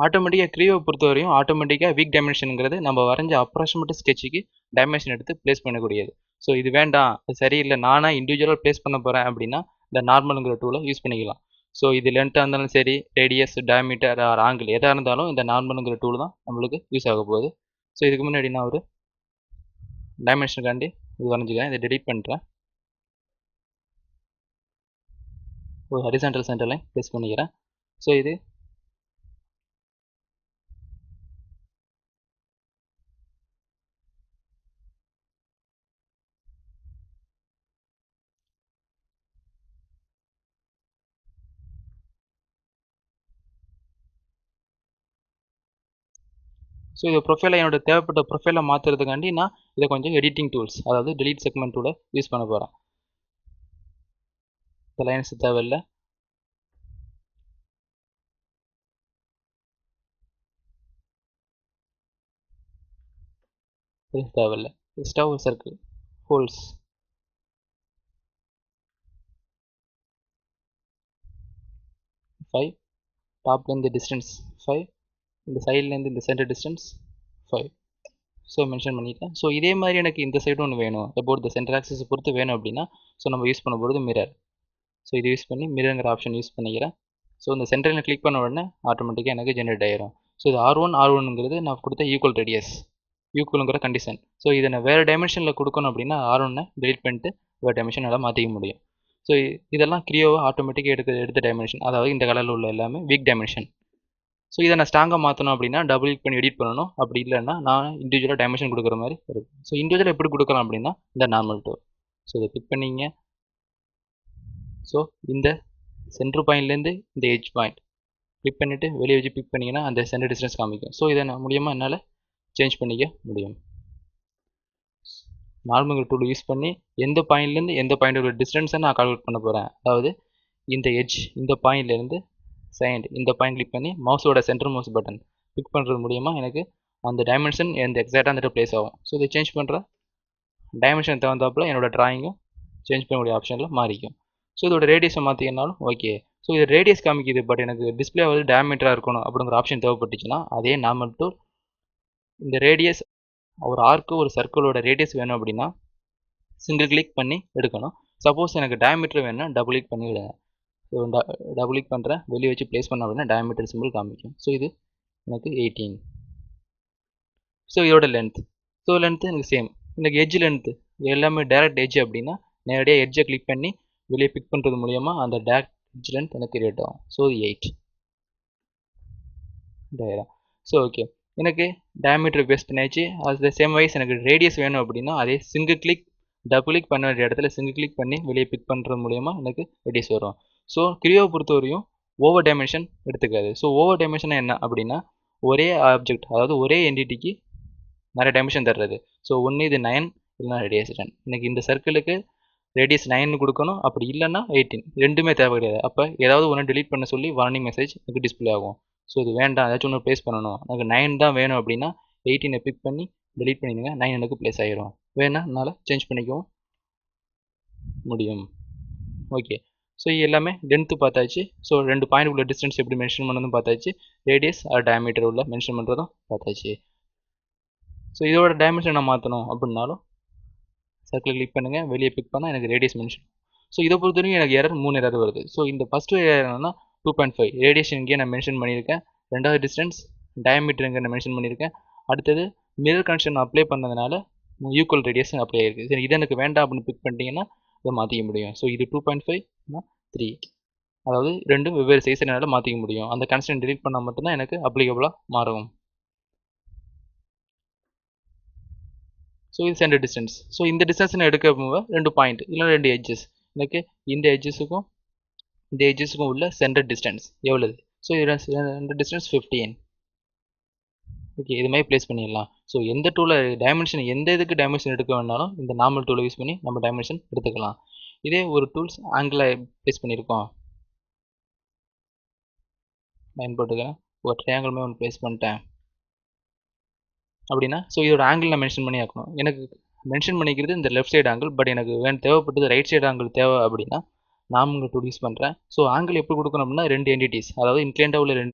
ஆட்டோமேட்டிக்காக க்ரியோவை பொறுத்தவரையும் ஆட்டோமேட்டிக்காக வீக் டைமென்ஷனுங்கிறது நம்ம வரைஞ்ச அப்ராக்சிமேட் ஸ்கெட்சுக்கு டைமென்ஷன் எடுத்து ப்ளேஸ் பண்ணக்கூடியது. ஸோ இது வேண்டாம், அது சரியில்லை, நானாக இண்டிவிஜுவலாக ப்ளேஸ் பண்ண போகிறேன் அப்படின்னா இந்த நார்மலுங்கிற டூலை யூஸ் பண்ணிக்கலாம். ஸோ இது லென்த்தாக இருந்தாலும் சரி, ரேடியஸ், டயாமீட்டர் ஆர் ஆங்கிள் எதாக இருந்தாலும் இந்த நார்மலுங்கிற டூல் தான் நம்மளுக்கு யூஸ் ஆக போகுது. ஸோ இதுக்கு முன்னாடி நான் ஒரு டைமென்ஷனுக்காண்டி இது வரைஞ்சிக்கிறேன், இதை டெலீட் பண்ணுறேன். ஒரு ஹரிசாண்டல் சென்டர் லைன் ப்ளேஸ் பண்ணிக்கிறேன். ஸோ இது ஸோ இது ப்ரொஃபைலை என்னோட தேவைப்பட்ட ப்ரொஃபைலை மாற்றுறதுக்காண்டி நான் இதை கொஞ்சம் எடிட்டிங் டூல்ஸ், அதாவது டெலீட் செக்மெண்ட் டூலை யூஸ் பண்ண போகிறேன். இந்த லைன்ஸ் தேவையில்லை. தேவையில்லை. எக்ஸ்ட்ரா ஒரு சர்க்கிள் ஹோல்ஸ், ஃபைவ், டாப்லேருந்து டிஸ்டன்ஸ் 5, இந்த சைட்லேருந்து இந்த சென்டர் டிஸ்டன்ஸ் 5. ஸோ மென்ஷன் பண்ணிட்டேன். ஸோ இதே மாதிரி எனக்கு இந்த சைடு ஒன்று வேணும், அபவுட் த சென்டர் ஆக்சிஸ் பொறுத்து வேணும் அப்படின்னா ஸோ நம்ம யூஸ் பண்ண போகிறது மிரர். ஸோ இது யூஸ் பண்ணி மிரருங்கிற ஆப்ஷன் யூஸ் பண்ணிக்கிறேன். ஸோ இந்த சென்டரில் கிளிக் பண்ண உடனே ஆட்டோமேட்டிக்காக எனக்கு ஜென்ரேட் ஆயிரும். ஸோ இது R1 நான் கொடுத்த ஈக்குவல் ரேடியஸ், ஈக்குவலுங்கிற கண்டிஷன். ஸோ இதை நான் வேறு டைமென்ஷனில் கொடுக்கணும் அப்படின்னா R1 டெலிட் பண்ணிட்டு வேறு டைமென்ஷன் நல்லா மாற்றிக்க முடியும். ஸோ இதெல்லாம் க்ரியோவை ஆட்டோமேட்டிக்காக எடுத்த டைமென்ஷன், அதாவது இந்த கலரில் உள்ள எல்லாமே வீக் டைமென்ஷன். ஸோ இதை நான் ஸ்ட்ராங்காக மாற்றணும் அப்படின்னா டபுள் கிளிக் பண்ணி எடிட் பண்ணணும், அப்படி இல்லைன்னா நான் இண்டிவிஜுவலாக டைமென்ஷன் கொடுக்குற மாதிரி இருக்கும். ஸோ இண்டிவிஜுவலாக எப்படி கொடுக்கலாம் அப்படின்னா இந்த நார்மல் டூ. ஸோ இதை கிளிக் பண்ணிங்க. ஸோ இந்த சென்டர் பாயிண்ட்லேருந்து இந்த எட்ஜ் பாயிண்ட் கிளிக் பண்ணிவிட்டு வெளியே வச்சு பிக் பண்ணிங்கன்னா அந்த சென்டர் டிஸ்டன்ஸ் காமிக்கும். ஸோ இதை நான் மூலியமாக என்னால் சேஞ்ச் பண்ணிக்க முடியும். நார்மல் டூல் யூஸ் பண்ணி எந்த பாயிண்ட்லேருந்து எந்த பாயிண்டோட டிஸ்டன்ஸை நான் கால்குலேட் பண்ண போகிறேன். அதாவது இந்த எட்ஜ், இந்த பாயிண்ட்லேருந்து சைண்ட், இந்த பாயிண்ட் கிளிக் பண்ணி மவுஸோட சென்டர் மவுஸ் பட்டன் கிளிக் பண்ணுறது மூலியமாக எனக்கு அந்த டைமென்ஷன் எந்த எக்ஸாக்டாக அந்த ப்ளேஸ் ஆகும். ஸோ இதை சேஞ்ச் பண்ணுற டைமென்ஷன் தகுந்தாப்பில் என்னோடய ட்ராயிங்கும் சேஞ்ச் பண்ணக்கூடிய ஆப்ஷனில் மாறிக்கும். ஸோ இதோட ரேடியஸை மாற்றிக்கனாலும் ஓகே. ஸோ இது ரேடியஸ் காமிக்குது, பட் எனக்கு டிஸ்பிளே வந்து டயமீட்டராக இருக்கணும் அப்படிங்கிற ஆப்ஷன் தேவைப்பட்டுச்சுன்னா அதே நார்மல் டூல் இந்த ரேடியஸ், ஒரு ஆர்க்கு ஒரு சர்க்கிளோட ரேடியஸ் வேணும் அப்படின்னா சிங்கிள் கிளிக் பண்ணி எடுக்கணும். சப்போஸ் எனக்கு டயமீட்டர் வேணும்னா டபுள் கிளிக் பண்ணி விடுங்க. ஸோ டபுள் கிளிக் பண்ணுறேன், வெளியே வச்சு ப்ளேஸ் பண்ண அப்படின்னா டயமீட்டர் சிம்பிள் காமிக்கும். ஸோ இது எனக்கு 18. ஸோ இதோட லென்த், ஸோ லென்த்து எனக்கு சேம். எனக்கு எட்ஜ் லென்த்து எல்லாமே டேரக்ட் எட்ஜ் அப்படின்னா நேரடியாக எட்ஜை கிளிக் பண்ணி வெளியே பிக் பண்ணுறது மூலியமாக அந்த டேரக்ட் எட்ஜ் லென்த் எனக்கு கிரியேட் ஆகும். So 8 diagram. ஸோ ஓகே, எனக்கு டயமீட்டர் பேஸ் பண்ணியாச்சு. அது சேம் வைஸ் எனக்கு ரேடியஸ் வேணும் அப்படின்னா அதே சிங்கிள் கிளிக் டபுள் கிளிக் பண்ண வேண்டிய இடத்துல சிங்கிள் கிளிக் பண்ணி வெளியே பிக் பண்ணுறது மூலியமாக எனக்கு ரேடியஸ் வரும். ஸோ க்ரியோவை பொறுத்தவரையும் ஓவர் டைமென்ஷன் எடுத்துக்காது. ஸோ ஓவர் டைமென்ஷன் என்ன அப்படின்னா ஒரே ஆப்ஜெக்ட், அதாவது ஒரே என்டிட்டிக்கு நிறைய டைமென்ஷன் தர்றது. ஸோ ஒன்று இது 9 இல்லைனா ரேடியஸ் 10. எனக்கு இந்த சர்க்கிளுக்கு ரேடியஸ் 9 கொடுக்கணும், அப்படி இல்லைன்னா 18, ரெண்டுமே தேவை கிடையாது. அப்போ ஏதாவது ஒன்று டெலீட் பண்ண சொல்லி வார்னிங் மெசேஜ் எனக்கு டிஸ்பிளே ஆகும். ஸோ இது வேண்டாம், ஏதாச்சும் ஒன்று ப்ளேஸ் பண்ணணும், எனக்கு 9 தான் வேணும் அப்படின்னா 18 பிக் பண்ணி delete பண்ணிடுங்க, 9 எனக்கு ப்ளேஸ் ஆகிரும். வேணா என்னால் சேஞ்ச் பண்ணிக்கவும் முடியும். ஓகே, ஸோ எல்லாமே லென்த்து பார்த்தாச்சு. ஸோ 2 பாயிண்ட் உள்ள டிஸ்டன்ஸ் எப்படி மென்ஷன் பண்ணதும் பார்த்தாச்சு, ரேடியஸ் ஆர் டயமீட்டர் உள்ள மென்ஷன் பண்ணுறதும் பார்த்தாச்சு. ஸோ இதோட டைமென்ஷன் நான் மாற்றணும் அப்படின்னாலும் சர்க்கிள் கிளிக் பண்ணுங்கள், வெளியே பிக் பண்ணால் எனக்கு ரேடியஸ் மென்ஷன். ஸோ இதை பொறுத்தவரைக்கும் எனக்கு எரர் 3 எரர் வருது. ஸோ இந்த ஃபஸ்ட்டு எரர் என்னன்னா 2.5 ரேடியேஷன் இங்கே நான் மென்ஷன் பண்ணியிருக்கேன், ரெண்டாவது டிஸ்டன்ஸ் டயமீட்டர் இங்கே நான் மென்ஷன் பண்ணியிருக்கேன், அடுத்தது மிரர் கனெக்ஷன் அப்ளை பண்ணதுனால ஈக்குவல் ரேடியேஷன் அப்ளை ஆகிருக்கு. சரி, இது எனக்கு வேண்டாம் அப்படின்னு பிக் பண்ணிட்டீங்கன்னா இதை மாற்றிக்க முடியும். ஸோ இது 2.5 3, அதாவது ரெண்டும் வெவ்வேறு சைஸ் என்னால் மாற்றிக்க முடியும். அந்த கன்ஸ்டன்ட் delete பண்ணால் மட்டும்தான் எனக்கு அப்ளிகபிளாக மாறும். ஸோ இது சென்டர் டிஸ்டன்ஸ். ஸோ இந்த டிஸ்டன்ஸ் நான் எடுக்க போக 2 பாயிண்ட் இல்லை 2 எட்ஜஸ், எனக்கு இந்த எட்ஜஸுக்கும் இந்த எட்ஜஸுக்கும் உள்ள சென்டர் டிஸ்டன்ஸ் எவ்வளவு? ஸோ இது சென்டர் டிஸ்டன்ஸ் 15. ஓகே, இது மாதிரி ப்ளேஸ் பண்ணிடலாம். ஸோ எந்த டூலில் டைமென்ஷன், எந்த இதுக்கு டைமென்ஷன் எடுக்க வேணாலும் இந்த நார்மல் டூலை யூஸ் பண்ணி நம்ம டைமென்ஷன் எடுத்துக்கலாம். இதே ஒரு டூல்ஸ் ஆங்கிளை ப்ளேஸ் பண்ணியிருக்கோம், லைன் போட்டுக்கிறேன், ஒரு ட்ரையாங்கிள் மாதிரி ஒன்று ப்ளேஸ் பண்ணிட்டேன் அப்படின்னா, ஸோ இதோட ஆங்கிள் நான் மென்ஷன் பண்ணி ஆக்கணும். எனக்கு மென்ஷன் பண்ணிக்கிறது இந்த லெஃப்ட் சைடு ஆங்கிள், பட் எனக்கு தேவைப்பட்டது ரைட் சைடு ஆங்கிள் தேவை அப்படின்னா நான் உங்கள் டூல் யூஸ் பண்ணுறேன். ஸோ ஆங்கிள் எப்படி கொடுக்கணும் அப்படின்னா 2 என்டிட்டிஸ், அதாவது இன்க்ளைண்டாக உள்ள 2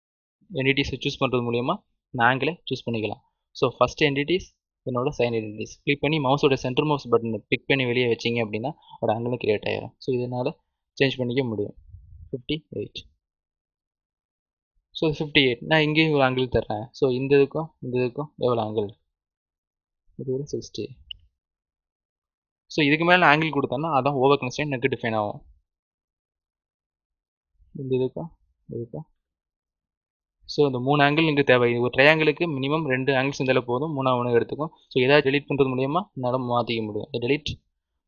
என்டிட்டிஸை சூஸ் பண்ணுறது மூலிமா நான் ஆங்கிளை சூஸ் பண்ணிக்கலாம். ஸோ ஃபஸ்ட் என்டிட்டிஸ் என்னோட சைன் என்டிட்டிஸ் கிளிக் பண்ணி மவுஸோட சென்டர் மவுஸ் பட்டனை பிக் பண்ணி வெளியே வச்சிங்க அப்படின்னா ஒரு ஆங்கிள் கிரியேட் ஆகிடும். ஸோ இதனால் சேஞ்ச் பண்ணிக்க முடியும். 58. ஸோ 58 நான் இங்கேயும் ஒரு ஆங்கிள் தர்றேன். ஸோ இந்த இதுக்கும் எவ்வளோ ஆங்கிள்? இது ஒரு 60. ஸோ இதுக்கு மேலே ஆங்கிள் கொடுத்தோன்னா அதான் ஓவர் கன்ஸ்ட்ரெயின்ட் எனக்கு டிஃபைன் ஆகும். இந்த இதுக்கும் ஸோ இந்த 3 ஆங்கிள் இங்கே தேவை. ஒரு ட்ரையாங்கிளுக்கு மினிமம் 2 ஆங்கிள்ஸ் இருந்தாலும் போதும், 3 எடுத்துக்கும். ஸோ ஏதாவது டெலிட் பண்ணுறது மூலியமா என்னால் மாற்றிக்க முடியும். டெலிட்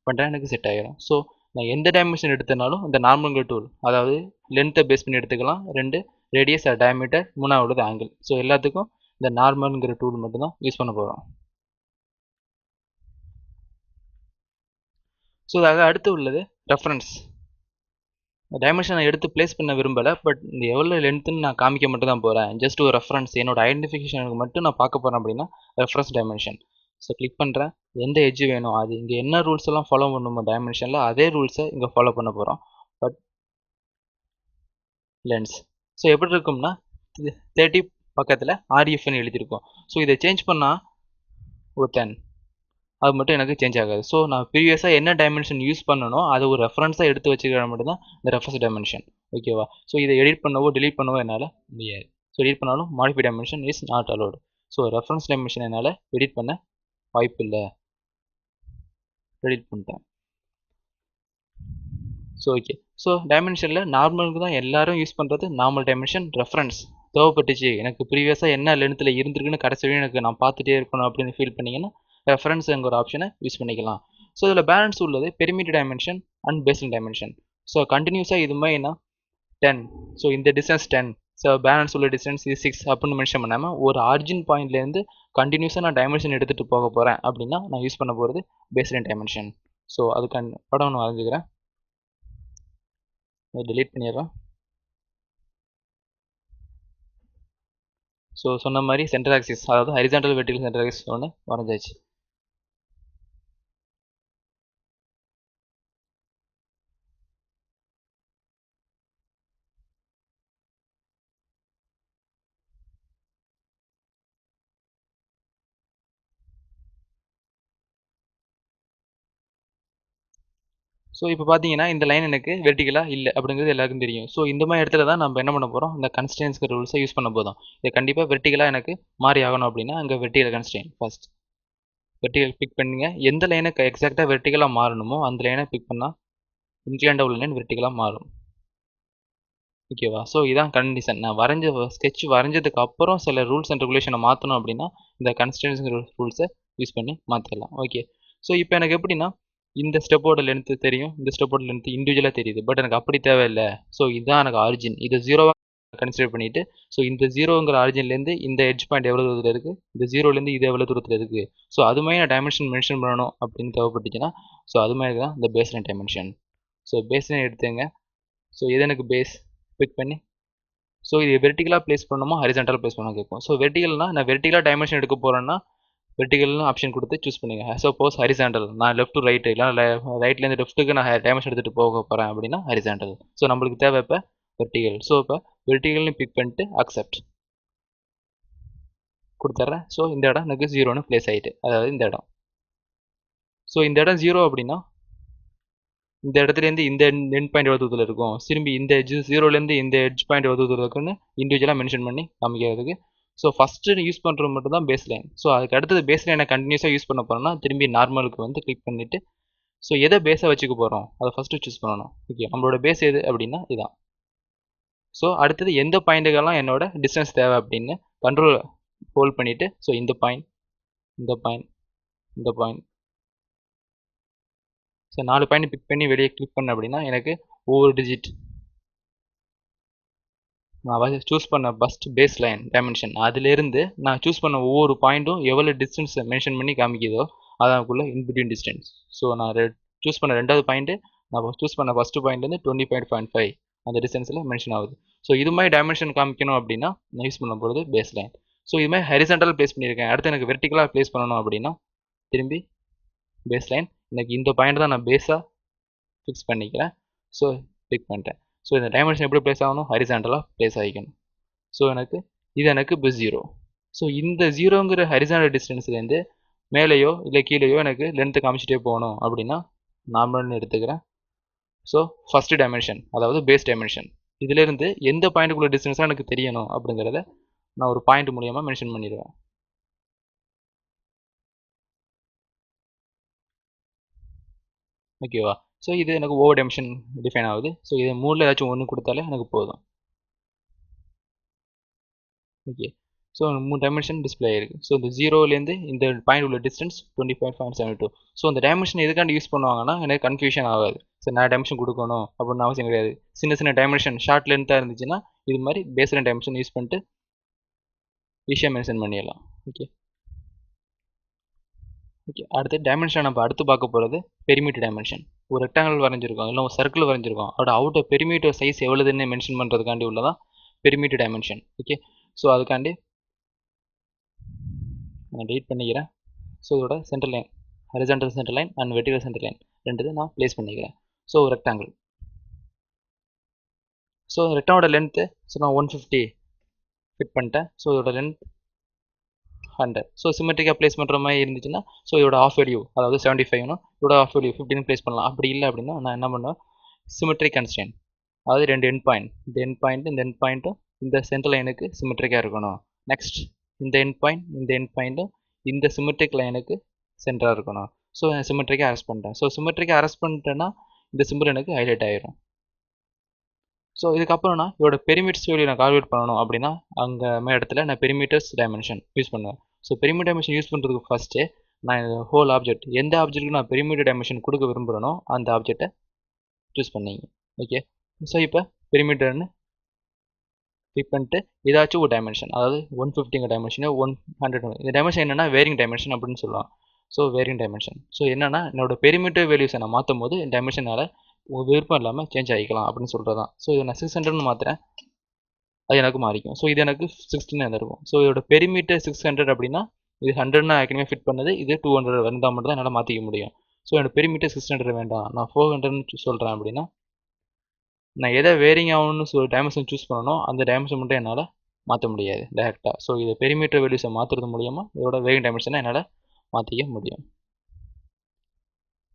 பண்ணுறேன், எனக்கு செட் ஆகிடும். ஸோ நான் எந்த டைமென்ஷன் எடுத்தனாலும் இந்த நார்மல்ங்கிற டூல், அதாவது லென்த்தை பேஸ் பண்ணி எடுத்துக்கலாம், 2 ரேடியஸ் ஆர் டயமீட்டர், 3வது ஆங்கிள். ஸோ எல்லாத்துக்கும் இந்த நார்மல்ங்கிற டூல் மட்டும்தான் யூஸ் பண்ண போகிறோம். ஸோ அது அடுத்து உள்ளது ரெஃபரன்ஸ். டைமென்ஷன் நான் எடுத்து ப்ளேஸ் பண்ண விரும்பலை, பட் இந்த எவ்வளோ லென்த்துன்னு நான் காமிக்க மட்டும் தான் போகிறேன். ஜஸ்ட் ஒரு ரெஃபரன்ஸ், என்னோட ஐடென்டிஃபிகேஷனுக்கு மட்டும் நான் பார்க்க போகிறேன் அப்படின்னா ரெஃபரன்ஸ் டைமென்ஷன். ஸோ கிளிக் பண்ணுறேன், எந்த எட்ஜ் வேணும், அது இங்கே என்ன ரூல்ஸ் எல்லாம் ஃபாலோ பண்ணுமோ டைமென்ஷனில் அதே ரூல்ஸை இங்கே ஃபாலோ பண்ண போகிறோம். பட் லென்ஸ் ஸோ எப்படி இருக்கும்னா 30 பக்கத்தில் RFன்னு எழுதியிருக்கோம். ஸோ இதை சேஞ்ச் பண்ணால் ஒரு 10, அது மட்டும் எனக்கு சேஞ்ச் ஆகாது. ஸோ நான் ப்ரீவியஸாக என்ன டைமென்ஷன் யூஸ் பண்ணணும் அதை ஒரு ரெஃபரன்ஸாக எடுத்து வச்சுக்கிற மட்டும்தான் இந்த ரெஃபரன்ஸ் டைமென்ஷன். ஓகேவா? ஸோ இதை எடிட் பண்ணவோ delete பண்ணவோ என்னால் முடியாது. ஸோ எடிட் பண்ணாலும் modify dimension is not allowed. So reference dimension என்னால் எடிட் பண்ண வாய்ப்பு இல்லை, எடிட் பண்ணிட்டேன். ஸோ ஓகே, ஸோ டைமென்ஷனில் நார்மலுக்கு தான் எல்லாரும் யூஸ் பண்ணுறது நார்மல் டைமென்ஷன். ரெஃபரன்ஸ் தேவைப்பட்டுச்சு, எனக்கு ப்ரீவியஸாக என்ன லென்த்தில் இருந்திருக்குன்னு கடைசி வரையும் எனக்கு நான் பார்த்துட்டே இருக்கணும் அப்படின்னு ஃபீல் பண்ணிங்கன்னா ரெஃபரன்ஸுங்கிற ஒரு ஆப்ஷனை யூஸ் பண்ணிக்கலாம். ஸோ இதில் பேலன்ஸ் உள்ளது perimeter dimension and baseline dimension. So கண்டினியூஸாக இது மாதிரினா 10, ஸோ இந்த டிஸ்டன்ஸ் 10, ஸோ பேலன்ஸ் உள்ள டிஸ்டன்ஸ் இது 6 அப்படின்னு மென்ஷன் பண்ணாமல் ஒரு ஆரிஜின் பாயிண்ட்லேருந்து கண்டினியூஸாக நான் டைமென்ஷன் எடுத்துகிட்டு போக போகிறேன் அப்படின்னா நான் யூஸ் பண்ண போகிறது பேஸ்லைன் டைமென்ஷன். ஸோ அதுக்கு படம் ஒன்று வரைஞ்சிக்கிறேன், delete பண்ணிடுறோம். ஸோ சொன்ன மாதிரி சென்டர் ஆக்சிஸ், அதாவது ஹரிசாண்டல் வெர்டிகல் சென்டர் ஆக்சிஸ் ஒன்று வரைஞ்சாச்சு. ஸோ இப்போ பார்த்தீங்கன்னா இந்த லைன் எனக்கு வெர்டிகலாக இல்லை அப்படிங்கிறது எல்லாருக்கும் தெரியும். ஸோ இந்த மாதிரி இடத்துல தான் நம்ம என்ன பண்ண போகிறோம், இந்த கன்ஸ்டன்ஸ்க்கு ரூல்ஸை யூஸ் பண்ண போதும். இது கண்டிப்பாக வெர்டிகலாக எனக்கு மாறி ஆகணும் அப்படின்னா அங்கே vertical constant first vertical pick பண்ணுங்க. எந்த லைனுக்கு எக்ஸாக்டாக வெர்டிகலாக மாறணுமோ அந்த லைனை பிக் பண்ணால் இன்க்ளைண்டாக உள்ள லைன் வெர்டிகலாக மாறும். ஓகேவா? ஸோ இதான் கண்டிஷன். நான் ஸ்கெட்ச் வரைஞ்சதுக்கு அப்புறம் சில ரூல்ஸ் அண்ட் ரெகுலேஷனை மாற்றணும் அப்படின்னா இந்த கன்ஸ்டன்ஸ்ங்கிற ரூல்ஸை யூஸ் பண்ணி மாற்றிடலாம். ஓகே, ஸோ இப்போ எனக்கு எப்படின்னா இந்த ஸ்டெப்போட லென்த்து தெரியும், இந்த ஸ்டெப்போட லென்த்து இண்டிவிஜுவலாக தெரியுது, பட் எனக்கு அப்படி தேவையில்லை. ஸோ இதுதான் எனக்கு ஆரிஜின், இதை 0வாக கன்சிடர் பண்ணிவிட்டு ஸோ இந்த 0ங்கிற ஆரிஜின்லேருந்து இந்த எட்ஜ் பாயிண்ட் எவ்வளோ தூரத்தில் இருக்குது, இந்த 0லேருந்து இது எவ்வளோ தூரத்தில் இருக்குது, ஸோ அது மாதிரி நான் டைமென்ஷன் மென்ஷன் பண்ணணும் அப்படின்னு தேவைப்பட்டுச்சுன்னா ஸோ அது மாதிரி தான் இந்த பேஸ்லைன் டைமென்ஷன். ஸோ பேஸ்லைன் எடுத்துங்க. ஸோ இது எனக்கு பேஸ் பிக் பண்ணி ஸோ இது வெர்டிகலாக ப்ளேஸ் பண்ணணுமா ஹரிசாண்டலாக ப்ளேஸ் பண்ணணும் கேட்கும். ஸோ வெர்டிகல்னா நான் வெர்டிகலாக டைமென்ஷன் எடுக்க போகிறேன்னா வெர்டிகல்னு ஆப்ஷன் கொடுத்து சூஸ் பண்ணுங்க. சப்போஸ் ஹரிசாண்டல் நான் லெஃப்ட் டு ரைட்டு இல்லை ரைட்லேருந்து லெஃப்ட்டுக்கு நான் டைமென்ஷன் எடுத்துகிட்டு போக போகிறேன் அப்படின்னா ஹரிசாண்டல். ஸோ நம்மளுக்கு தேவை இப்போ வெர்டிகல். ஸோ இப்போ வெர்டிகல்னு பிக் பண்ணிட்டு அக்செப்ட் கொடுத்துட்றேன். ஸோ இந்த இடம் எனக்கு 0ன்னு ப்ளேஸ் ஆகிட்டு, அதாவது இந்த இடம். ஸோ இந்த இடம் 0 அப்படின்னா இந்த இடத்துலேருந்து இந்த எண்ட் பாயிண்ட் எவ்வளோ தூரத்தில் இருக்கும், திரும்பி இந்த எட்ஜ் 0லேருந்து இந்த எட்ஜ் பாயிண்ட் எவ்வளோ தூரத்தில் இருக்குன்னு இண்டிவிஜுவலாக மென்ஷன் பண்ணி காமிக்கிறதுக்கு. ஸோ ஃபஸ்ட்டு யூஸ் பண்ணுறது மட்டும் தான் பேஸ் லைன். ஸோ அதுக்கு அடுத்தது பேஸ் லைனை கண்டினியூஸாக யூஸ் பண்ண போகிறோம்னா திரும்பி நார்மலுக்கு வந்து கிளிக் பண்ணிவிட்டு ஸோ எதை பேஸாக வச்சுக்க போகிறோம் அதை ஃபஸ்ட்டு சூஸ் பண்ணணும். ஓகே, நம்மளோட பேஸ் எது அப்படின்னா இதான். ஸோ அடுத்தது எந்த பாயிண்ட்டுக்கெல்லாம் என்னோட டிஸ்டன்ஸ் தேவை அப்படின்னு கண்ட்ரோல் ஹோல்ட் பண்ணிவிட்டு ஸோ இந்த பாயிண்ட், இந்த பாயிண்ட், இந்த பாயிண்ட், ஸோ 4 பாயிண்ட் பிக் பண்ணி வெளியே கிளிக் பண்ண அப்படின்னா எனக்கு ஒவ்வொரு டிஜிட் நான் சூஸ் பண்ண ஃபஸ்ட் பேஸ் லைன் டைமென்ஷன் அதுலேருந்து நான் சூஸ் பண்ண ஒவ்வொரு பாயிண்ட்டும் எவ்வளோ டிஸ்டன்ஸ் மென்ஷன் பண்ணி காமிக்குதோ அதாக்குள்ள இன்பிட்வீன் டிஸ்டன்ஸ். ஸோ நான் சூஸ் பண்ண ரெண்டாவது பாயிண்ட்டு நான் சூஸ் பண்ண ஃபஸ்ட்டு பாயிண்ட்லேருந்து 20.5 அந்த டிஸ்டன்ஸில் மென்ஷன் ஆகுது. ஸோ இது மாதிரி டைமென்ஷன் காமிக்கணும் அப்படின்னா நான் யூஸ் பண்ண போகிறது பேஸ் லைன். ஸோ இது மாதிரி ஹரிசாண்டல் ப்ளேஸ் பண்ணியிருக்கேன். அடுத்து எனக்கு வெர்டிகலாக ப்ளேஸ் பண்ணணும் அப்படின்னா திரும்பி பேஸ் லைன், எனக்கு இந்த பாயிண்ட் தான் நான் பேஸாக ஃபிக்ஸ் பண்ணிக்கிறேன். ஸோ பிக் பண்ணிட்டேன். ஸோ இந்த டைமென்ஷன் எப்படி ப்ளேஸ் ஆகணும், ஹரிசாண்டலாக ப்ளேஸ் ஆகிக்கணும். ஸோ இது எனக்கு இப்போ 0. ஸோ இந்த 0ங்கிற ஹரிசாண்டல் டிஸ்டன்ஸ்லேருந்து மேலேயோ இல்லை கீழேயோ எனக்கு லென்த்து காமிச்சிட்டே போகணும் அப்படின்னா நார்மல்னு எடுத்துக்கிறேன். ஸோ ஃபஸ்ட்டு டைமென்ஷன் அதாவது பேஸ் டைமென்ஷன் இதிலேருந்து எந்த பாயிண்ட்டுக்குள்ள டிஸ்டன்ஸாக எனக்கு தெரியணும் அப்படிங்கிறத நான் ஒரு பாயிண்ட் மூலியமாக மென்ஷன் பண்ணிடுவேன். ஓகேவா? ஸோ இது எனக்கு ஓவர் டைமென்ஷன் டிஃபைன் ஆகுது. ஸோ இதை 3ல் ஏதாச்சும் ஒன்று கொடுத்தாலே எனக்கு போதும். ஓகே, ஸோ 3 டைமென்ஷன் டிஸ்பிளே ஆயிருக்கு. ஸோ இந்த 0லேருந்து இந்த பாயிண்ட் உள்ள டிஸ்டன்ஸ் 25.72. ஸோ இந்த டைமென்ஷன் எதுக்காண்டி யூஸ் பண்ணுவாங்கன்னா எனக்கு கன்ஃபியூஷன் ஆகாது. ஸோ நான் டைமென்ஷன் கொடுக்கணும் அப்படின்னு அவசியம் கிடையாது. சின்ன சின்ன டைமென்ஷன் ஷார்ட் லென்த்தாக இருந்துச்சுன்னா இது மாதிரி பேஸ்லைன் டைமென்ஷன் யூஸ் பண்ணிட்டு ஈஸியாக மென்ஷன் பண்ணிடலாம். ஓகே ஓகே அடுத்து டைமென்ஷன் நம்ம அடுத்து பார்க்க போகிறது பெரிமீட்டர் டைமென்ஷன். ஒரு ரெக்டாங்கிள் வரைஞ்சிருக்கோம் இல்லை ஒரு சர்க்கிள் வரைஞ்சிருக்கோம், அதோட அவுட்டர் பெரிமீட்டர் சைஸ் எவ்வளோதுன்னு மென்ஷன் பண்ணுறதுக்காண்டி உள்ளதான் பெரிமீட்டர் டைமென்ஷன். ஓகே, ஸோ அதுக்காண்டி நான் டெலிட் பண்ணிக்கிறேன். ஸோ இதோட centre line horizontal centre line and vertical centre line ரெண்டு நான் ப்ளேஸ் பண்ணிக்கிறேன். ஸோ ரெக்டாங்கிள், ஸோ ரெக்டாங்கோட லென்த்து ஸோ நான் 150 ஃபிட் பண்ணிட்டேன். ஸோ இதோட லென்த் 100. ஸோ சிமெட்ரிக்காக ப்ளேஸ் பண்ணுற மாதிரி இருந்துச்சுன்னா ஸோ இதோட ஆஃப் வேல்யூ அதாவது 75னும் இதோட ஆஃப் வேல்யூ 15 ப்ளேஸ் பண்ணலாம். அப்படி இல்லை அப்படின்னா நான் என்ன பண்ணுவேன், சிமெட்ரிக் கன்ஸ்டன்ட் அதாவது ரெண்டு எண்ட் பாயிண்ட், இந்த எண்ட் பாயிண்ட்டு இந்த எண்ட் பாயிண்ட்டும் இந்த சென்டர் லைனுக்கு சிமெட்ரிக்காக இருக்கணும். நெக்ஸ்ட் இந்த எண்ட் பாயிண்ட் இந்த எண்ட் பாயிண்ட்டும் இந்த சிமெட்ரிக் லைனுக்கு சென்டராக இருக்கணும். ஸோ சிமெட்ரிக்காக அரெஸ்ட் பண்ணிட்டேன். ஸோ சிமெட்ரிக்காக அரெஸ்ட் பண்ணிட்டேன்னா இந்த சிம்பிள் எனக்கு ஹைலைட் ஆயிரும். ஸோ இதுக்கப்புறம் நான் இதோட பெரிமீட்டர்ஸ் வேல்யூ நான் கால்குலேட் பண்ணணும் அப்படின்னா அங்கே இடத்துல நான் பெரிமீட்டர்ஸ் டைமென்ஷன் யூஸ் பண்ணுவேன். ஸோ பெரிமீட்டர் டைமென்ஷன் யூஸ் பண்ணுறதுக்கு ஃபஸ்ட்டு நான் இந்த ஹோல் ஆப்ஜெக்ட் எந்த ஆப்ஜெக்ட்டுக்கு நான் பெரிமீட்டர் டைமென்ஷன் கொடுக்க விரும்புகிறேனோ அந்த ஆப்ஜெக்டை சூஸ் பண்ணிங்க. ஓகே, ஸோ இப்போ பெரிமீட்டர்னு கிளிக் பண்ணிட்டு ஏதாச்சும் ஒரு டைமென்ஷன் அதாவது 150 டைமென்ஷனு 100 இந்த டைமென்ஷன் என்னென்னா வேரிங் டைமென்ஷன் அப்படின்னு சொல்லலாம். ஸோ வேரிங் டைமென்ஷன் ஸோ என்னென்னா என்னோட பெரிமீட்டர் வேல்யூஸை நான் மாற்றும் போது டைமென்ஷனால் விருப்பம் இல்லாமல் சேஞ்ச் ஆகிக்கலாம் அப்படின்னு சொல்கிறது தான். ஸோ இதை நான் 600ன்னு மாற்றுறேன், அது எனக்கு மாறிக்கும். ஸோ இது எனக்கு 16 இருக்கும். ஸோ இதோட பெரிமீட்டர் 600 அப்படின்னா இது 100ன்னு ஏற்கனவே ஃபிட் பண்ணது, இது 200 வந்தால் மட்டும் தான் என்னால் மாற்றிக்க முடியும். ஸோ என்னோட பெரிமீட்டர் 600 வேண்டாம், நான் 400ன்னு சொல்கிறேன் அப்படின்னா நான் எதை வேரிங் ஆகணும்னு டைமென்ஷன் சூஸ் பண்ணணும் அந்த டைமென்ஷன் மட்டும் என்னால் மாற்ற முடியாது டேரெக்டாக. ஸோ இதை பெரிமீட்டர் வேல்யூஸை மாற்றுறது மூலியமாக இதோட வேரிங் டைமென்ஷனை என்னால் மாற்றிக்க முடியும்.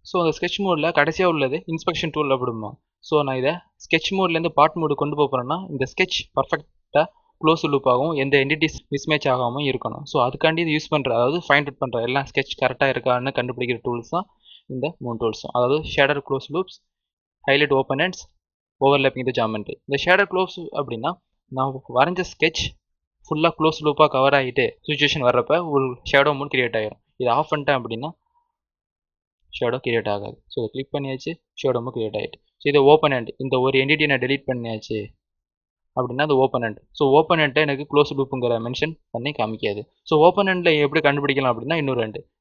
ஸோ அந்த ஸ்கெட்ச் மோடில் கடைசியாக உள்ளது இன்ஸ்பெக்ஷன் டூல் அப்படிமா. ஸோ நான் இதை ஸ்கெட்ச் மோட்லேருந்து பார்ட் மோடு கொண்டு போகிறேன்னா இந்த ஸ்கெட்ச் பர்ஃபெக்டாக க்ளோஸ் லூப் ஆகவும் எந்த என்டிட்டிஸ் மிஸ்மேட்ச் ஆகாமல் இருக்கணும். ஸோ அதுக்காண்டி இது யூஸ் பண்ணுற அதாவது ஃபைண்ட் அவுட் பண்ணுற எல்லாம் ஸ்கெட்ச் கரெக்டாக இருக்கான்னு கண்டுபிடிக்கிற டூல்ஸ் தான் இந்த 3 டூல்ஸும். அதாவது shader close loops, highlight open ends, overlapping the geometry. இந்த ஷேடர் க்ளோஸ் அப்படின்னா நான் வரைஞ்ச ஸ்கெட்ச் ஃபுல்லாக க்ளோஸ் லூப்பாக கவர் ஆகிட்டு சுச்சுவேஷன் வர்றப்ப ஒரு ஷேடோ மூட் கிரியேட் ஆகிடும். இதை ஆஃப் பண்ணிட்டேன் அப்படின்னா ஷேடோ கிரியேட் ஆகாது. ஸோ இதை கிளிக் பண்ணியாச்சு, ஷேடோமும் கிரியேட் ஆகிட்டு. ஸோ இதை ஓப்பனண்ட் இந்த ஒரு என்டிட்டியை நான் டெலிட் பண்ணியாச்சு அப்படின்னா அது ஓப்பனண்ட். ஸோ ஓப்பனண்ட்டை எனக்கு க்ளோஸ் லூப்புங்கிற மென்ஷன் பண்ணி காமிக்காது. ஸோ ஓப்பனண்ட்டில் எப்படி கண்டுபிடிக்கலாம் அப்படின்னா இன்னும்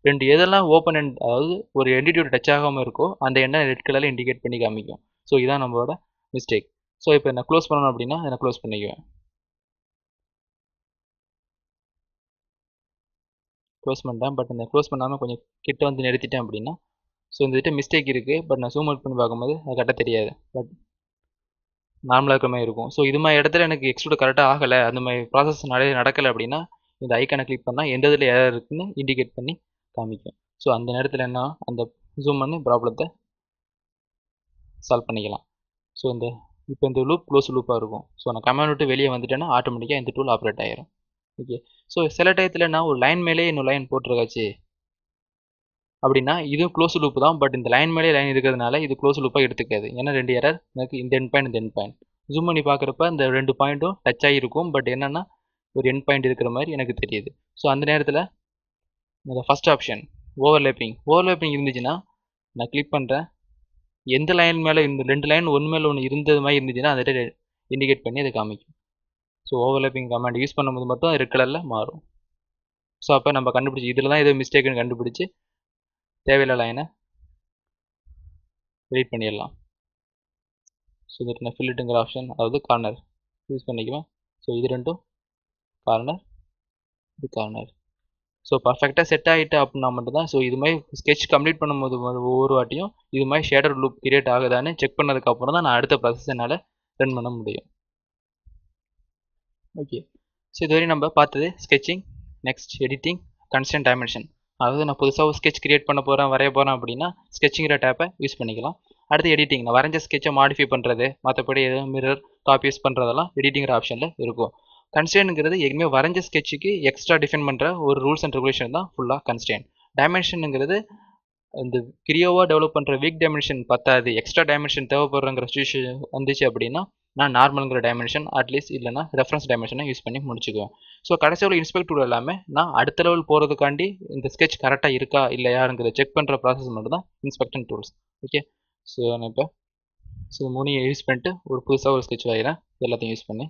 ரெண்டு எதெல்லாம் ஓப்பனண்ட் அதாவது ஒரு என்டிட்டியோட டச் ஆகாமல் இருக்கோ அந்த எண்ணை ரெட் கலரில் இண்டிகேட் பண்ணி காமிக்கும். ஸோ இதான் நம்மளோட மிஸ்டேக். ஸோ இப்போ நான் க்ளோஸ் பண்ணணும் அப்படின்னா நான் க்ளோஸ் பண்ணிக்குவேன். க்ளோஸ் பண்ணிட்டேன். பட் இந்த க்ளோஸ் பண்ணாமல் கொஞ்சம் கிட்ட வந்து நிறுத்திட்டேன் அப்படின்னா, ஸோ இந்த கிட்ட மிஸ்டேக் இருக்குது. பட் நான் ஜூம் அவுட் பண்ணி பார்க்கும்போது அது கரெக்டாக தெரியாது. பட் நார்மலாக இருக்கிற மாதிரி இருக்கும். ஸோ இது மாதிரி இடத்துல எனக்கு எக்ஸ்ட்ரூட் கரெக்டாக ஆகலை, அந்த மாதிரி ப்ராசஸ் நிறைய நடக்கலை அப்படின்னா, இந்த ஐக்கானை கிளிக் பண்ணால் எந்த இதில் எரர் இருக்குன்னு இண்டிகேட் பண்ணி காமிக்கும். ஸோ அந்த நேரத்தில் என்ன, அந்த ஜூம் பண்ணி ப்ராப்ளத்தை சால்வ் பண்ணிக்கலாம். ஸோ இப்போ இந்த லூப் க்ளோஸ் லூப்பாக இருக்கும். ஸோ நான் கமாண்ட் விட்டு வெளியே வந்துட்டேன்னா ஆட்டோமேட்டிக்காக இந்த டூல் ஆப்ரேட் ஆயிரும். ஓகே. ஸோ சில டயத்தில் நான் ஒரு லைன் மேலே இன்னொரு லைன் போட்டிருக்காச்சு அப்படின்னா இதுவும் க்ளோஸ் லூப் தான். பட் இந்த லைன் மேலே லைன் இருக்கிறதுனால இது க்ளோஸ் லூப்பாக எடுத்துக்காது. ஏன்னா 2 எரர் எனக்கு இந்த எண்ட் பாயிண்ட் இந்த எண்ட் பாயிண்ட். ஜூம் பண்ணி பார்க்குறப்ப இந்த 2 பாயிண்ட்டும் டச் ஆகிருக்கும். பட் என்னென்னா ஒரு எண்ட் பாயிண்ட் இருக்கிற மாதிரி எனக்கு தெரியுது. ஸோ அந்த நேரத்தில் இந்த ஃபஸ்ட் ஆப்ஷன் ஓவர்லேப்பிங் இருந்துச்சுன்னா நான் கிளிக் பண்ணுறேன். எந்த லைன் மேலே இந்த 2 லைன் ஒன்று மேலே ஒன்று இருந்தது மாதிரி இருந்துச்சுன்னா அதை இண்டிகேட் பண்ணி அதை காமிக்கும். ஸோ ஓவர்லேப்பிங் கமாண்ட் யூஸ் பண்ணும்போது மட்டும் ரெட் கலரில் மாறும். ஸோ அப்போ நம்ம கண்டுபிடிச்சி இதில் தான் ஏதோ மிஸ்டேக்குன்னு கண்டுபிடிச்சி தேவையில்லை லைனை எடிட் பண்ணிடலாம். ஸோ இதுக்கு நான் ஃபில்லிட்டுங்கிற ஆப்ஷன், அதாவது கார்னர் யூஸ் பண்ணிக்குவேன். ஸோ இது ரெண்டும் கார்னர், இது கார்னர். ஸோ பர்ஃபெக்டாக செட் ஆகிட்டு அப்படின்னா மட்டும்தான். ஸோ இது மாதிரி ஸ்கெட்ச் கம்ப்ளீட் பண்ணும்போது ஒவ்வொரு வாட்டியும் இது மாதிரி ஷேடர் லூப் கிரியேட் ஆகுதான்னு செக் பண்ணதுக்கப்புறம் தான் நான் அடுத்த ப்ராசஸ் என்னால் ரன் பண்ண முடியும். ஓகே. ஸோ இதுவரை நம்ம பார்த்தது sketching, next editing, constraint dimension. அதாவது நான் புதுசாக ஒரு ஸ்கெட்ச் கிரியேட் பண்ண போகிறேன், வரைய போகிறேன் அப்படின்னா ஸ்கெட்சிங்கிற டேப்பை யூஸ் பண்ணிக்கலாம். அடுத்து எடிட்டிங், நான் வரைஞ்ச ஸ்கெட்சை மாடிஃபை பண்ணுறது, மற்றபடி எதுவும் மிரர் காப்பி யூஸ் பண்ணுறதெல்லாம் எடிட்டிங்கிற ஆப்ஷனில் இருக்கும். கன்ஸ்ட்ரெயின்ங்கிறது ஏற்கனவே வரைஞ்ச ஸ்கெட்சுக்கு எக்ஸ்ட்ரா டிஃபைன் பண்ணுற ஒரு ரூல்ஸ் அண்ட் ரெகுலேஷன் தான் ஃபுல்லாக கன்ஸ்ட்ரெயின்ட். டைமென்ஷனுங்கிறது இந்த கிரியோவாக டெவலப் பண்ணுற வீக் டைமென்ஷன் பத்தாது, எக்ஸ்ட்ரா டைமென்ஷன் தேவைப்படுறங்கிற சுச்சுவேஷன் வந்துச்சு அப்படின்னா நான் நார்மலுங்கிற டைமென்ஷன் அட்லீஸ்ட் இல்லைனா ரெஃபரன்ஸ் டைமென்ஷனை யூஸ் பண்ணி முடிச்சுக்குவேன். ஸோ கடைசியில் இன்ஸ்பெக்ட் டூல் எல்லாமே நான் அடுத்த லெவல் போகிறதுக்காண்டி இந்த ஸ்கெட்ச் கரெக்டாக இருக்கா இல்லையாங்கிறத செக் பண்ணுற ப்ராசஸ் மட்டும் தான் இன்ஸ்பெக்ஷன் டூல்ஸ். ஓகே. ஸோ நான் இப்போ மூணையும் யூஸ் பண்ணிட்டு ஒரு புதுசாக ஒரு ஸ்கெட்ச் வரைகிறேன் எல்லாத்தையும் யூஸ் பண்ணி.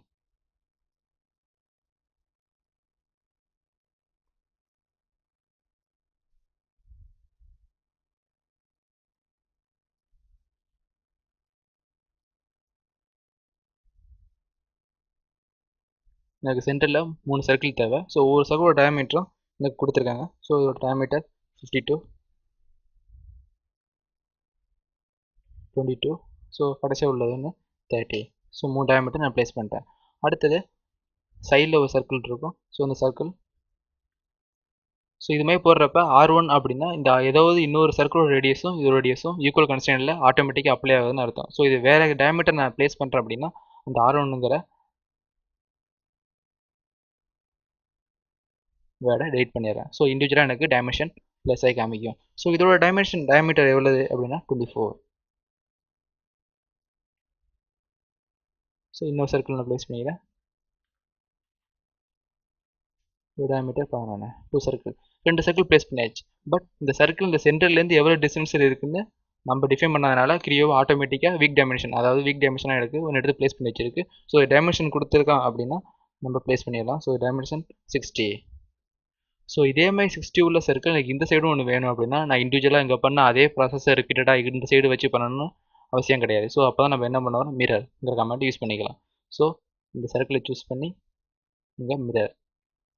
எனக்கு சென்டரில் 3 சர்க்கிள் தேவை. ஸோ ஒவ்வொரு சர்க்கிளோட டயாமீட்டரும் எனக்கு கொடுத்துருக்காங்க. ஸோ இதோட டயாமீட்டர் 52, 22. ஸோ கடைசியாக உள்ளது ஒன்று 30. ஸோ 3 டயாமீட்டர் நான் ப்ளேஸ் பண்ணிட்டேன். அடுத்தது சைடில் ஒரு சர்க்கிள் இருக்கும். ஸோ இந்த சர்க்கிள், ஸோ இது மாதிரி போடுறப்ப R1 அப்படின்னா இந்த ஏதாவது இன்னொரு சர்க்கிளோட ரேடியஸும் இதோட ரேடியஸும் ஈக்குவல் கன்ஸ்டன்ட்டில் ஆட்டோமேட்டிக்காக அப்ளை ஆகுதுன்னு அர்த்தம். ஸோ இது வேறு டயாமீட்டர் நான் ப்ளேஸ் பண்ணுறேன் அப்படின்னா அந்த R1ங்கிற வேர்டை டெலிட் பண்ணிடுறேன். ஸோ இண்டிவிஜுவலாக எனக்கு டைமென்ஷன் ப்ளஸ் ஆகி காமிக்கும். ஸோ இதோட டயமீட்டர் எவ்வளவு அப்படின்னா 24. ஸோ இன்னொரு சர்க்கிள் நான் ப்ளேஸ் பண்ணிக்கிறேன். டயமீட்டர் 11. 2 சர்க்கிள், 2 சர்க்கிள் ப்ளேஸ் பண்ணியாச்சு. பட் இந்த சர்க்கிள் இந்த சென்டர்லேருந்து எவ்வளோ டிஸ்டன்ஸில் இருக்குன்னு நம்ம டிஃபைன் பண்ணதுனால கிரியோ ஆட்டோமேட்டிக்காக வீக் டைமென்ஷன், அதாவது வீக் டைமென்ஷனாக எடுத்து ஒன்று எடுத்து ப்ளேஸ் பண்ணி வச்சிருக்கு. ஸோ டைமென்ஷன் கொடுத்துருக்கான் அப்படின்னா நம்ம ப்ளேஸ் பண்ணிடலாம். So dimension 60. ஸோ இதே மாதிரி 60 உள்ள சர்க்கிள் எனக்கு இந்த சைடும் ஒன்று வேணும் அப்படின்னா நான் இண்டிவிஜுவலாக இங்கே பண்ண அதே ப்ராசஸை ரிப்பீட்டடாக இந்த சைடு வச்சு பண்ணணும்னு அவசியம் கிடையாது. ஸோ அப்போ தான் நம்ம என்ன பண்ணுவோம், மிரர்ங்கிற கமெண்ட் யூஸ் பண்ணிக்கலாம். ஸோ இந்த சர்க்கிளை சூஸ் பண்ணி இங்கே மிரர்.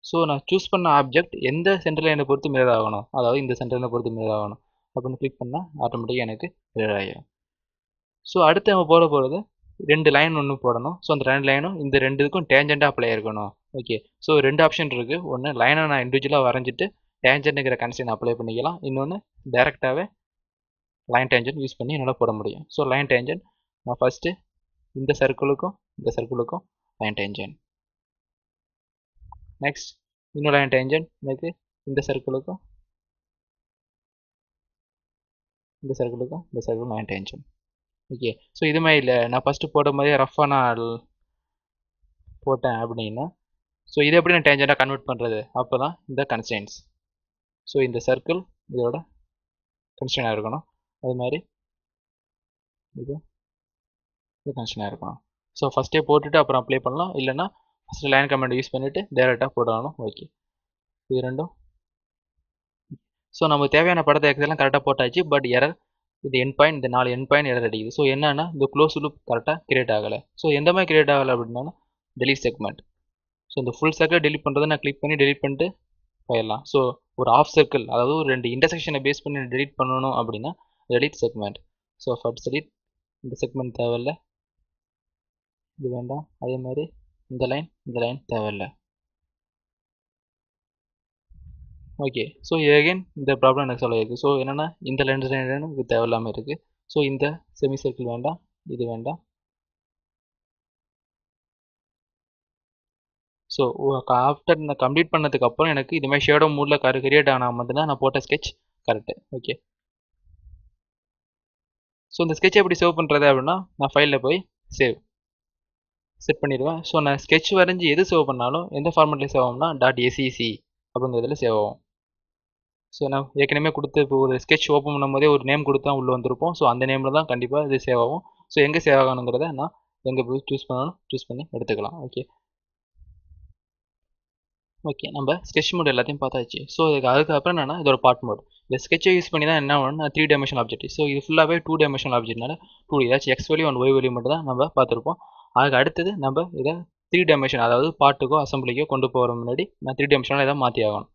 ஸோ நான் சூஸ் பண்ண ஆப்ஜெக்ட் எந்த சென்டரில் என்னை பொறுத்து மிரர் ஆகணும், அதாவது இந்த சென்டரில் பொறுத்து மிரர் ஆகணும் அப்படின்னு கிளிக் பண்ணால் ஆட்டோமேட்டிக்காக எனக்கு மிரர் ஆகிடும். ஸோ அடுத்து நம்ம போகிறது 2 லைன் ஒன்று போடணும். ஸோ அந்த 2 லைனும் இந்த 2 இதுக்கும் டேஞ்செண்டாக அப்ளை இருக்கணும். ஓகே. ஸோ 2 ஆப்ஷன் இருக்குது. ஒன்று லைனை நான் இண்டிவிஜுவலாக வரைஞ்சிட்டு டேஞ்சென்ட்டுங்கிற கன்ஸ்ட்ரெயின்ட் அப்ளை பண்ணிக்கலாம். இன்னொன்று டேரெக்டாகவே லைன் டேஞ்சென்ட் யூஸ் பண்ணி என்னால் போட முடியும். ஸோ லைன் டேஞ்சென்ட் நான் ஃபஸ்ட்டு இந்த சர்க்கிளுக்கும் லைன் டேஞ்சென்ட். நெக்ஸ்ட் இன்னொரு லைன் டேஞ்சென்ட் எனக்கு இந்த சர்க்கிளுக்கும் லைன் டேஞ்சென்ட். ஓகே. ஸோ இது மாதிரி இல்லை, நான் ஃபஸ்ட்டு போட்ட மாதிரியே ரஃபாக நான் போட்டேன் அப்படின்னா ஸோ இதை எப்படி நான் டேஞ்செண்டாக கன்வெர்ட் பண்ணுறது, அப்போ தான் இந்த கன்ஸ்ட்ரெயின்ட்ஸ். ஸோ இந்த சர்க்கிள் இதோட கன்ஸ்ட்ரெயினாக இருக்கணும், அது மாதிரி இது கன்ஸ்ட்ரெயினாக இருக்கணும். ஸோ ஃபஸ்ட்டே போட்டுட்டு அப்புறம் அப்ளை பண்ணலாம், இல்லைனா ஃபஸ்ட்டு லைன் கமெண்ட் யூஸ் பண்ணிவிட்டு டேரெக்டாக போடணும். ஓகே. இது ரெண்டும். ஸோ நம்ம தேவையான படத்தை எக்ஸெல்லாம் கரெக்டாக போட்டாச்சு. பட் எரர் இது என் பாயிண்ட், இந்த 4 என் பாயிண்ட் எரர் அடிக்குது. ஸோ என்னன்னா இந்த க்ளோஸ் லூப் கரெக்டாக கிரியேட் ஆகலை. ஸோ எந்த மாதிரி கிரியேட் ஆகலை அப்படின்னா டெலிட் செக்மெண்ட். ஸோ இந்த ஃபுல் சர்க்கிள் டெலிட் பண்ணுறதை நான் கிளிக் பண்ணி டெலிட் பண்ணிட்டு போயிடலாம். ஸோ ஒரு ஆஃப் சர்க்கிள், அதாவது ஒரு 2 இன்டர்செக்ஷனை பேஸ் பண்ணி டெலீட் பண்ணணும் அப்படின்னா delete segment. So first delete இந்த செக்மெண்ட் தேவையில்லை, இது வேண்டாம். அதே மாதிரி இந்த லைன் தேவையில்லை. ஓகே, ஸோ எகைன் இந்த ப்ராப்ளம் எனக்கு சால்வ் ஆயிருக்கு. ஸோ என்னென்னா இந்த ரெண்டு எனக்கு தேவையில்லாமல் இருக்குது. ஸோ இந்த செமி சர்க்கிள் வேண்டாம், இது வேண்டாம். ஸோ ஆஃப்டர் நான் கம்ப்ளீட் பண்ணதுக்கு அப்புறம் எனக்கு இதுமாதிரி ஷேடோ மூடில் கிரியேட் ஆனால் மட்டும்தான் நான் போட்ட ஸ்கெட்ச் கரெக்டு. ஓகே, ஸோ இந்த ஸ்கெட்ச் எப்படி சேவ் பண்ணுறது அப்படின்னா நான் ஃபைலில் போய் செட் பண்ணிடுவேன். ஸோ நான் ஸ்கெட்ச் வரைஞ்சி எது சேவ் பண்ணாலும் எந்த ஃபார்மெட்டில் சேவ் ஆகும்னா .sec அப்படிங்கிறதுல சேவ் ஆகும். ஸோ நான் ஏற்கனவே கொடுத்து இப்போ ஒரு ஸ்கெட்ச் ஓப்பன் பண்ணும்போதே ஒரு நேம் கொடுத்தா உள்ளே வந்திருப்போம். ஸோ அந்த நேமில் தான் கண்டிப்பாக இது சேவ் ஆகும். ஸோ எங்கே சேவ் ஆகணுங்கிறத நான் எங்கே போய் சூஸ் பண்ணி எடுத்துக்கலாம். ஓகே, நம்ம ஸ்கெட்ச் மோட் எல்லாத்தையும் பார்த்தாச்சு. ஸோ அதுக்கப்புறம் என்னன்னா இதோட பார்ட் மோட். இந்த ஸ்கெட்சை யூஸ் பண்ணி தான் என்ன ஆகணும்னா 3 டைமென்ஷனல் ஆப்ஜெக்ட். ஸோ இது ஃபுல்லாகவே 2 டைமென்ஷனல் ஆப்ஜெக்ட்னால 2 ஏதாச்சும் X value and Y value மட்டும் தான் நம்ம பார்த்துருப்போம். அதுக்கு அடுத்தது நம்ம இதை 3 டைமென்ஷன், அதாவது பார்ட்டுக்கோ அசம்பிளிக்கோ கொண்டு போகிற முன்னாடி நான் 3 டைமென்ஷனல் இதை மாற்றி ஆகணும்.